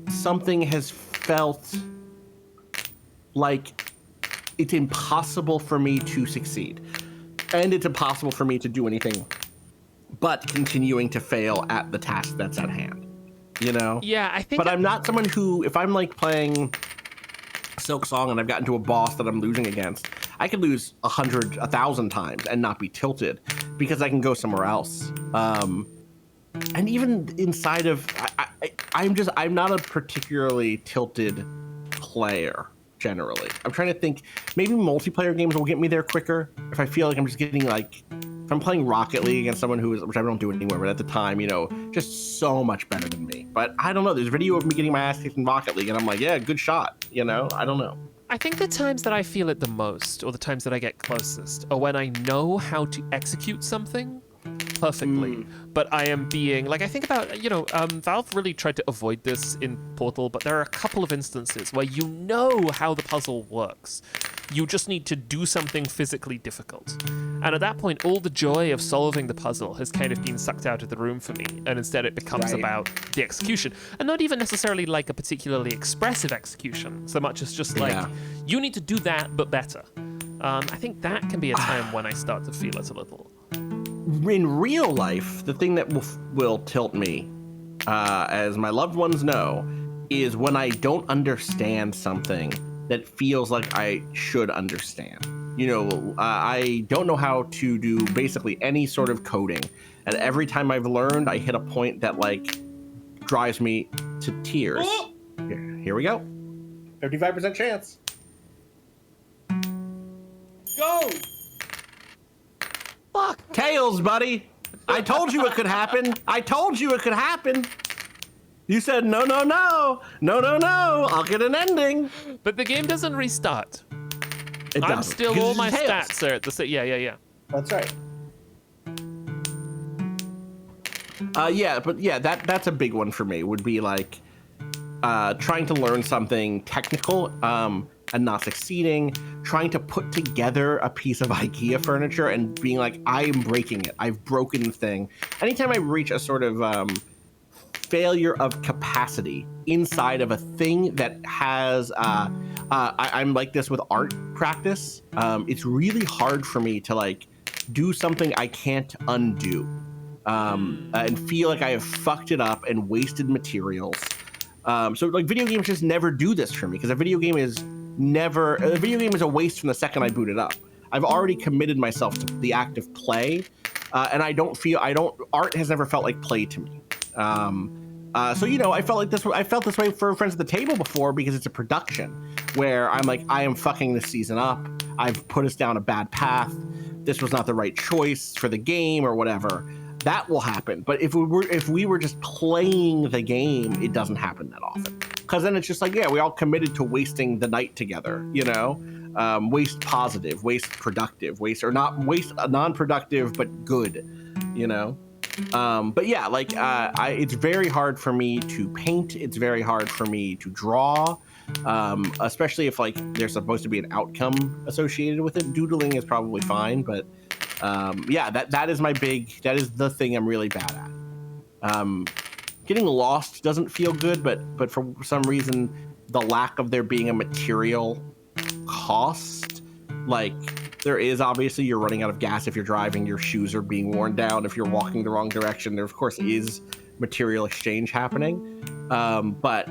something has felt like it's impossible for me to succeed. And it's impossible for me to do anything but continuing to fail at the task that's at hand. Yeah, I think. But I'm not someone who, if I'm like playing Silk Song and I've gotten to a boss that I'm losing against, I could lose 100, 1,000 times and not be tilted because I can go somewhere else. And even inside of, I'm not a particularly tilted player generally. I'm trying to think, maybe multiplayer games will get me there quicker if I feel like I'm just getting like, if I'm playing Rocket League against someone which I don't do anymore, but at the time, just so much better than me. But I don't know. There's video of me getting my ass kicked in Rocket League, and I'm like, yeah, good shot. I don't know. I think the times that I feel it the most, or the times that I get closest, are when I know how to execute something perfectly, but I am being like, I think about, Valve really tried to avoid this in Portal, but there are a couple of instances where you know how the puzzle works. You just need to do something physically difficult. And at that point, all the joy of solving the puzzle has kind of been sucked out of the room for me, and instead it becomes about the execution. And not even necessarily like a particularly expressive execution, so much as just like, you need to do that, but better. I think that can be a time when I start to feel it a little. In real life, the thing that will tilt me, as my loved ones know, is when I don't understand something that feels like I should understand. I don't know how to do basically any sort of coding, and every time I've learned, I hit a point that like drives me to tears. Here we go. 55% chance. Go! Fuck! Tails, buddy! I told you it could happen! You said, no, I'll get an ending. But the game doesn't restart. It I'm doesn't, still, all my stats are at the same. Yeah. That's right. That's a big one for me, would be like trying to learn something technical and not succeeding, trying to put together a piece of IKEA furniture and being like, I am breaking it. I've broken the thing. Anytime I reach a sort of failure of capacity inside of a thing that has, I'm like this with art practice. It's really hard for me to like do something I can't undo. And feel like I have fucked it up and wasted materials. So like video games just never do this for me, because a video game is a waste from the second I boot it up. I've already committed myself to the act of play, and art has never felt like play to me. So I felt like this. I felt this way for Friends at the Table before because it's a production where I'm like, I am fucking this season up. I've put us down a bad path. This was not the right choice for the game or whatever. That will happen. But if we were just playing the game, it doesn't happen that often. Because then it's just like, yeah, we all committed to wasting the night together. Waste positive, waste productive, waste non-productive but good. But yeah, it's very hard for me to paint. It's very hard for me to draw, especially if there's supposed to be an outcome associated with it. Doodling is probably fine, but that is the thing I'm really bad at. Getting lost doesn't feel good, but for some reason, the lack of there being a material cost, there is obviously you're running out of gas if you're driving, your shoes are being worn down if you're walking the wrong direction. There of course is material exchange happening, but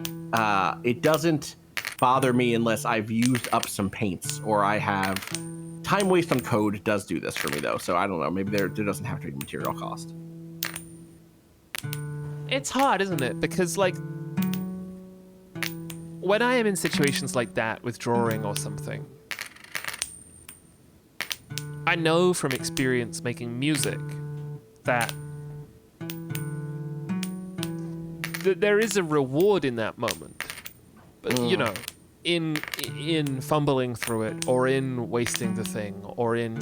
it doesn't bother me unless I've used up some paints or I have time waste on code. Does do this for me though, so I don't know, maybe there doesn't have to be material cost. It's hard, isn't it? Because when I am in situations like that with drawing or something, I know from experience making music that there is a reward in that moment. But, in fumbling through it or in wasting the thing or in,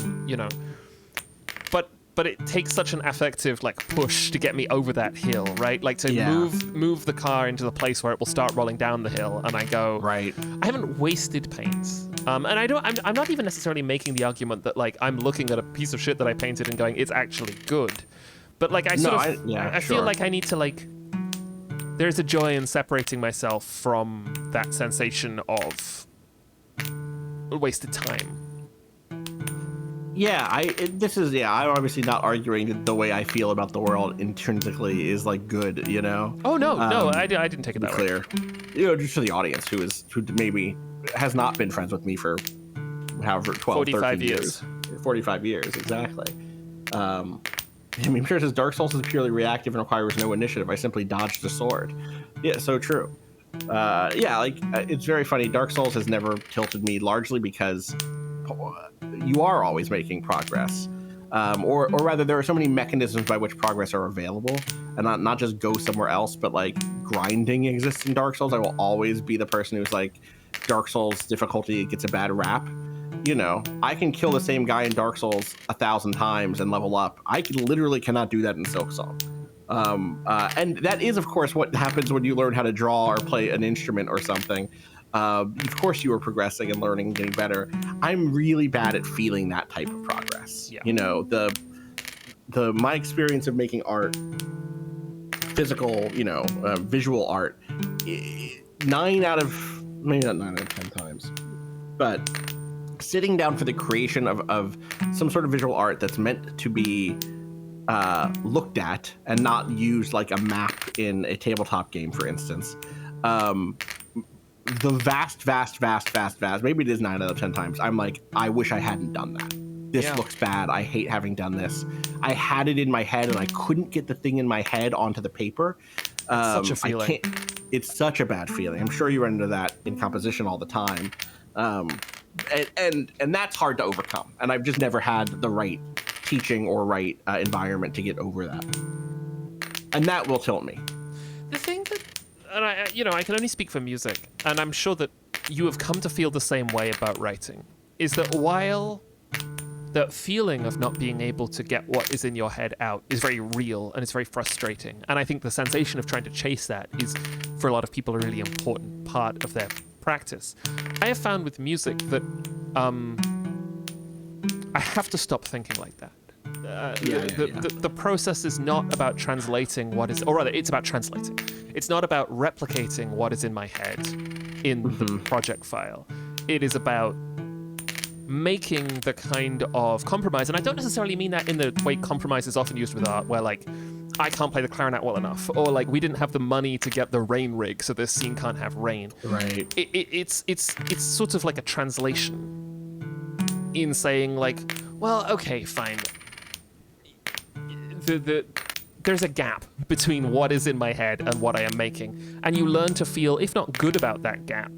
but it takes such an affective push to get me over that hill, right? Move the car into the place where it will start rolling down the hill, and I go, right. I haven't wasted paints, and I'm not even necessarily making the argument that I'm looking at a piece of shit that I painted and going, it's actually good, but I feel like I need to there's a joy in separating myself from that sensation of wasted time. Yeah, I'm obviously not arguing that the way I feel about the world intrinsically is good, Oh no, I didn't take it that way. Clear, just for the audience who maybe has not been friends with me for however 12, 13 years. 45 years, exactly. I'm sure it says Dark Souls is purely reactive and requires no initiative. I simply dodged the sword. Yeah, so true. It's very funny. Dark Souls has never tilted me, largely because you are always making progress, or rather, there are so many mechanisms by which progress are available, and not just go somewhere else, but grinding exists in Dark Souls. I will always be the person who's Dark Souls difficulty gets a bad rap. I can kill the same guy in Dark Souls 1,000 times and level up. I literally cannot do that in Silksong. And that is, of course, what happens when you learn how to draw or play an instrument or something. Of course, you are progressing and learning and getting better. I'm really bad at feeling that type of progress. Yeah. My experience of making art, physical, visual art, maybe not 9 out of 10 times, but sitting down for the creation of some sort of visual art that's meant to be looked at and not used like a map in a tabletop game, for instance. The vast, maybe it is 9 out of 10 times, I'm like, I wish I hadn't done that. This looks bad. I hate having done this. I had it in my head and I couldn't get the thing in my head onto the paper. Such a feeling. It's such a bad feeling. I'm sure you run into that in composition all the time. And that's hard to overcome. And I've just never had the right teaching or right environment to get over that. And that will tilt me. The thing that, and I can only speak for music, and I'm sure that you have come to feel the same way about writing, is that while the feeling of not being able to get what is in your head out is very real and it's very frustrating, and I think the sensation of trying to chase that is, for a lot of people, a really important part of their practice. I have found with music that I have to stop thinking like that. The process is not about translating what is, or rather, it's about translating. It's not about replicating what is in my head in the project file. It is about making the kind of compromise, and I don't necessarily mean that in the way compromise is often used with art, where like, I can't play the clarinet well enough, or like, we didn't have the money to get the rain rig, so this scene can't have rain. Right. It's sort of like a translation in saying like, well, okay, fine. there's a gap between what is in my head and what I am making, and you learn to feel, if not good about that gap,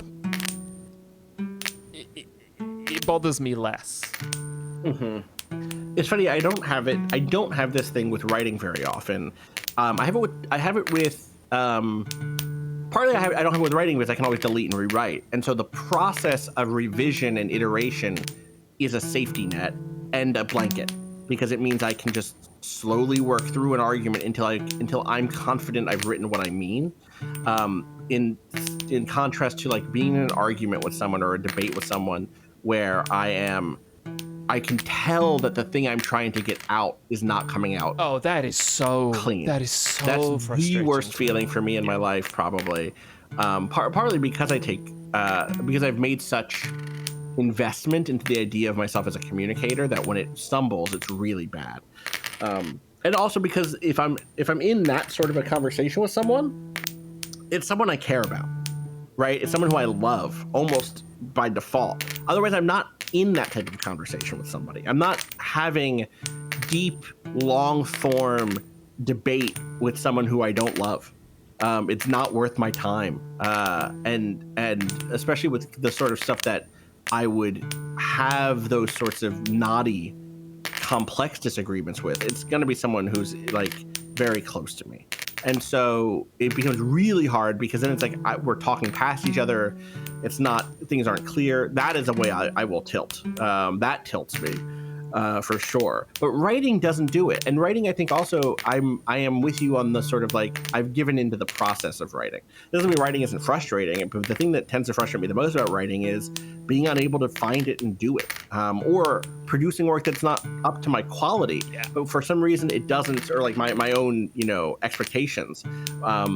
it bothers me less. It's funny. I don't have it. I don't have this thing with writing very often. I have it with. Partly, I don't have it with writing because I can always delete and rewrite, and so the process of revision and iteration is a safety net and a blanket, because it means I can just slowly work through an argument until I'm confident I've written what I mean. In contrast to like being in an argument with someone or a debate with someone where I can tell that the thing I'm trying to get out is not coming out. Oh, that is so clean. That's the worst feeling for me in my life, probably. Partly because because I've made such investment into the idea of myself as a communicator that when it stumbles, it's really bad. And also because if I'm in that sort of a conversation with someone, it's someone I care about, right? It's someone who I love almost by default. Otherwise, I'm not in that type of conversation with somebody. I'm not having deep, long-form debate with someone who I don't love. It's not worth my time. And especially with the sort of stuff that I would have those sorts of knotty, complex disagreements with, it's going to be someone who's like very close to me. And so it becomes really hard because then it's like we're talking past each other. It's not, things aren't clear. That is a way I will tilt. That tilts me for sure. But writing doesn't do it. And writing, I think also, I am with you on the sort of like, I've given into the process of writing. It doesn't mean writing isn't frustrating, but the thing that tends to frustrate me the most about writing is being unable to find it and do it, or producing work that's not up to my quality, but for some reason it doesn't, or like my own, expectations.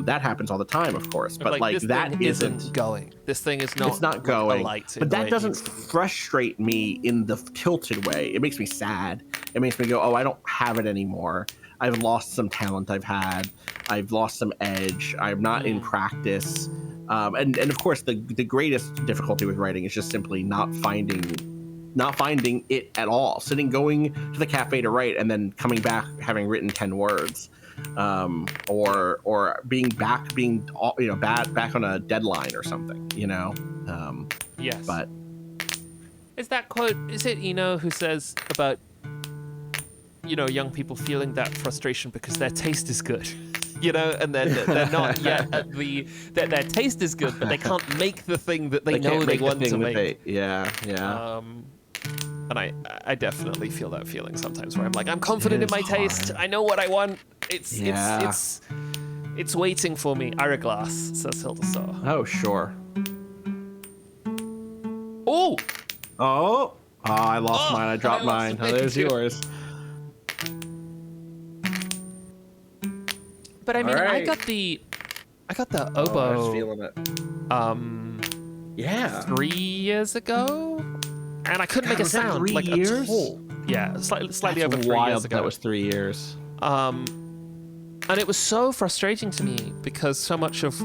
That happens all the time, of course, but like that isn't going. This thing is not. It's not going. But that doesn't to frustrate me in the tilted way. It makes me sad. It makes me go, oh, I don't have it anymore. I've lost some talent I've had. I've lost some edge. I'm not in practice. And of course, the greatest difficulty with writing is just simply not finding it at all. Going to the cafe to write and then coming back having written 10 words, or being back on a deadline or something. Yes. But is that quote? Is it Eno who says about young people feeling that frustration because their taste is good? And then they're not yet at their taste is good, but they can't make the thing that they know they want to make. Yeah. And I definitely feel that feeling sometimes where I'm like, I'm confident in my taste. I know what I want. It's waiting for me. Ira Glass, says Hilda. Oh, sure. Oh, I lost mine. I dropped mine. Oh, there's yours. But I mean, right. I got the oboe. I was feeling it. 3 years ago, and I couldn't make a sound. 3 years? At all. Yeah, slightly over 3 wild years ago. That was 3 years. And it was so frustrating to me because so much of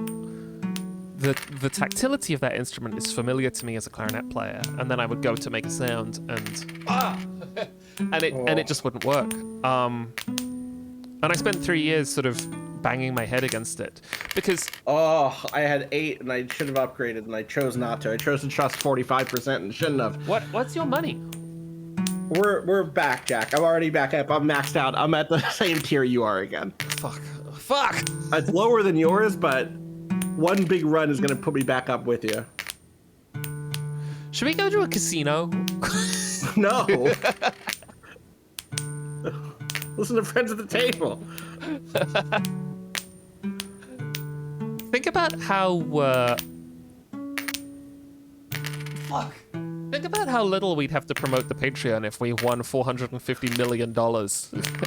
the tactility of that instrument is familiar to me as a clarinet player, and then I would go to make a sound and it just wouldn't work. And I spent 3 years sort of banging my head against it because I had 8 and I should have upgraded and I chose not to. I chose to trust 45% and shouldn't have. What's your money? We're back, Jack. I'm already back up. I'm maxed out. I'm at the same tier you are again. Fuck. It's lower than yours, but one big run is gonna put me back up with you. Should we go to a casino? No. Listen to friends at the table. Think about how Think about how little we'd have to promote the Patreon if we won $450 million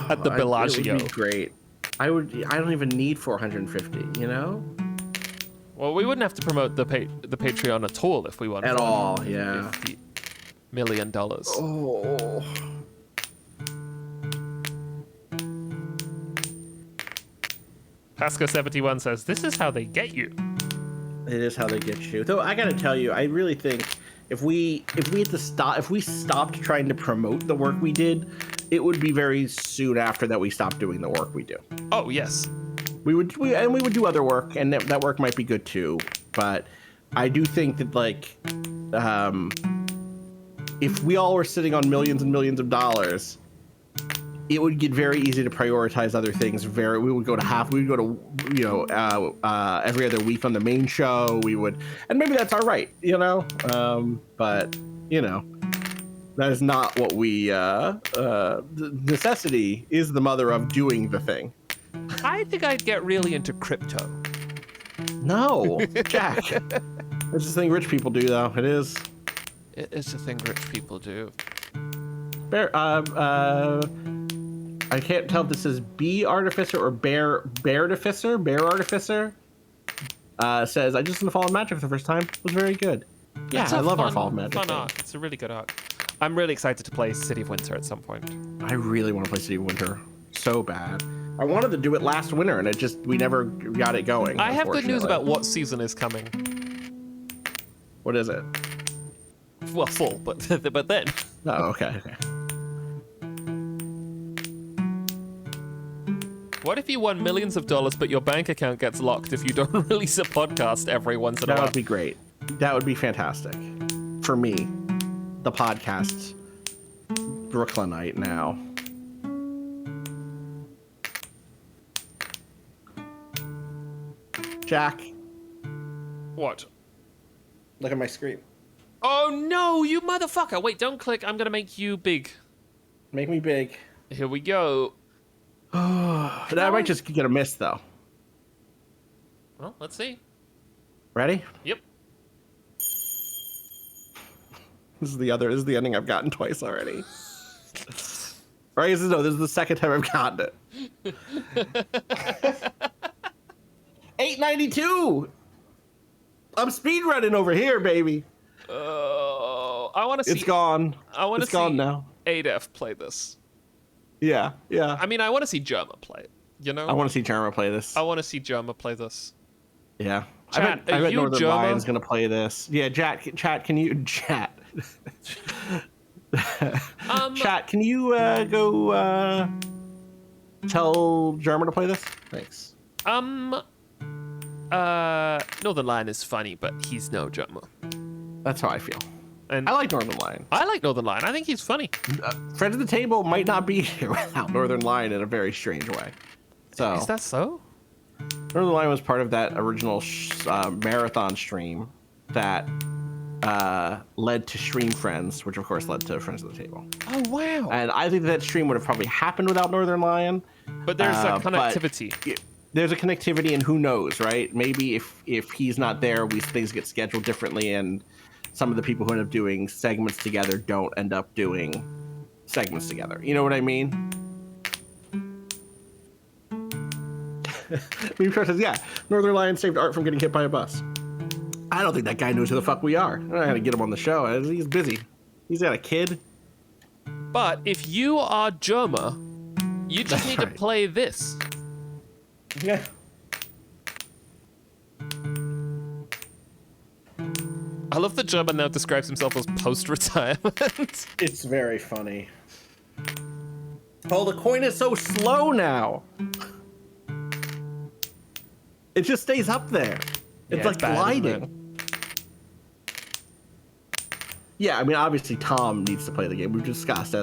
at the Bellagio. It would be great. I don't even need 450. Well, we wouldn't have to promote the Patreon at all if we won at all. Yeah. $450 million. Oh. Pasco71 says, this is how they get you. It is how they get you. Though I gotta tell you, I really think if we stopped trying to promote the work we did, it would be very soon after that we stopped doing the work we do. Oh, yes. We would do other work, and that work might be good too. But I do think that like, if we all were sitting on millions and millions of dollars, it would get very easy to prioritize other things. We would go to every other week on the main show. We would, and maybe that's all right, but that is not what we. Necessity is the mother of doing the thing. I think I'd get really into crypto. No, Jack. That's the thing rich people do, though. It is. It's a thing rich people do. I can't tell if this is Bee Artificer or Bear Artificer. Bear Artificer says, I just listened to Fall of Magic for the first time. It was very good. Yeah, I love our Fall of Magic. Fun art. It's a really good art. I'm really excited to play City of Winter at some point. I really want to play City of Winter so bad. I wanted to do it last winter, and we never got it going. I have good news about what season is coming. What is it? Well, fall, but then. Oh, okay. What if you won millions of dollars, but your bank account gets locked if you don't release a podcast every once in a while? That would be great. That would be fantastic. For me, the podcast Brooklynite now. Jack. What? Look at my screen. Oh no, you motherfucker! Wait, don't click. I'm gonna make you big. Make me big. Here we go. That might just get a miss, though. Well, let's see. Ready? Yep. This is the ending I've gotten twice already. Right? This is the second time I've gotten it. 892. I'm speedrunning over here, baby. Oh, I want to see. It's gone. It's gone now. ADEF play this. Yeah. I mean, I want to see Germa play it. I want to see Germa play this. I want to see Germa play this. Yeah. Chat, I bet Northern Germa? Lion's gonna play this. Yeah, chat. Can you chat? Chat. Can you go tell Germa to play this? Thanks. Northern Lion is funny, but he's no Germa. That's how I feel. And I like Northern Lion. I like Northern Lion. I think he's funny. Friends of the Table might not be here without Northern Lion in a very strange way. So is that so? Northern Lion was part of that original marathon stream that led to Stream Friends, which of course led to Friends of the Table. Oh wow! And I think that stream would have probably happened without Northern Lion. But there's a connectivity. There's a connectivity, and who knows, right? Maybe if he's not there, things get scheduled differently, and some of the people who end up doing segments together don't end up doing segments together. You know what I mean? Meme says, yeah, Northern Lion saved Art from getting hit by a bus. I don't think that guy knows who the fuck we are. I'm not gonna get him on the show. He's busy. He's got a kid. But if you are Germa, you just need to play this. Yeah. I love that Germa now describes himself as post-retirement. It's very funny. Oh, the coin is so slow now. It just stays up there. It's like gliding. Yeah, I mean, obviously Tom needs to play the game. We've discussed.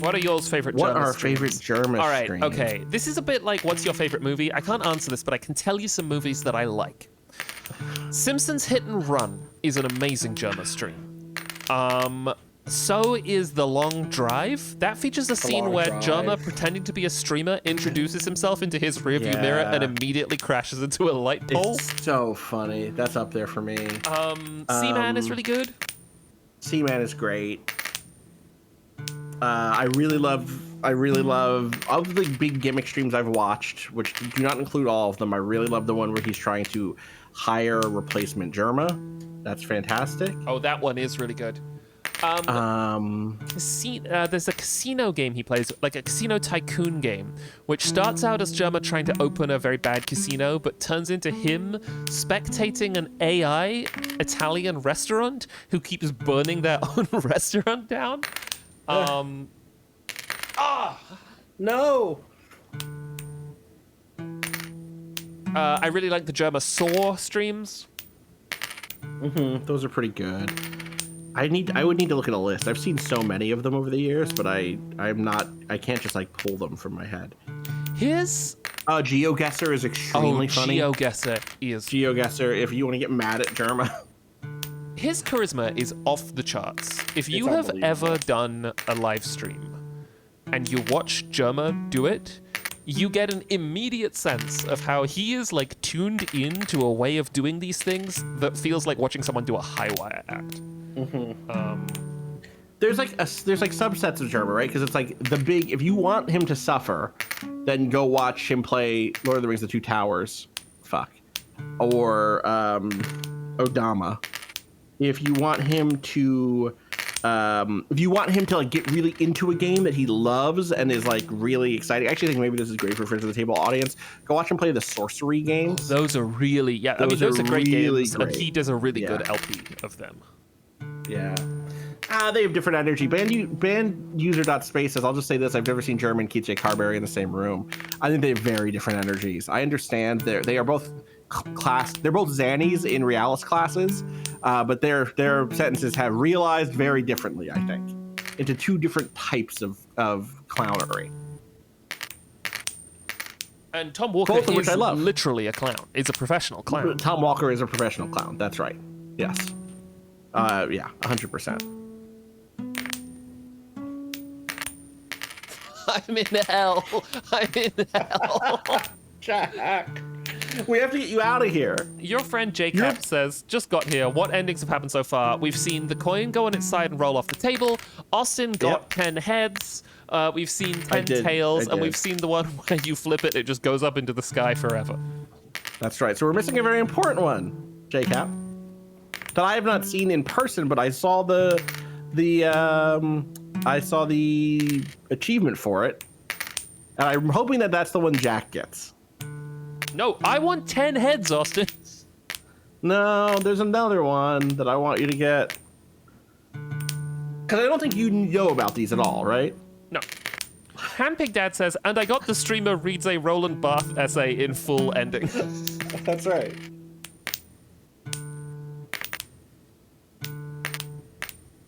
What are your favorite Germa What are our streams? favorite Germa All right, streams? okay. This is a bit like, what's your favorite movie? I can't answer this, but I can tell you some movies that I like. Simpsons Hit and Run is an amazing Germa stream. So is The Long Drive. That features a scene where Germa, pretending to be a streamer, introduces himself into his rearview mirror and immediately crashes into a light pole. It's so funny. That's up there for me. Seaman is really good. Seaman is great. I really love of the big gimmick streams I've watched, which do not include all of them. I really love the one where he's trying to hire a replacement Germa. That's fantastic. Oh, that one is really good. There's a casino game he plays, like a casino tycoon game, which starts out as Germa trying to open a very bad casino, but turns into him spectating an AI Italian restaurant who keeps burning their own restaurant down. No. I really like the Germa Saw streams. Those are pretty good. I would need to look at a list. I've seen so many of them over the years, but I can't just like pull them from my head. His GeoGuessr is extremely funny. GeoGuessr is. GeoGuessr, if you want to get mad at Germa. His charisma is off the charts. If you It's have unbelievable. ever done a live stream and you watch Germa do it, you get an immediate sense of how he is like tuned into a way of doing these things that feels like watching someone do a high wire act. There's like subsets of Germa, right? Because it's like the big. If you want him to suffer, then go watch him play Lord of the Rings: The Two Towers. Or Odama. If you want him to like get really into a game that he loves and is like really exciting, I actually think maybe this is great for friends of the table audience. Go watch him play the sorcery games. Those are really, those are great really games, great. and he does a really good LP of them. Yeah. They have different energy. Band user.space says, I'll just say this, I've never seen German and Keith Carberry in the same room. I think they have very different energies. I understand they are both they're both Xannies in Realis classes, but their sentences have realized very differently, I think, into two different types of clownery. And Tom Walker Both of which is I love. literally a clown. Is a professional clown. Tom Walker is a professional clown. That's right. Yes. Yeah, 100%. I'm in hell. I'm in hell. Jack, we have to get you out of here. Your friend Jacob says, just got here. What endings have happened so far? We've seen the coin go on its side and roll off the table. Austin got 10 heads. We've seen 10 tails. And we've seen the one where you flip it, it just goes up into the sky forever. That's right. So we're missing a very important one, Jacob, that I have not seen in person, but I saw the achievement for it, and I'm hoping that that's the one Jack gets. No, I want 10 heads, Austin. No, there's another one that I want you to get, because I don't think you know about these at all, right? No. Handpig Dad says, and I got the streamer reads a Roland Barthes essay in full ending. That's right.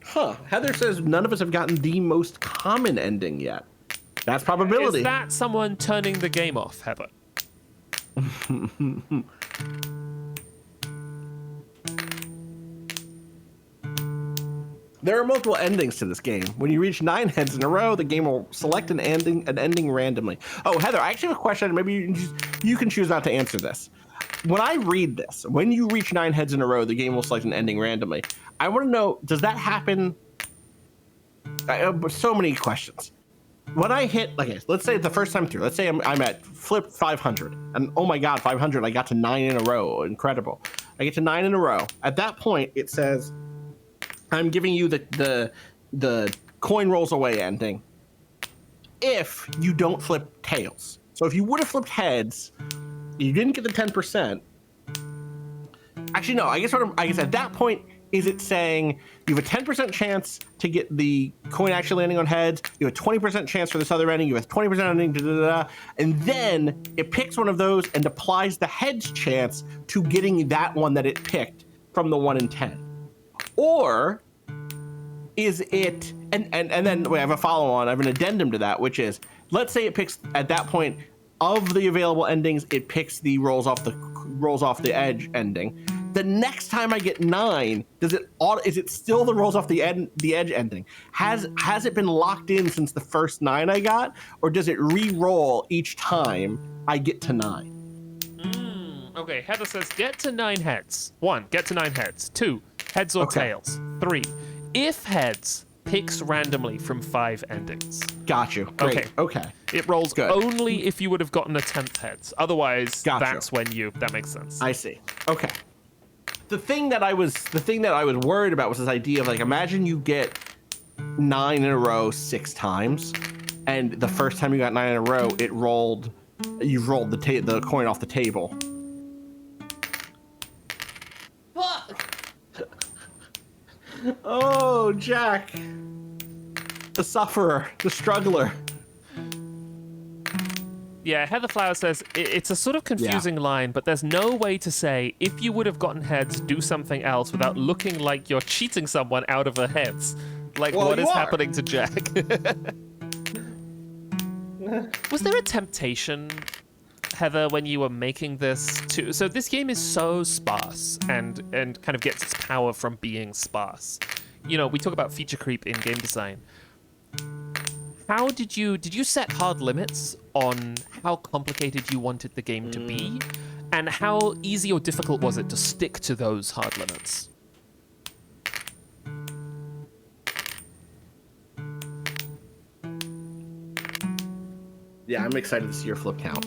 Huh. Heather says none of us have gotten the most common ending yet. That's probability. Is that someone turning the game off, Heather? There are multiple endings to this game. When you reach 9 heads in a row, the game will select an ending randomly. Oh, Heather, I actually have a question. Maybe you can choose not to answer this. When I read this, when you reach 9 heads in a row, the game will select an ending randomly. I want to know, does that happen? So many questions. When I hit, okay, let's say the first time through, let's say I'm at flip 500, and oh my god, 500, I got to 9 in a row. Incredible. I get to 9 in a row. At that point, it says, I'm giving you the coin rolls away ending if you don't flip tails. So if you would have flipped heads, you didn't get the 10%. Actually, no, I guess at that point, is it saying you have a 10% chance to get the coin actually landing on heads, you have a 20% chance for this other ending, you have a 20% ending, and then it picks one of those and applies the heads chance to getting that one that it picked from the 1 in 10. Or is it, and then we have a follow-on, I have an addendum to that, which is, let's say it picks, at that point, of the available endings, it picks the rolls off the edge ending. The next time I get 9, is it still the rolls off the edge ending? Has it been locked in since the first 9 I got, or does it re-roll each time I get to 9? Okay, Heather says, get to 9 heads. 1, get to 9 heads. 2, heads or tails. 3, if heads, picks randomly from 5 endings. Got you. Great. Okay. It rolls only if you would have gotten a 10th heads. Otherwise, that's when that makes sense. I see. Okay. The thing that I was worried about was this idea of, like, imagine you get 9 in a row 6 times, and the first time you got 9 in a row, you rolled the coin off the table. Fuck! Oh, Jack. The sufferer, the struggler. Yeah, Heather Flower says it's a sort of confusing line, but there's no way to say if you would have gotten heads, do something else without looking like you're cheating someone out of her heads. Like, Well, what you is are. happening to Jack? Was there a temptation, Heather, when you were making this too? So this game is so sparse and kind of gets its power from being sparse. You know, we talk about feature creep in game design. How did you set hard limits on how complicated you wanted the game to be? And how easy or difficult was it to stick to those hard limits? Yeah, I'm excited to see your flip count.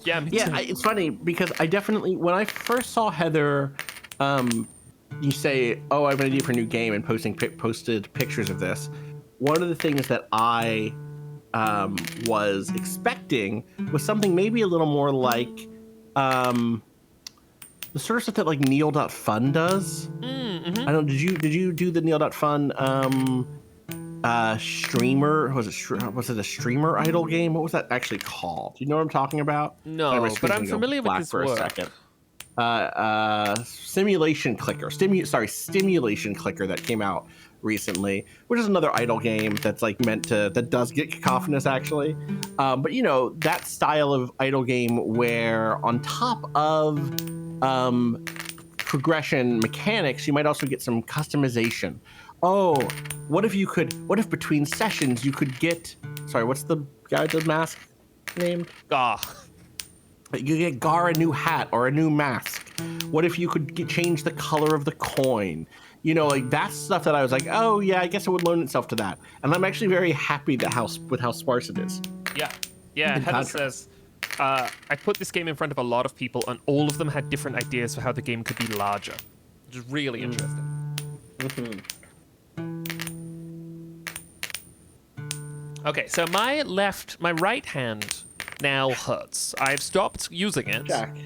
Yeah, me too. It's funny because I definitely, when I first saw Heather, you say, "Oh, I have an idea for a new game," and posted pictures of this. One of the things that I was expecting was something maybe a little more like the sort of stuff that like Neil.fun does. Mm-hmm. I don't. Did you do the Neil.fun streamer? Was it a streamer idol game? What was that actually called? Do you know what I'm talking about? No, but I'm familiar with this for work. a second. Simulation Clicker. Stimulation Clicker that came out recently, which is another idle game that's like that does get cacophonous actually. But you know, that style of idle game where on top of progression mechanics, you might also get some customization. Oh, what if between sessions you could get, sorry, what's the guy with the mask named? You get Gar a new hat or a new mask. What if you could change the color of the coin? You know, like that's stuff that I was like, oh yeah, I guess it would loan itself to that. And I'm actually very happy with how sparse it is. Yeah. Heather says, I put this game in front of a lot of people, and all of them had different ideas for how the game could be larger, which is really interesting. Mm-hmm. Okay, so my right hand now hurts. I've stopped using it. Jack.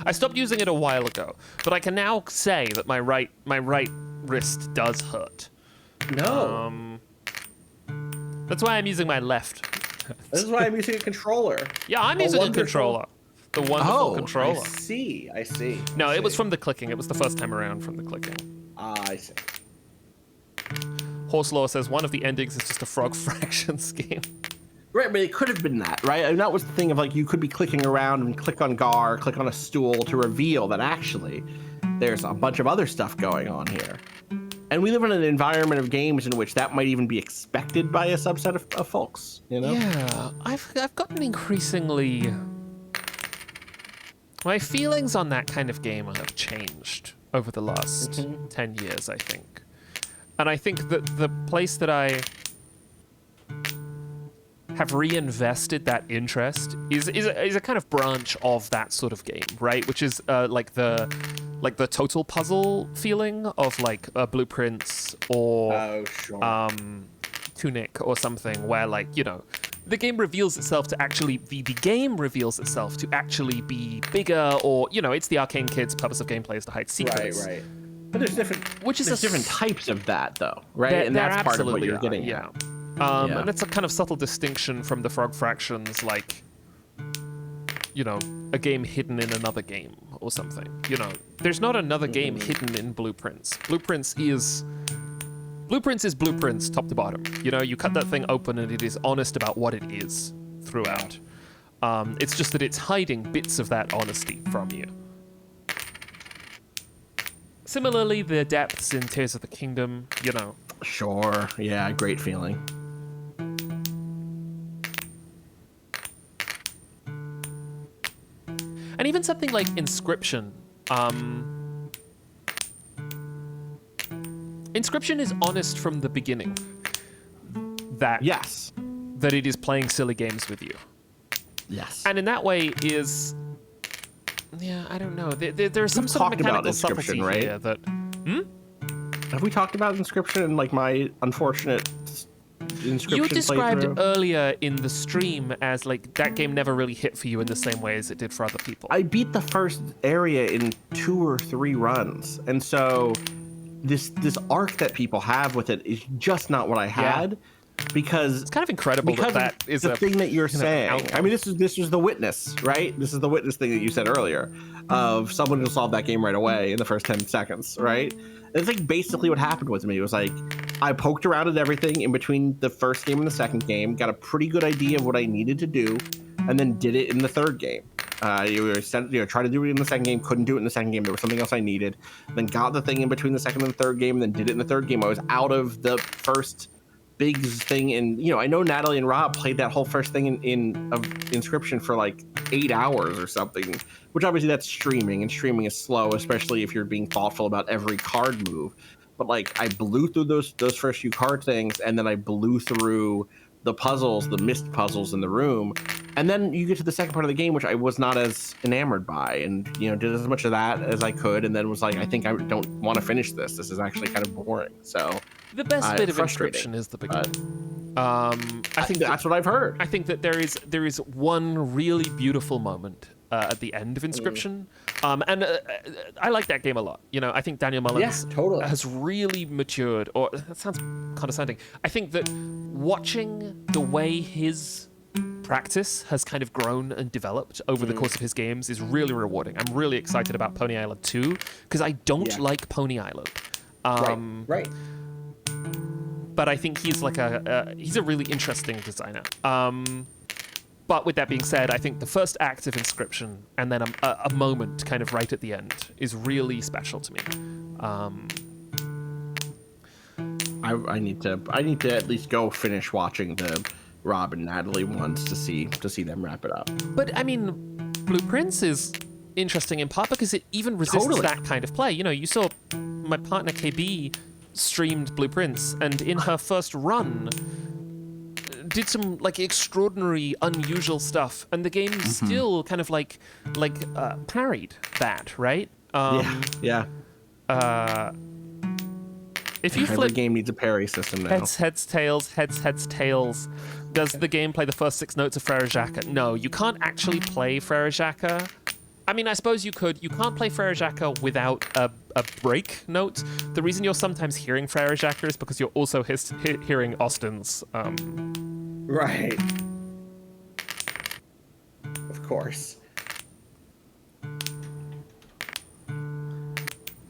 I stopped using it a while ago, but I can now say that my right wrist does hurt. No. That's why I'm using my left. This is why I'm using a controller. Yeah, I'm using a controller. The wonderful controller. I see. No, it was from the clicking. It was the first time around from the clicking. I see. Horselaw says one of the endings is just a frog fraction scheme. Right, but it could have been that, right? And that was the thing of like you could be clicking around and click on Gar, click on a stool to reveal that actually there's a bunch of other stuff going on here. And we live in an environment of games in which that might even be expected by a subset of folks, you know? Yeah, I've gotten increasingly... My feelings on that kind of game have changed over the last 10 years, I think. And I think that the place that I have reinvested that interest is a kind of branch of that sort of game, right? Which is like the total puzzle feeling of like Blueprints or Tunic or something, where like, you know, the game reveals itself to actually the game reveals itself to actually be bigger, or you know, it's the Arcane Kids' purpose of gameplay is to hide secrets. Right. But there's different types of that though, right? And that's part of what you're getting at. And it's a kind of subtle distinction from the frog fractions, like, you know, a game hidden in another game or something. You know, there's not another game hidden in Blueprints. Blueprints is Blueprints top to bottom. You know, you cut that thing open and it is honest about what it is throughout. It's just that it's hiding bits of that honesty from you. Similarly, the depths in Tears of the Kingdom, you know. Sure, yeah, great feeling. And even something like Inscription. Inscription is honest from the beginning. That it is playing silly games with you. Yes. And in that way is... Yeah, I don't know. There's some sort of mechanical subtlety here that... Have we talked about Inscription and like my unfortunate Inscription You described playthrough? earlier in the stream as like that game never really hit for you in the same way as it did for other people. I beat the first area in 2 or 3 runs, and so this arc that people have with it is just not what I had. because It's kind of incredible because that of is the a thing that you're saying. outcome. I mean, this was the witness, right? This is the witness thing that you said earlier, of someone who solved that game right away in the first 10 seconds, right? And it's like basically what happened with me. It was like I poked around at everything in between the first game and the second game, got a pretty good idea of what I needed to do, and then did it in the third game. Tried to do it in the second game, couldn't do it in the second game. There was something else I needed. Then got the thing in between the second and the third game, and then did it in the third game. I was out of the first big thing, and I know Natalie and Rob played that whole first thing of Inscription for like 8 hours or something, which obviously that's streaming, and streaming is slow, especially if you're being thoughtful about every card move. But like I blew through those first few card things, and then I blew through the puzzles, the missed puzzles in the room, and then you get to the second part of the game, which I was not as enamored by, and did as much of that as I could, and then was like, I think I don't want to finish this. This is actually kind of boring. So the best bit of frustrating. Inscription is the beginning. I think that's what I've heard. I think that there is one really beautiful moment at the end of Inscription, and I like that game a lot. I think Daniel Mullins totally has really matured. Or that sounds condescending. I think that watching the way his practice has kind of grown and developed over the course of his games is really rewarding. I'm really excited about Pony Island 2 because I don't like Pony Island. Right. But I think he's like he's a really interesting designer. But with that being said, I think the first act of Inscription and then a moment kind of right at the end is really special to me. I need to at least go finish watching the Rob and Natalie ones to see them wrap it up. But I mean, Blueprints is interesting in part because it even resists that kind of play. You saw my partner KB streamed Blueprints, and in her first run did some like extraordinary, unusual stuff, and the game still kind of like parried that, right? Yeah. If you Every flip game needs a parry system now. heads, tails, tails. Does the game play the first 6 notes of Frere Jacques? No, you can't actually play Frere Jacques. I mean, I suppose you could. You can't play Frere Jacques without a break note. The reason you're sometimes hearing Frere Jacques is because you're also hearing Austin's. Right. Of course.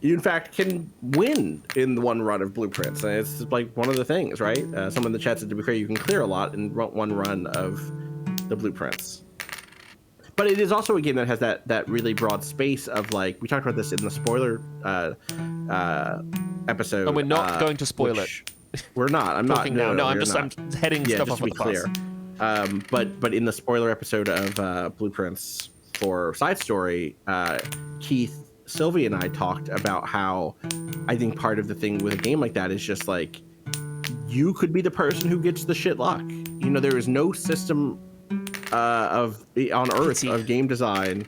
You, in fact, can win in the one run of Blueprints. And it's like one of the things, right? Someone in the chat said, to be clear, you can clear a lot in one run of the Blueprints. But it is also a game that has that really broad space of, like, we talked about this in the spoiler episode. And we're not going to spoil it. We're not. I'm not. No, I'm heading stuff off to be clear. But in the spoiler episode of Blueprints for Side Story, Keith, Sylvie, and I talked about how I think part of the thing with a game like that is just like you could be the person who gets the shit luck. There is no system on Earth of game design.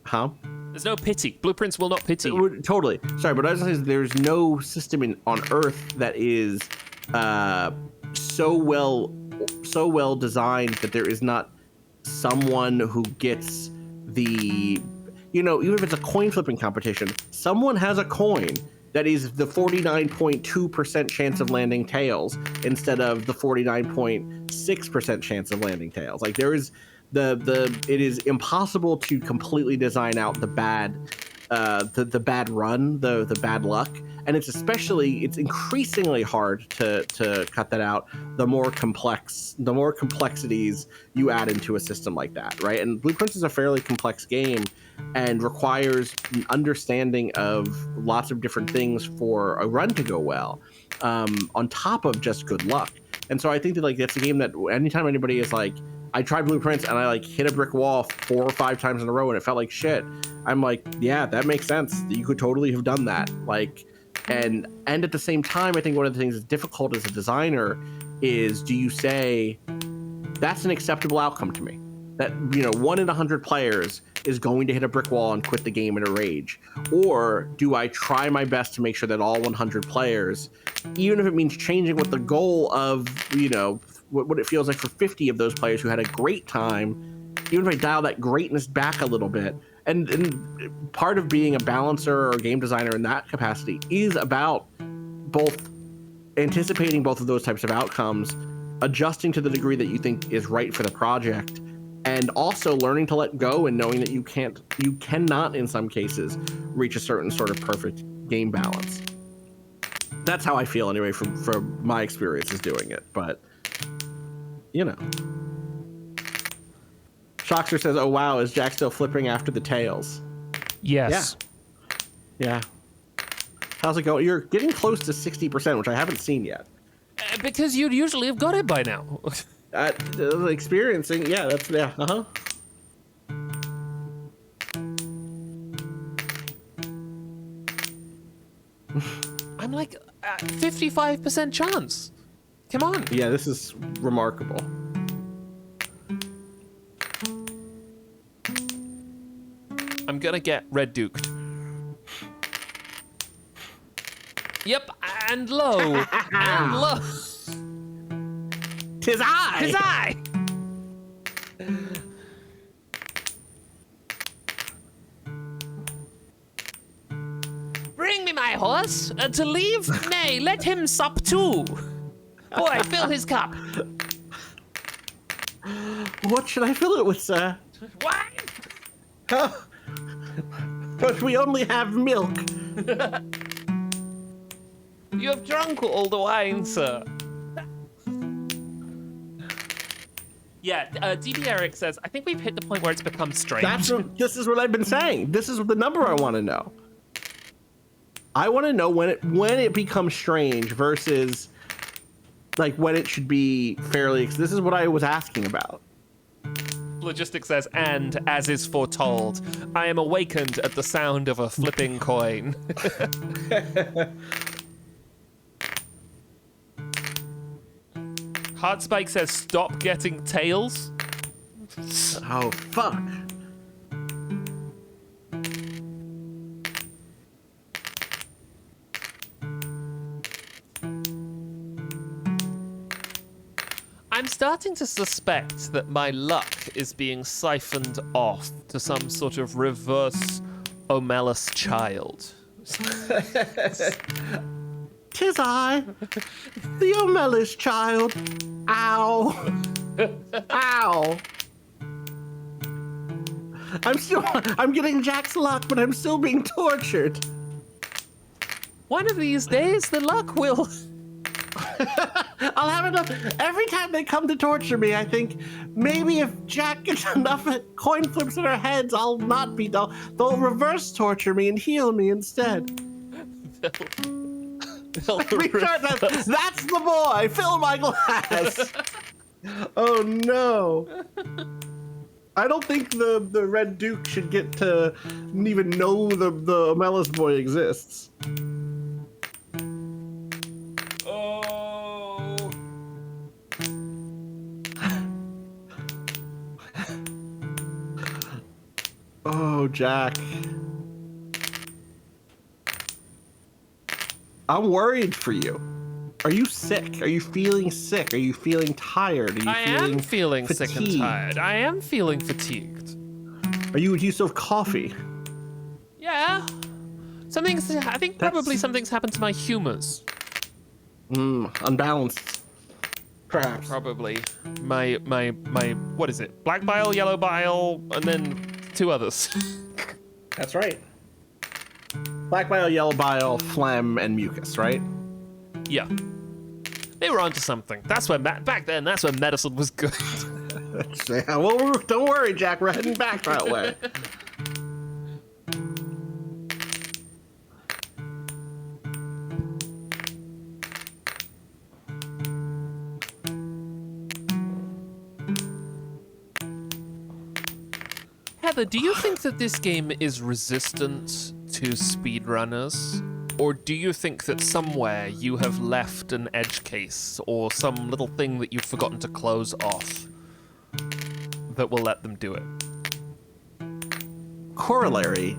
Huh? There's no pity. Blueprints will not pity. Totally. Sorry, but I was saying there's no system on Earth that is so well designed that there is not someone who gets the, even if it's a coin flipping competition, someone has a coin that is the 49.2% chance of landing tails instead of the 49.6% chance of landing tails. Like there is it is impossible to completely design out the bad bad run, the bad luck, and it's increasingly hard to cut that out the more complexities you add into a system like that, right? And Blueprints is a fairly complex game and requires an understanding of lots of different things for a run to go well, on top of just good luck. And so I think that like that's a game that anytime anybody is like, I tried Blueprints and I like hit a brick wall 4 or 5 times in a row and it felt like shit, I'm like, yeah, that makes sense. You could totally have done that. Like, and at the same time, I think one of the things that's difficult as a designer is, do you say that's an acceptable outcome to me? That 1 in 100 players is going to hit a brick wall and quit the game in a rage, or do I try my best to make sure that all 100 players, even if it means changing what the goal of what it feels like for 50 of those players who had a great time, even if I dial that greatness back a little bit. And part of being a balancer or a game designer in that capacity is about both anticipating both of those types of outcomes adjusting to the degree that you think is right for the project, and also learning to let go and knowing that you cannot in some cases reach a certain sort of perfect game balance. That's how I feel anyway from my experiences doing it. But you know, Shockster says, "Oh wow, is Jack still flipping after the tails?" Yes. Yeah. How's it going? You're getting close to 60%, which I haven't seen yet. Because you'd usually have got it by now. Experiencing, yeah, that's, yeah, uh-huh. I'm like 55% chance. Come on. Yeah, this is remarkable. I'm gonna get red duked. Yep, and low. And low. Tis I! Tis I! Bring me my horse. To leave? Nay, let him sup too. Boy, fill his cup. What should I fill it with, sir? Wine? But we only have milk. You have drunk all the wine, sir. Yeah, DB Eric says, I think we've hit the point where it's become strange. This is what I've been saying. This is the number I want to know. I want to know when it becomes strange versus like when it should be fairly. This is what I was asking about. Logistics says, and as is foretold, I am awakened at the sound of a flipping coin. Hardspike says, stop getting tails. Oh, fuck. I'm starting to suspect that my luck is being siphoned off to some sort of reverse Omelas child. Tis I, the Omelas child. Ow. Ow. I'm getting Jack's luck, but I'm still being tortured. One of these days, the luck will... I'll have enough. Every time they come to torture me, I think maybe if Jack gets enough coin flips in our heads, I'll not be. They'll reverse torture me and heal me instead. they'll That's the boy. Fill my glass. Oh no. I don't think the Red Duke should get to even know the Omelas boy exists. Oh, Jack. I'm worried for you. Are you sick? Are you feeling sick? Are you feeling tired? I am feeling sick and tired. I am feeling fatigued. Do you still have coffee? Yeah. I think probably something's happened to my humors. Unbalanced. Perhaps. Probably. My, what is it? Black bile, yellow bile, and then 2 others. That's right. Black bile, yellow bile, phlegm, and mucus, right? Yeah. They were onto something. That's when back then. That's when medicine was good. Well, don't worry, Jack. We're heading back that way. Heather, do you think that this game is resistant to speedrunners? Or do you think that somewhere you have left an edge case or some little thing that you've forgotten to close off that will let them do it? Corollary,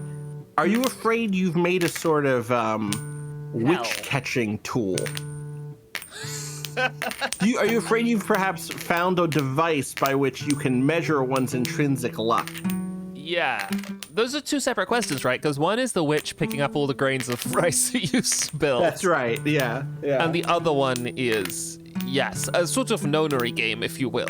are you afraid you've made a sort of witch-catching tool? Are you afraid you've perhaps found a device by which you can measure one's intrinsic luck? Yeah. Those are two separate questions, right? Because one is the witch picking up all the grains of rice that you spilled. That's right. Yeah. Yeah. And the other one is, yes, a sort of nonary game, if you will.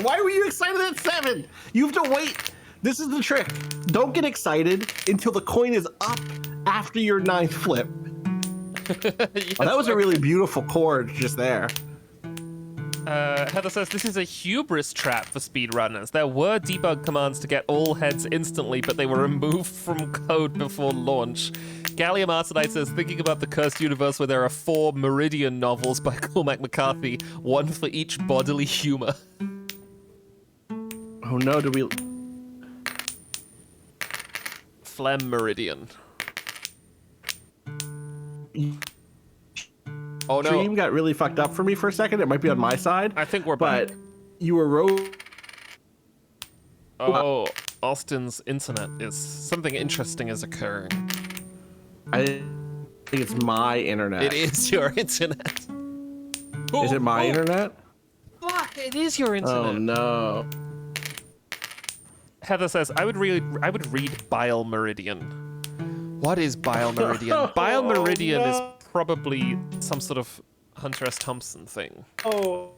Why were you excited at 7? You have to wait. This is the trick. Don't get excited until the coin is up after your 9th flip. Yes, Oh, that was a really beautiful chord just there. Heather says, this is a hubris trap for speedrunners. There were debug commands to get all heads instantly, but they were removed from code before launch. Gallium Arsenite says, thinking about the cursed universe where there are 4 Meridian novels by Cormac McCarthy, one for each bodily humor. Oh no, do we... Phlegm Meridian. Oh no. Stream got really fucked up for me for a second. It might be on my side. I think we're but back. You were Oh, Austin's internet is... Something interesting is occurring. I think it's my internet. It is your internet. Is it my internet? Fuck, it is your internet. Oh no. Heather says, I would read Bile Meridian. What is Bile Meridian? Bile Meridian is probably some sort of Hunter S. Thompson thing. Oh.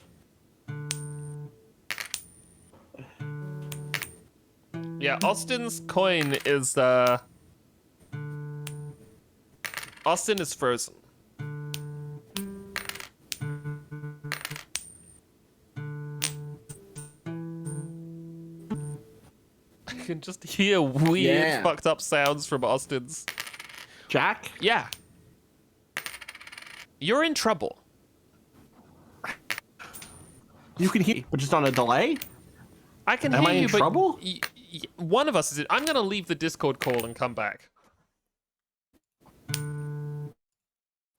Yeah, Austin's coin is, Austin is frozen. I can just hear weird, fucked up sounds from Austin's. Jack? Yeah. You're in trouble. You can hear, but just on a delay? I can Am hear I in you, trouble? but one of us is in. I'm gonna leave the Discord call and come back.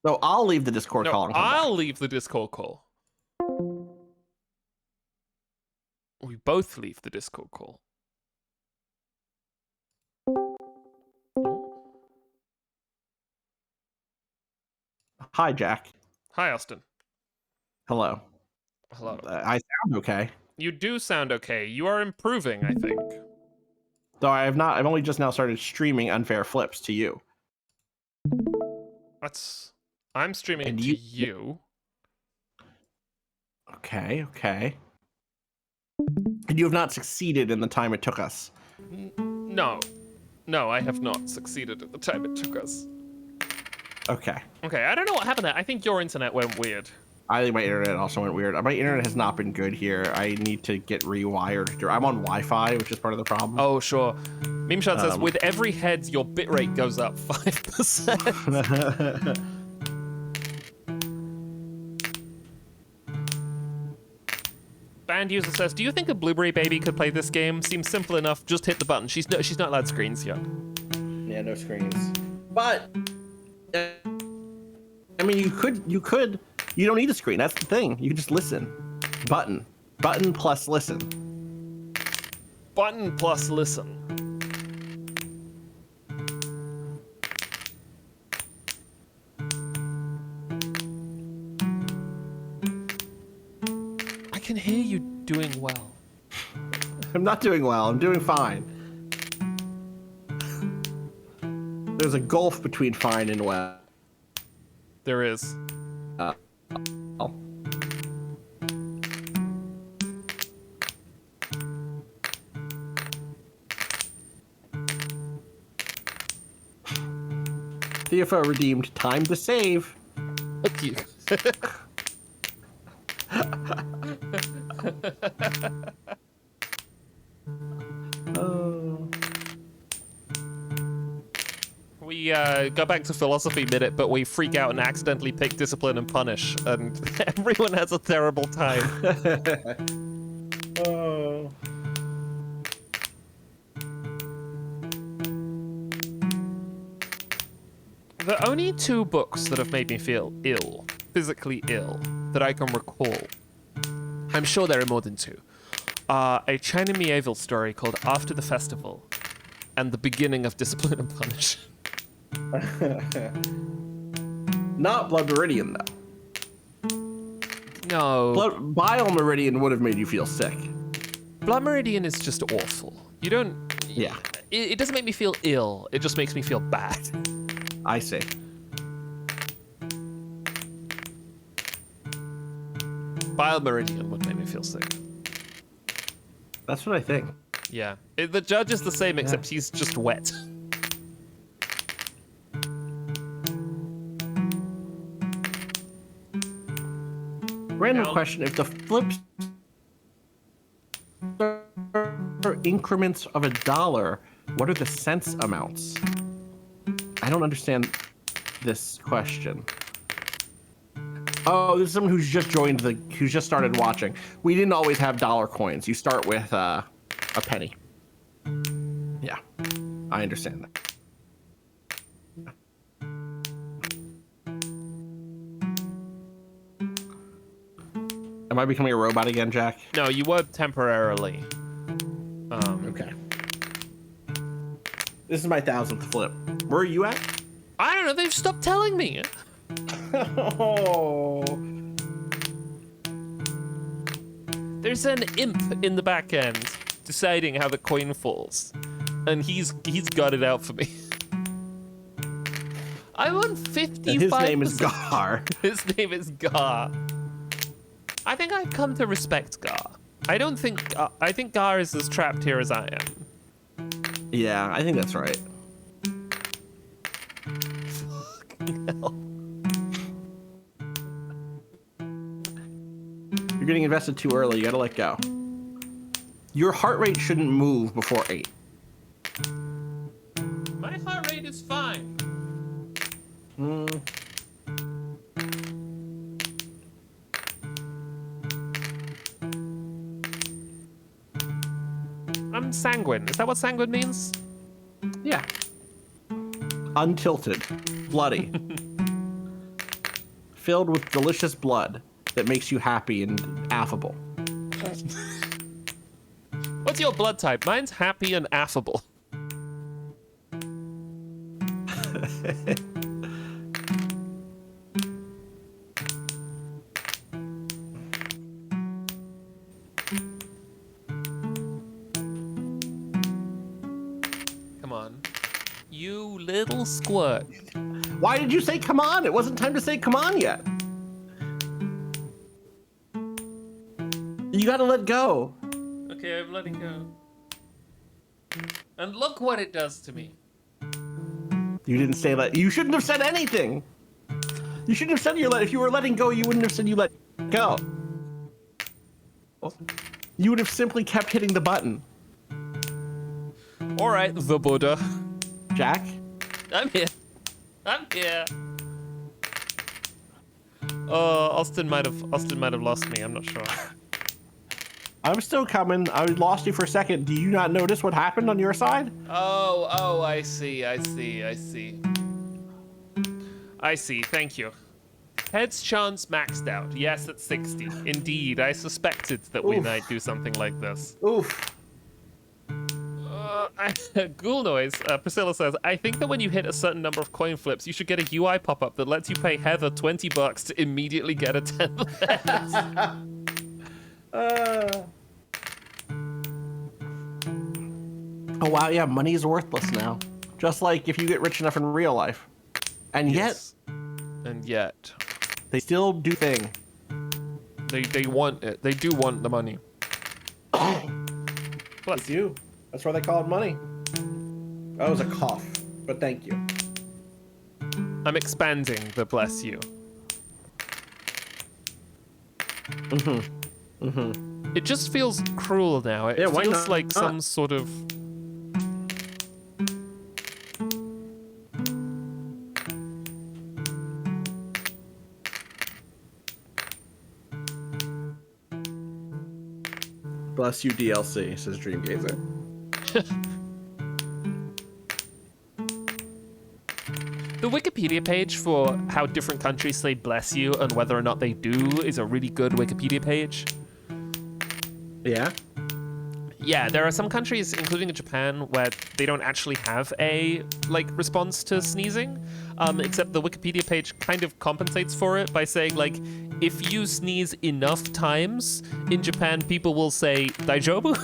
No, I'll leave the Discord No, call and come back. I'll leave the Discord call. We both leave the Discord call. Hi, Jack. Hi, Austin. Hello. Hello. I sound okay. You do sound okay. You are improving, I think. Though I've only just now started streaming Unfair Flips to you. I'm streaming And it to you. Okay, okay. And you have not succeeded in the time it took us. No. No, I have not succeeded at the time it took us. Okay. Okay, I don't know what happened there. I think your internet went weird. I think my internet also went weird. My internet has not been good here. I need to get rewired. I'm on Wi-Fi, which is part of the problem. Oh, sure. Meme Shot says, with every head, your bitrate goes up 5%. Band user says, do you think a blueberry baby could play this game? Seems simple enough. Just hit the button. She's not allowed screens yet. Yeah, no screens. But I mean, you could. You don't need a screen. That's the thing. You can just listen. Button plus listen. Button plus listen. I can hear you doing well. I'm not doing well. I'm doing fine. There's a gulf between fine and well. There is. Oh. TFO redeemed time to save. Fuck you. Oh. We go back to philosophy minute, but we freak out and accidentally pick discipline and punish, and everyone has a terrible time. Oh. The only 2 books that have made me feel ill, physically ill, that I can recall, I'm sure there are more than 2, are a China medieval story called After the Festival and The Beginning of Discipline and Punish. Not Blood Meridian, though. No. Bile Meridian would have made you feel sick. Blood Meridian is just awful. You don't... Yeah. It doesn't make me feel ill. It just makes me feel bad. I see. Bile Meridian would make me feel sick. That's what I think. Yeah. The judge is the same, except he's just wet. Random question: if the flips are increments of $1, what are the cents amounts? I don't understand this question. Oh, this is someone who's just who's just started watching. We didn't always have dollar coins. You start with a penny. Yeah, I understand that. Am I becoming a robot again, Jack? No, you were temporarily. Okay. This is my 1000th flip. Where are you at? I don't know. They've stopped telling me. Oh. There's an imp in the back end deciding how the coin falls, and he's got it out for me. I'm on 55%. And his name is Gar. His name is Gar. I think I've come to respect Gar. I think Gar is as trapped here as I am. Yeah, I think that's right. Fucking hell. You're getting invested too early. You gotta let go. Your heart rate shouldn't move before 8. My heart rate is fine. I'm sanguine. Is that what sanguine means? Yeah. Untilted. Bloody. Filled with delicious blood that makes you happy and affable. What's your blood type? Mine's happy and affable. Come on. You little squirt. Why did you say come on? It wasn't time to say come on yet. You gotta let go. Okay, I'm letting go. And look what it does to me. You didn't say that. You shouldn't have said anything. You shouldn't have said if you were letting go, you wouldn't have said you let go. You would have simply kept hitting the button. All right, the Buddha. Jack? I'm here. I'm here. Austin might have lost me. I'm not sure. I'm still coming. I lost you for a second. Do you not notice what happened on your side? Oh, I see. Thank you. Heads chance maxed out. Yes, at 60. Indeed, I suspected that we might do something like this. Oof. Ghoul noise. Priscilla says, I think that when you hit a certain number of coin flips, you should get a UI pop-up that lets you pay Heather $20 to immediately get a 10 less. Oh wow, yeah, money is worthless now. Just like if you get rich enough in real life. And yet they still do thing. They want it. They do want the money. Bless you. That's why they call it money. That was a cough, but thank you. I'm expanding the bless you. It just feels cruel now. It why feels not? like some sort of... Bless you, DLC, says Dreamgazer. The Wikipedia page for how different countries say bless you and whether or not they do is a really good Wikipedia page. Yeah? Yeah, there are some countries, including in Japan, where they don't actually have a response to sneezing, except the Wikipedia page kind of compensates for it by saying if you sneeze enough times in Japan, people will say "daijoubu,"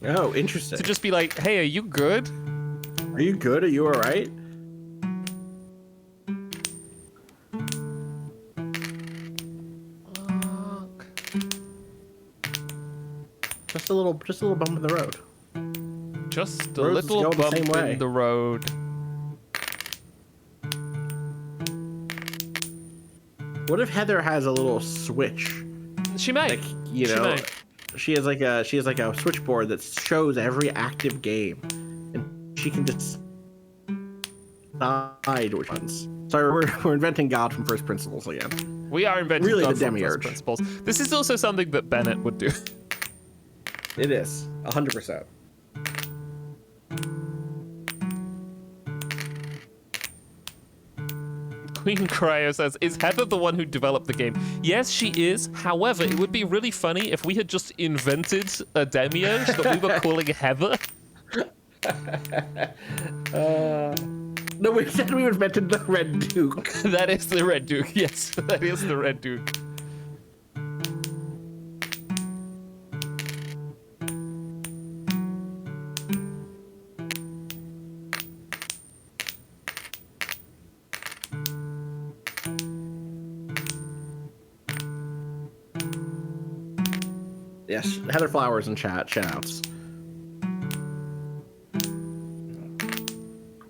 Oh, interesting. to just be like, "Hey, are you good?" Are you good? Are you all right? Just a little bump in the road. Just a Roads little go the same bump way. in the road. What if Heather has a little switch? She might. She might. She has like a switchboard that shows every active game, and she can decide which ones. Sorry, we're inventing God from first principles again. We are inventing Really God the from demiurge. first principles. This is also something that Bennett would do. It is 100%. Queen Cryo says, is Heather the one who developed the game? Yes, she is. However, it would be really funny if we had just invented a demiurge that we were calling Heather. No, we said we invented the Red Duke. That is the Red Duke. Yes, that is the Red Duke. Yes, Heather Flowers in chat. Shoutouts.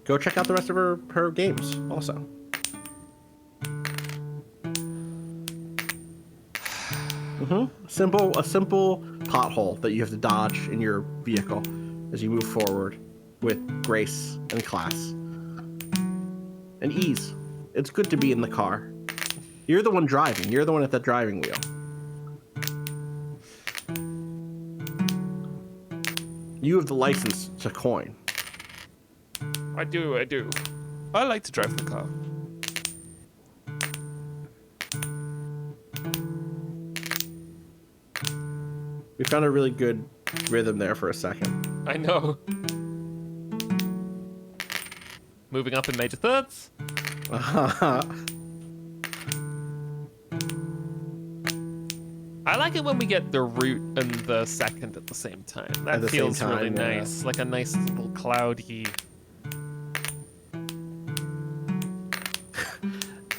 Go check out the rest of her games also. A simple pothole that you have to dodge in your vehicle as you move forward with grace and class and ease. It's good to be in the car. You're the one driving. You're the one at the driving wheel. You have the license to coin. I do. I like to drive the car. We found a really good rhythm there for a second. I know. Moving up in major thirds. I like it when we get the root and the second at the same time. That feels really nice. Like a nice little cloudy.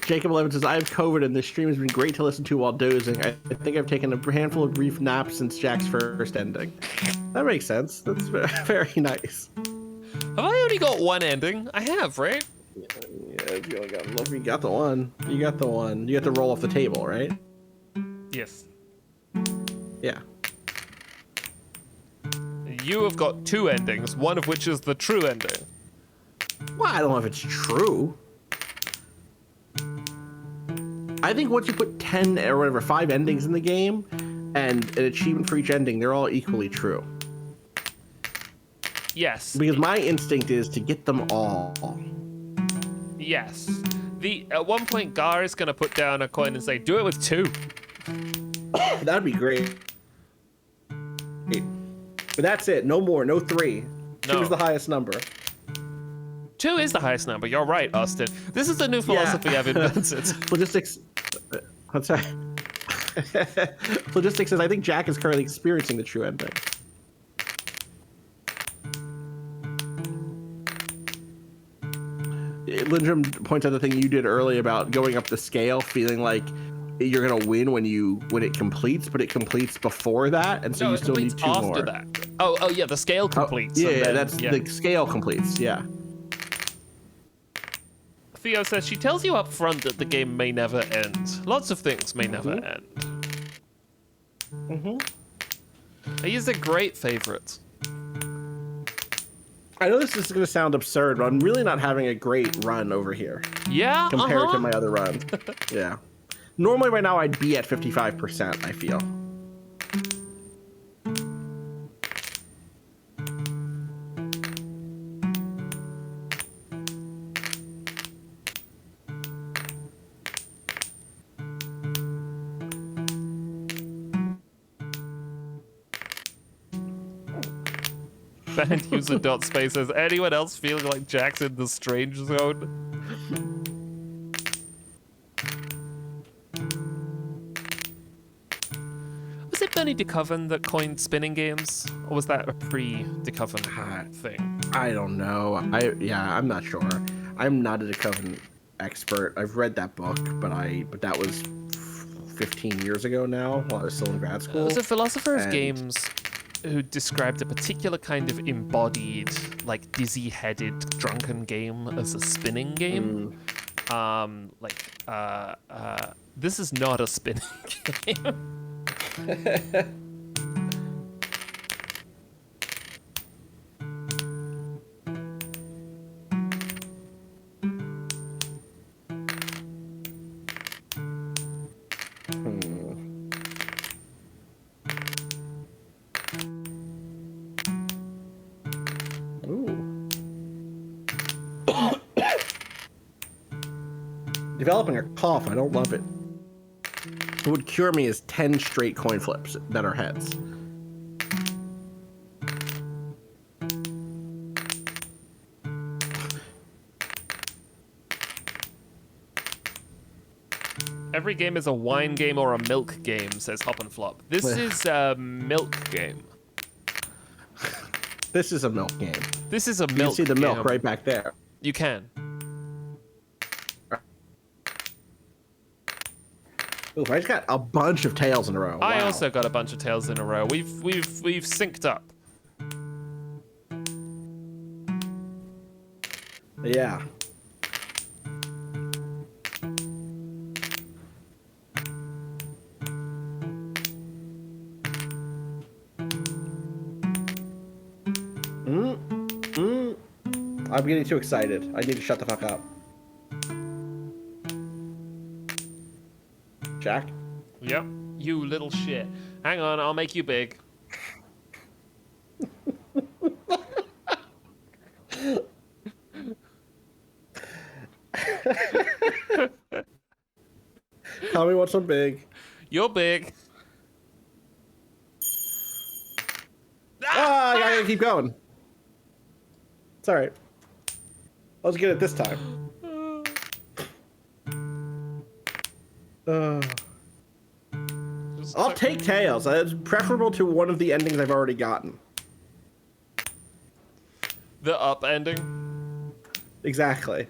Jacob 11 says, I have COVID and this stream has been great to listen to while dozing. I think I've taken a handful of brief naps since Jack's first ending. That makes sense. That's very nice. Have I only got one ending? I have, right? Yeah, you got the one. You got the one. You got to roll off the table, right? Yes. Yeah. You have got two endings, one of which is the true ending. Well, I don't know if it's true. I think once you put 10 or whatever, 5 endings in the game, and an achievement for each ending, they're all equally true. Yes. Because my instinct is to get them all. Yes. At one point, Gar is going to put down a coin and say, do it with 2. That'd be great. But that's it. No more. No 3. 2 is the highest number. 2 is the highest number. You're right, Austin. This is a new philosophy I've invented. Logistics. What's that? Logistics says, I think Jack is currently experiencing the true ending. Lindrum points out the thing you did earlier about going up the scale, feeling like you're gonna win when it completes, but it completes before that, and so you still need 2 after more. That. Oh yeah, the scale completes. The scale completes. Yeah. Theo says she tells you up front that the game may never end. Lots of things may never end. He is a great favorite. I know this is going to sound absurd, but I'm really not having a great run over here. Yeah, compared to my other runs. Yeah. Normally by now I'd be at 55%, I feel. Banned user dot spaces. Anyone else feeling like Jack's in the strange zone? Was it Bernie DeCoven that coined spinning games, or was that a pre-DeCoven thing? I don't know. I'm not sure. I'm not a DeCoven expert. I've read that book, but that was 15 years ago now, while I was still in grad school. It was a philosopher of games who described a particular kind of embodied, like dizzy-headed, drunken game as a spinning game. This is not a spinning game. Developing a cough, I don't love it. What would cure me is 10 straight coin flips that are heads. Every game is a wine game or a milk game, says Hop and Flop. This is a milk game. This is a milk game. This is a milk game. You can see the milk right back there. You can. Ooh, I just got a bunch of tails in a row. I Wow. also got a bunch of tails in a row. We've synced up. Yeah. I'm getting too excited. I need to shut the fuck up. Jack? Yep. You little shit. Hang on, I'll make you big. Tell me what's so big. You're big. Ah, I gotta keep going. It's alright. I was good at this time. I'll take tails. It's preferable to one of the endings I've already gotten. The up ending. Exactly.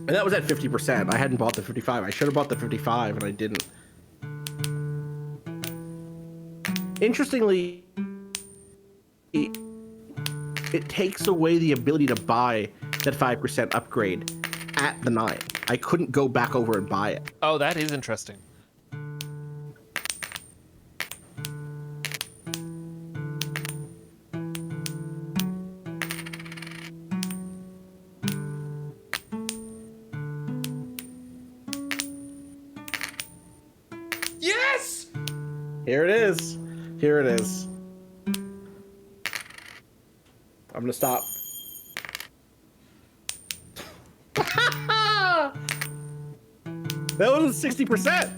And that was at 50%. I hadn't bought the 55. I should have bought the 55, and I didn't. Interestingly, it takes away the ability to buy that 5% upgrade at the 9. I couldn't go back over and buy it. Oh, that is interesting. Yes! Here it is. Here it is. I'm gonna stop. That was 60%.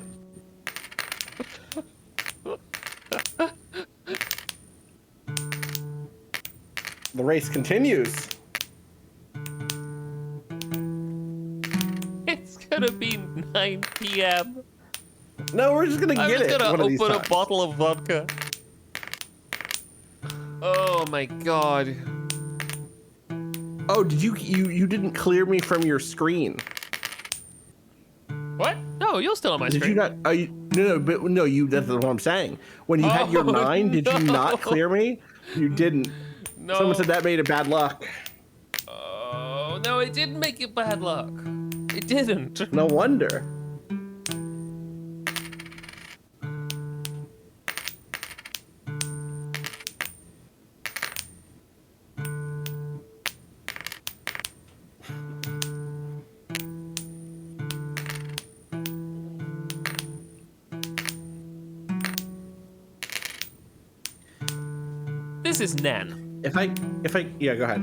The race continues. It's gonna be 9 p.m. No, we're just gonna I'm get just it. gonna one of these open a times. bottle of vodka. Oh my god. Oh, did you didn't clear me from your screen? What? No, you're still on my Did screen. you not? No, you. That's what I'm saying. When you had your 9, did you not clear me? You didn't. No. Someone said that made it bad luck. Oh, no, it didn't make it bad luck. It didn't. No wonder. This is Nen. Yeah, go ahead.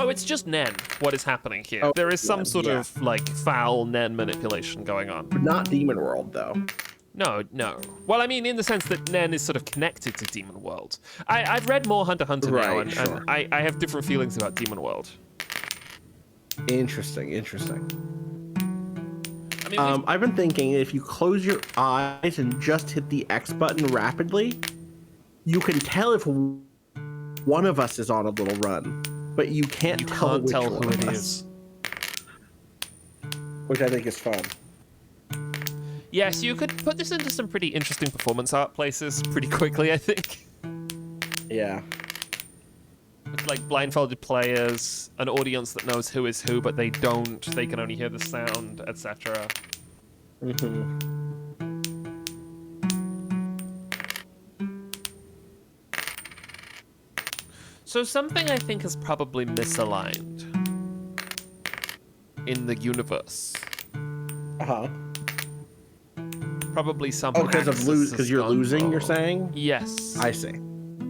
Oh, it's just Nen, what is happening here. Oh, There is some Nen, sort yeah. of, like, foul Nen manipulation going on. Not Demon World, though. No. Well, I mean, in the sense that Nen is sort of connected to Demon World. I've read more Hunter x Hunter now, Right, and, sure. and I have different feelings about Demon World. Interesting. I mean, I've been thinking if you close your eyes and just hit the X button rapidly, you can tell if one of us is on a little run, but you can't tell which tell one who of it us, is. which I think is fun. Yes, you could put this into some pretty interesting performance art places pretty quickly, I think. Yeah. With, like, blindfolded players, an audience that knows who is who, but they don't. They can only hear the sound, etc. So something I think is probably misaligned in the universe. Uh-huh. Probably some. Oh, because you're losing, you're saying? Yes. I see.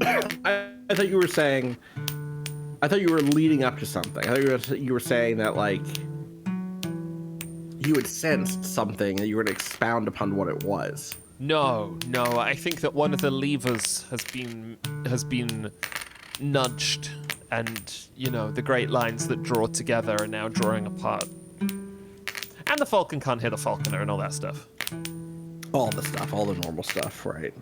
I thought you were saying. I thought you were leading up to something. I thought you were saying that, like, you had sensed something and you were going to expound upon what it was. No. I think that one of the levers has been nudged, and the great lines that draw together are now drawing apart. And the Falcon can't hit a Falconer and all that stuff. All the stuff, all the normal stuff, right?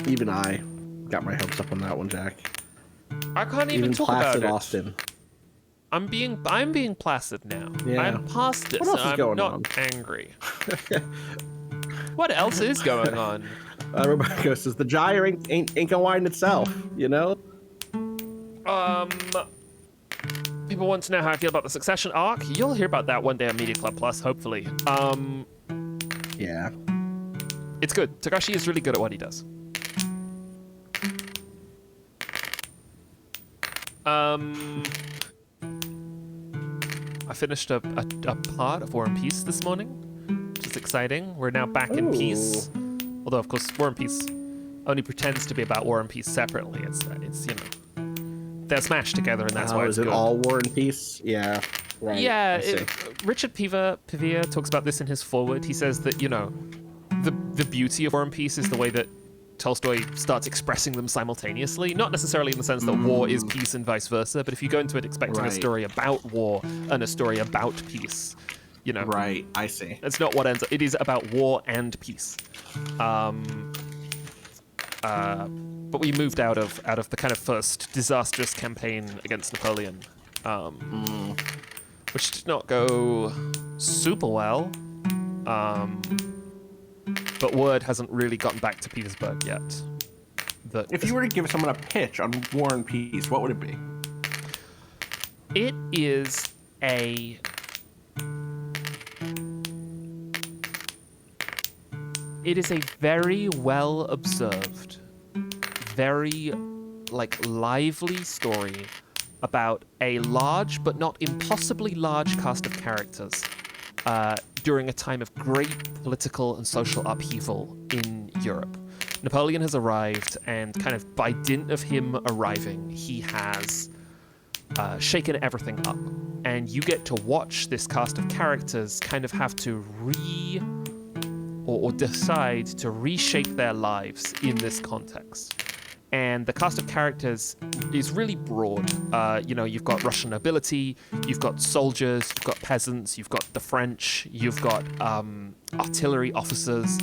Even I got my hopes up on that one, Jack. I can't even talk about it. Austin. I'm being placid now. Yeah. I'm past this. What else is I'm going not on? angry. What else is going on? Roberto says the gyre ain't gonna widen itself, People want to know how I feel about the Succession arc. You'll hear about that one day on Media Club Plus, hopefully. Yeah. It's good. Togashi is really good at what he does. I finished a part of War and Peace this morning, which is exciting. We're now back in peace. Although, of course, War and Peace only pretends to be about War and Peace separately. It's they're smashed together, and that's why it's is good. it all War and Peace? Yeah. Right. Yeah. Richard Pivia talks about this in his foreword. He says that the beauty of War and Peace is the way that Tolstoy starts expressing them simultaneously, not necessarily in the sense that war is peace and vice versa, but if you go into it expecting a story about war and a story about peace, Right, I see. That's not what ends up. It is about war and peace. But we moved out of the kind of first disastrous campaign against Napoleon, which did not go super well. But word hasn't really gotten back to Petersburg yet. If you were to give someone a pitch on War and Peace, what would it be? It is a very well observed, very lively story about a large but not impossibly large cast of characters during a time of great political and social upheaval in Europe. Napoleon has arrived, and kind of by dint of him arriving, he has shaken everything up. And you get to watch this cast of characters kind of have to or decide to reshape their lives in this context. And the cast of characters is really broad. You've got Russian nobility, you've got soldiers, you've got peasants, you've got the French, you've got artillery officers,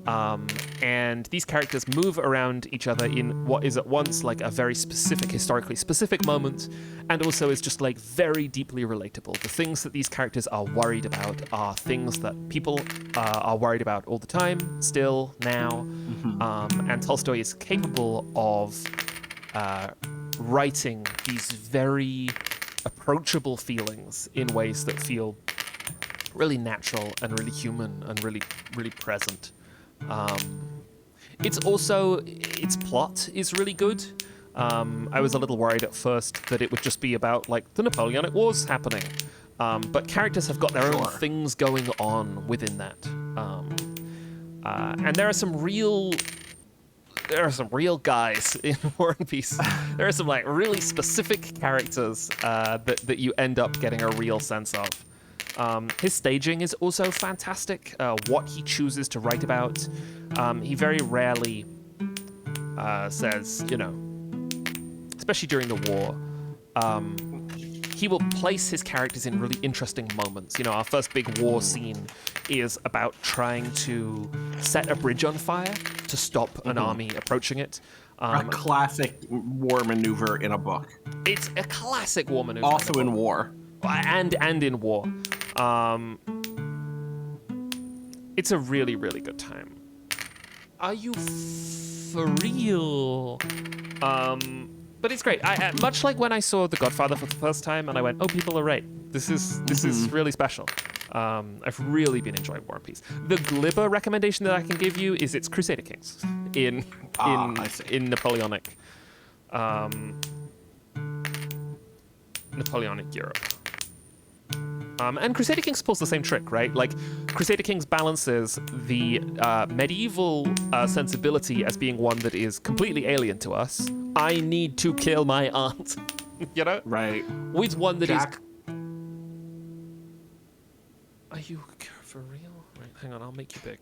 and these characters move around each other in what is at once like a very specific, historically specific moment, and also is just like very deeply relatable. The things that these characters are worried about are things that people are worried about all the time, still, now, and Tolstoy is capable of writing these very approachable feelings in ways that feel really natural and really human and really, really present. Its plot is really good. I was a little worried at first that it would just be about like the Napoleonic Wars happening, but characters have got their own things going on within that, and there are some real guys in War and Peace. There are some like really specific characters that you end up getting a real sense of. His staging is also fantastic. What he chooses to write about, he very rarely says, especially during the war, he will place his characters in really interesting moments. Our first big war scene is about trying to set a bridge on fire to stop an army approaching it. A classic war maneuver in a book. It's a classic war maneuver. Also in war. And in war. It's a really, really good time. Are you for real? But it's great. I much like when I saw The Godfather for the first time, and I went, "Oh, people are right. This is really special." I've really been enjoying War and Peace. The glibber recommendation that I can give you is it's Crusader Kings in Napoleonic Europe. And Crusader Kings pulls the same trick, right? Like, Crusader Kings balances the medieval sensibility as being one that is completely alien to us. I need to kill my aunt, Right. with one that Jack. Are you for real? Right, hang on, I'll make you big.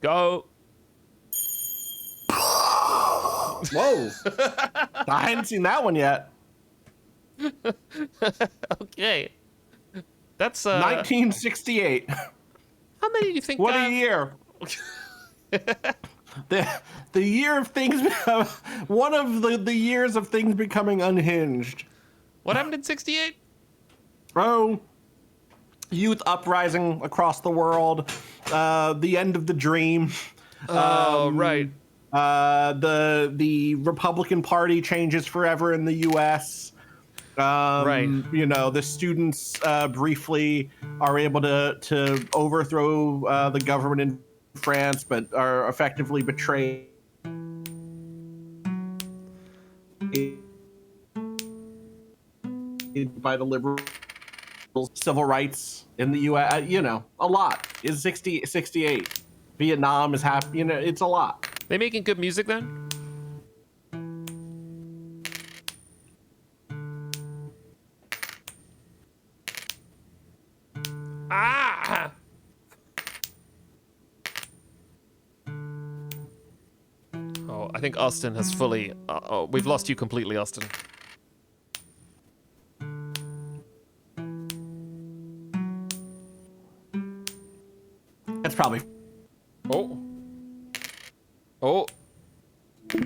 Go. Whoa. I hadn't seen that one yet. Okay. That's 1968. How many do you think? What a year. The year of things, one of the years of things becoming unhinged. What happened in 68? Oh, youth uprising across the world, the end of the dream. Oh, right. The Republican Party changes forever in the U.S. Right. The students briefly are able to overthrow the government in France, but are effectively betrayed by the liberals. Civil rights in the U.S. A lot is 68. Vietnam is happening. It's a lot. They making good music then? Ah! Oh, I think Austin has fully... we've lost you completely, Austin. That's probably... Oh.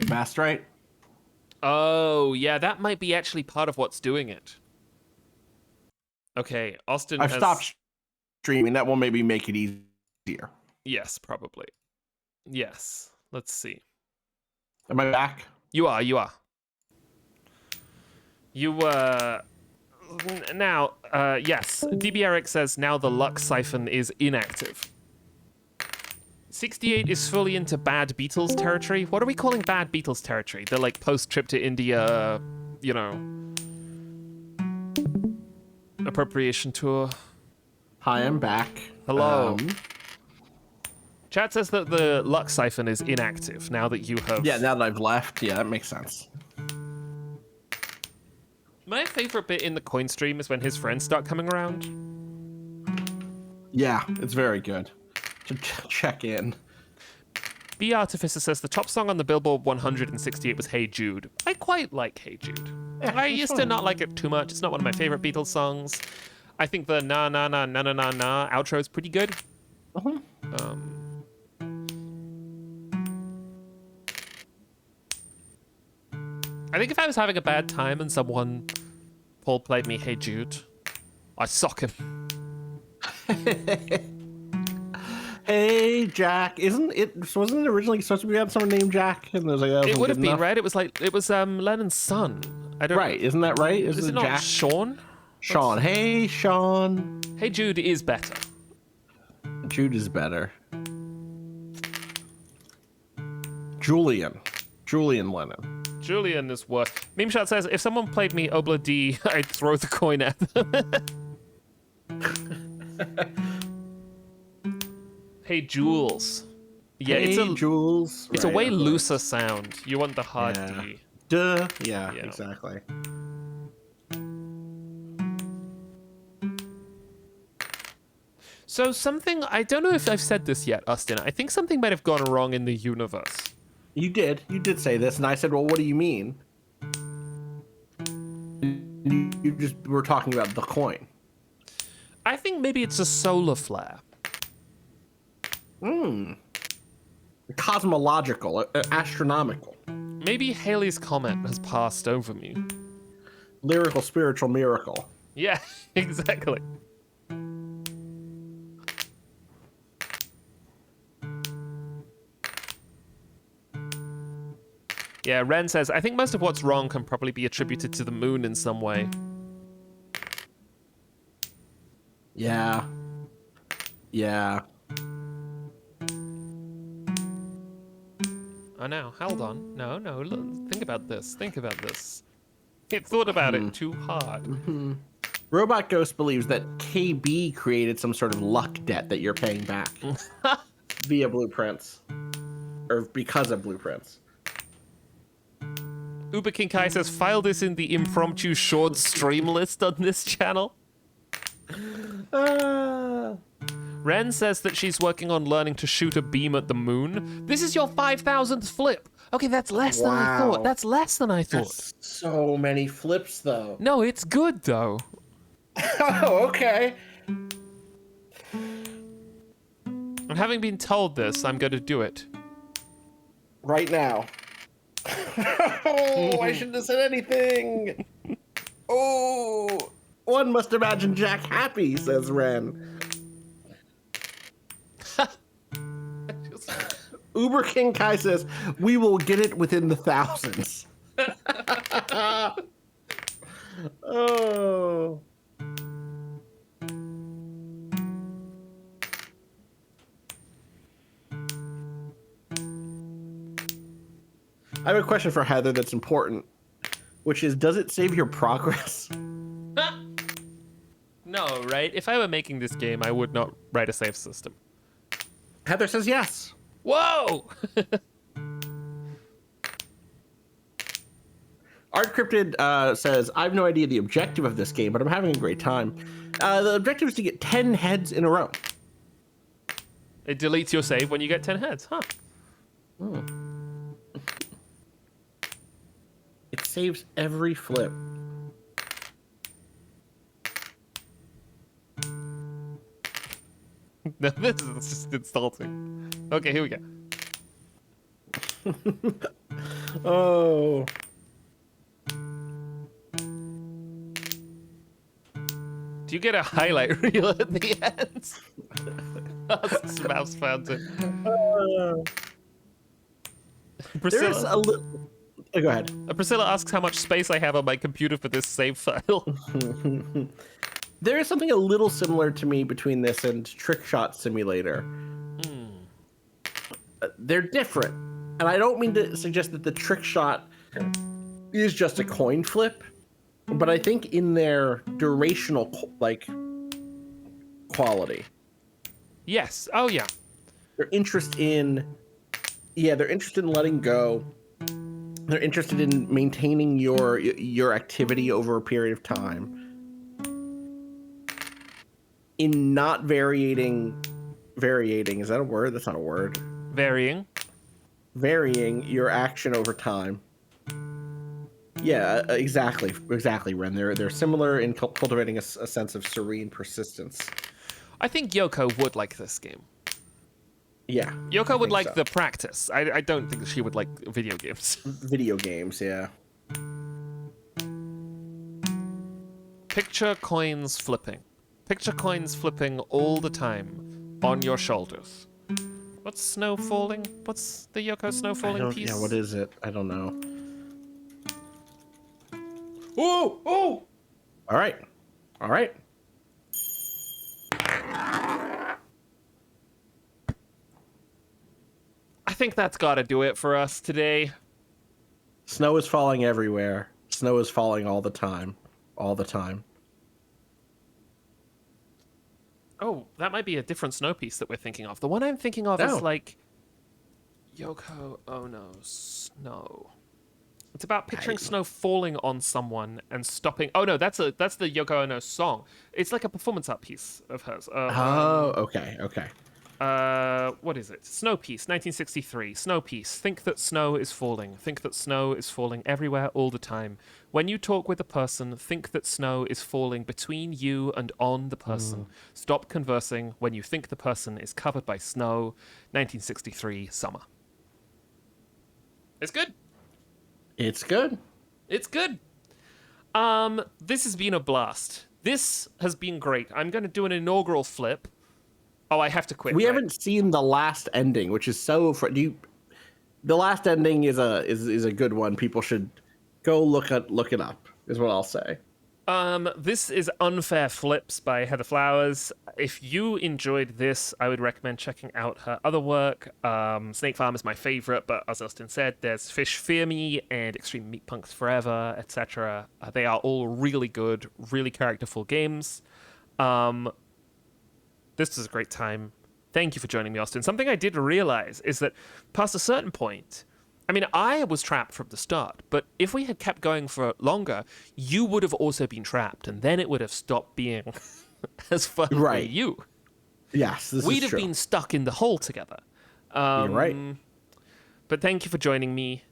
Mast, right? Oh, yeah, that might be actually part of what's doing it. Okay, Austin I've has... stopped streaming. That will maybe make it easier. Yes, probably. Yes. Let's see. Am I back? You are. Now, yes. DB Eric says now the Lux Siphon is inactive. 68 is fully into bad Beatles territory. What are we calling bad Beatles territory? The like post-trip to India, appropriation tour. Hi, I'm back. Hello. Chat says that the Lux Siphon is inactive now that you have... Yeah, now that I've left. Yeah, that makes sense. My favorite bit in the coin stream is when his friends start coming around. Yeah, it's very good. To check in. B Artificer says the top song on the Billboard 168 was Hey Jude. I quite like Hey Jude. Yeah, I used to not like it too much. It's not one of my favorite Beatles songs. I think the na na na na na na na outro is pretty good. Uh-huh. I think if I was having a bad time and someone Paul played me Hey Jude, I'd sock him. Hey, Jack. Wasn't it originally supposed to be about someone named Jack? And there's like, it would have been, right? It was Lennon's son. Right, isn't that right? Is it not Sean? Sean. Hey, Sean. Hey Jude is better. shoot is better. Julian Lennon. Julian is worse. Meme Shot says, if someone played me Obla D, I'd throw the coin at them. Hey, Jules. Yeah, Hey, Jules. It's a way looser sound. You want the hard D. Duh. Yeah, exactly. So something, I don't know if I've said this yet, Austin. I think something might have gone wrong in the universe. You did say this, and I said, well, what do you mean? You just were talking about the coin. I think maybe it's a solar flare. Cosmological, astronomical. Maybe Halley's Comet has passed over me. Lyrical, spiritual miracle. Yeah, exactly. Yeah, Ren says, I think most of what's wrong can probably be attributed to the moon in some way. Yeah. Oh no, hold on. No, look, think about this. It thought about it too hard. Robot Ghost believes that KB created some sort of luck debt that you're paying back via blueprints. Or because of blueprints. Uber King Kai says, file this in the impromptu short stream list on this channel. Ren says that she's working on learning to shoot a beam at the moon. This is your 5,000th flip. Okay, that's less than I thought. That's less than I thought. That's so many flips, though. No, it's good, though. Oh, okay. And having been told this, I'm going to do it. Right now. Oh, I shouldn't have said anything. Oh, one must imagine Jack happy, says Ren. Uber King Kai says, we will get it within the thousands. Oh. I have a question for Heather that's important, which is, does it save your progress? No, right? If I were making this game, I would not write a save system. Heather says yes. Whoa! Art Cryptid says, I have no idea the objective of this game, but I'm having a great time. The objective is to get 10 heads in a row. It deletes your save when you get 10 heads, huh? It saves every flip. No, this is just insulting. Okay, here we go. Oh. Do you get a highlight reel at the end? That's Mouse Fountain. There's a little... Oh, go ahead. Priscilla asks how much space I have on my computer for this save file. There is something a little similar to me between this and Trick Shot Simulator. They're different. And I don't mean to suggest that the Trick Shot is just a coin flip, but I think in their durational, quality. Yes. Oh, yeah. They're interested in letting go. They're interested in maintaining your activity over a period of time. In not varying, is that a word? That's not a word. Varying Your action over time. Yeah, exactly, Ren. They're similar in cultivating a sense of serene persistence. I think Yoko would like this game. Yeah. Yoko would like the practice. I don't think she would like video games. Video games, yeah. Picture coins flipping. Picture coins flipping all the time on your shoulders. What's snow falling? What's the Yoko snow falling piece? Yeah, what is it? I don't know. Oh! Oh! All right. think that's got to do it for us today. Snow is falling everywhere. Snow is falling all the time. All the time. Oh, that might be a different snow piece that we're thinking of. The one I'm thinking of is Oh. like Yoko Ono's Snow. It's about picturing snow falling on someone and stopping. Oh no, that's the Yoko Ono song. It's like a performance art piece of hers. Okay. What is it? Snow Piece, 1963. Snow Piece. Think that snow is falling. Think that snow is falling everywhere all the time. When you talk with a person, think that snow is falling between you and on the person. Stop conversing when you think the person is covered by snow. 1963 summer. It's good. It's good. It's good. This has been a blast. This has been great. I'm going to do an inaugural flip. Oh, I have to quit. We right? haven't seen the last ending, which is so. The last ending is a good one. People should go look it up. Is what I'll say. This is Unfair Flips by Heather Flowers. If you enjoyed this, I would recommend checking out her other work. Snake Farm is my favorite, but as Austin said, there's Fish Fear Me and Extreme Meat Punks Forever, etc. They are all really good, really characterful games. This was a great time. Thank you for joining me, Austin. Something I did realize is that past a certain point, I mean, I was trapped from the start, but if we had kept going for longer, you would have also been trapped, and then it would have stopped being as fun for you. Yes, this We'd is have true. been stuck in the hole together. You're right. But thank you for joining me.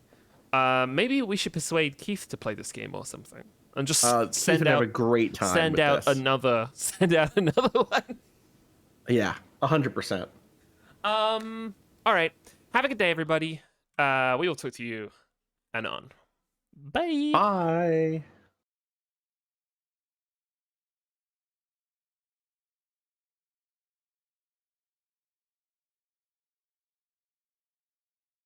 Maybe we should persuade Keith to play this game or something, and just Keith would have a great time. Send out another one. Yeah, 100%. All right. Have a good day, everybody. We will talk to you anon. Bye. Bye.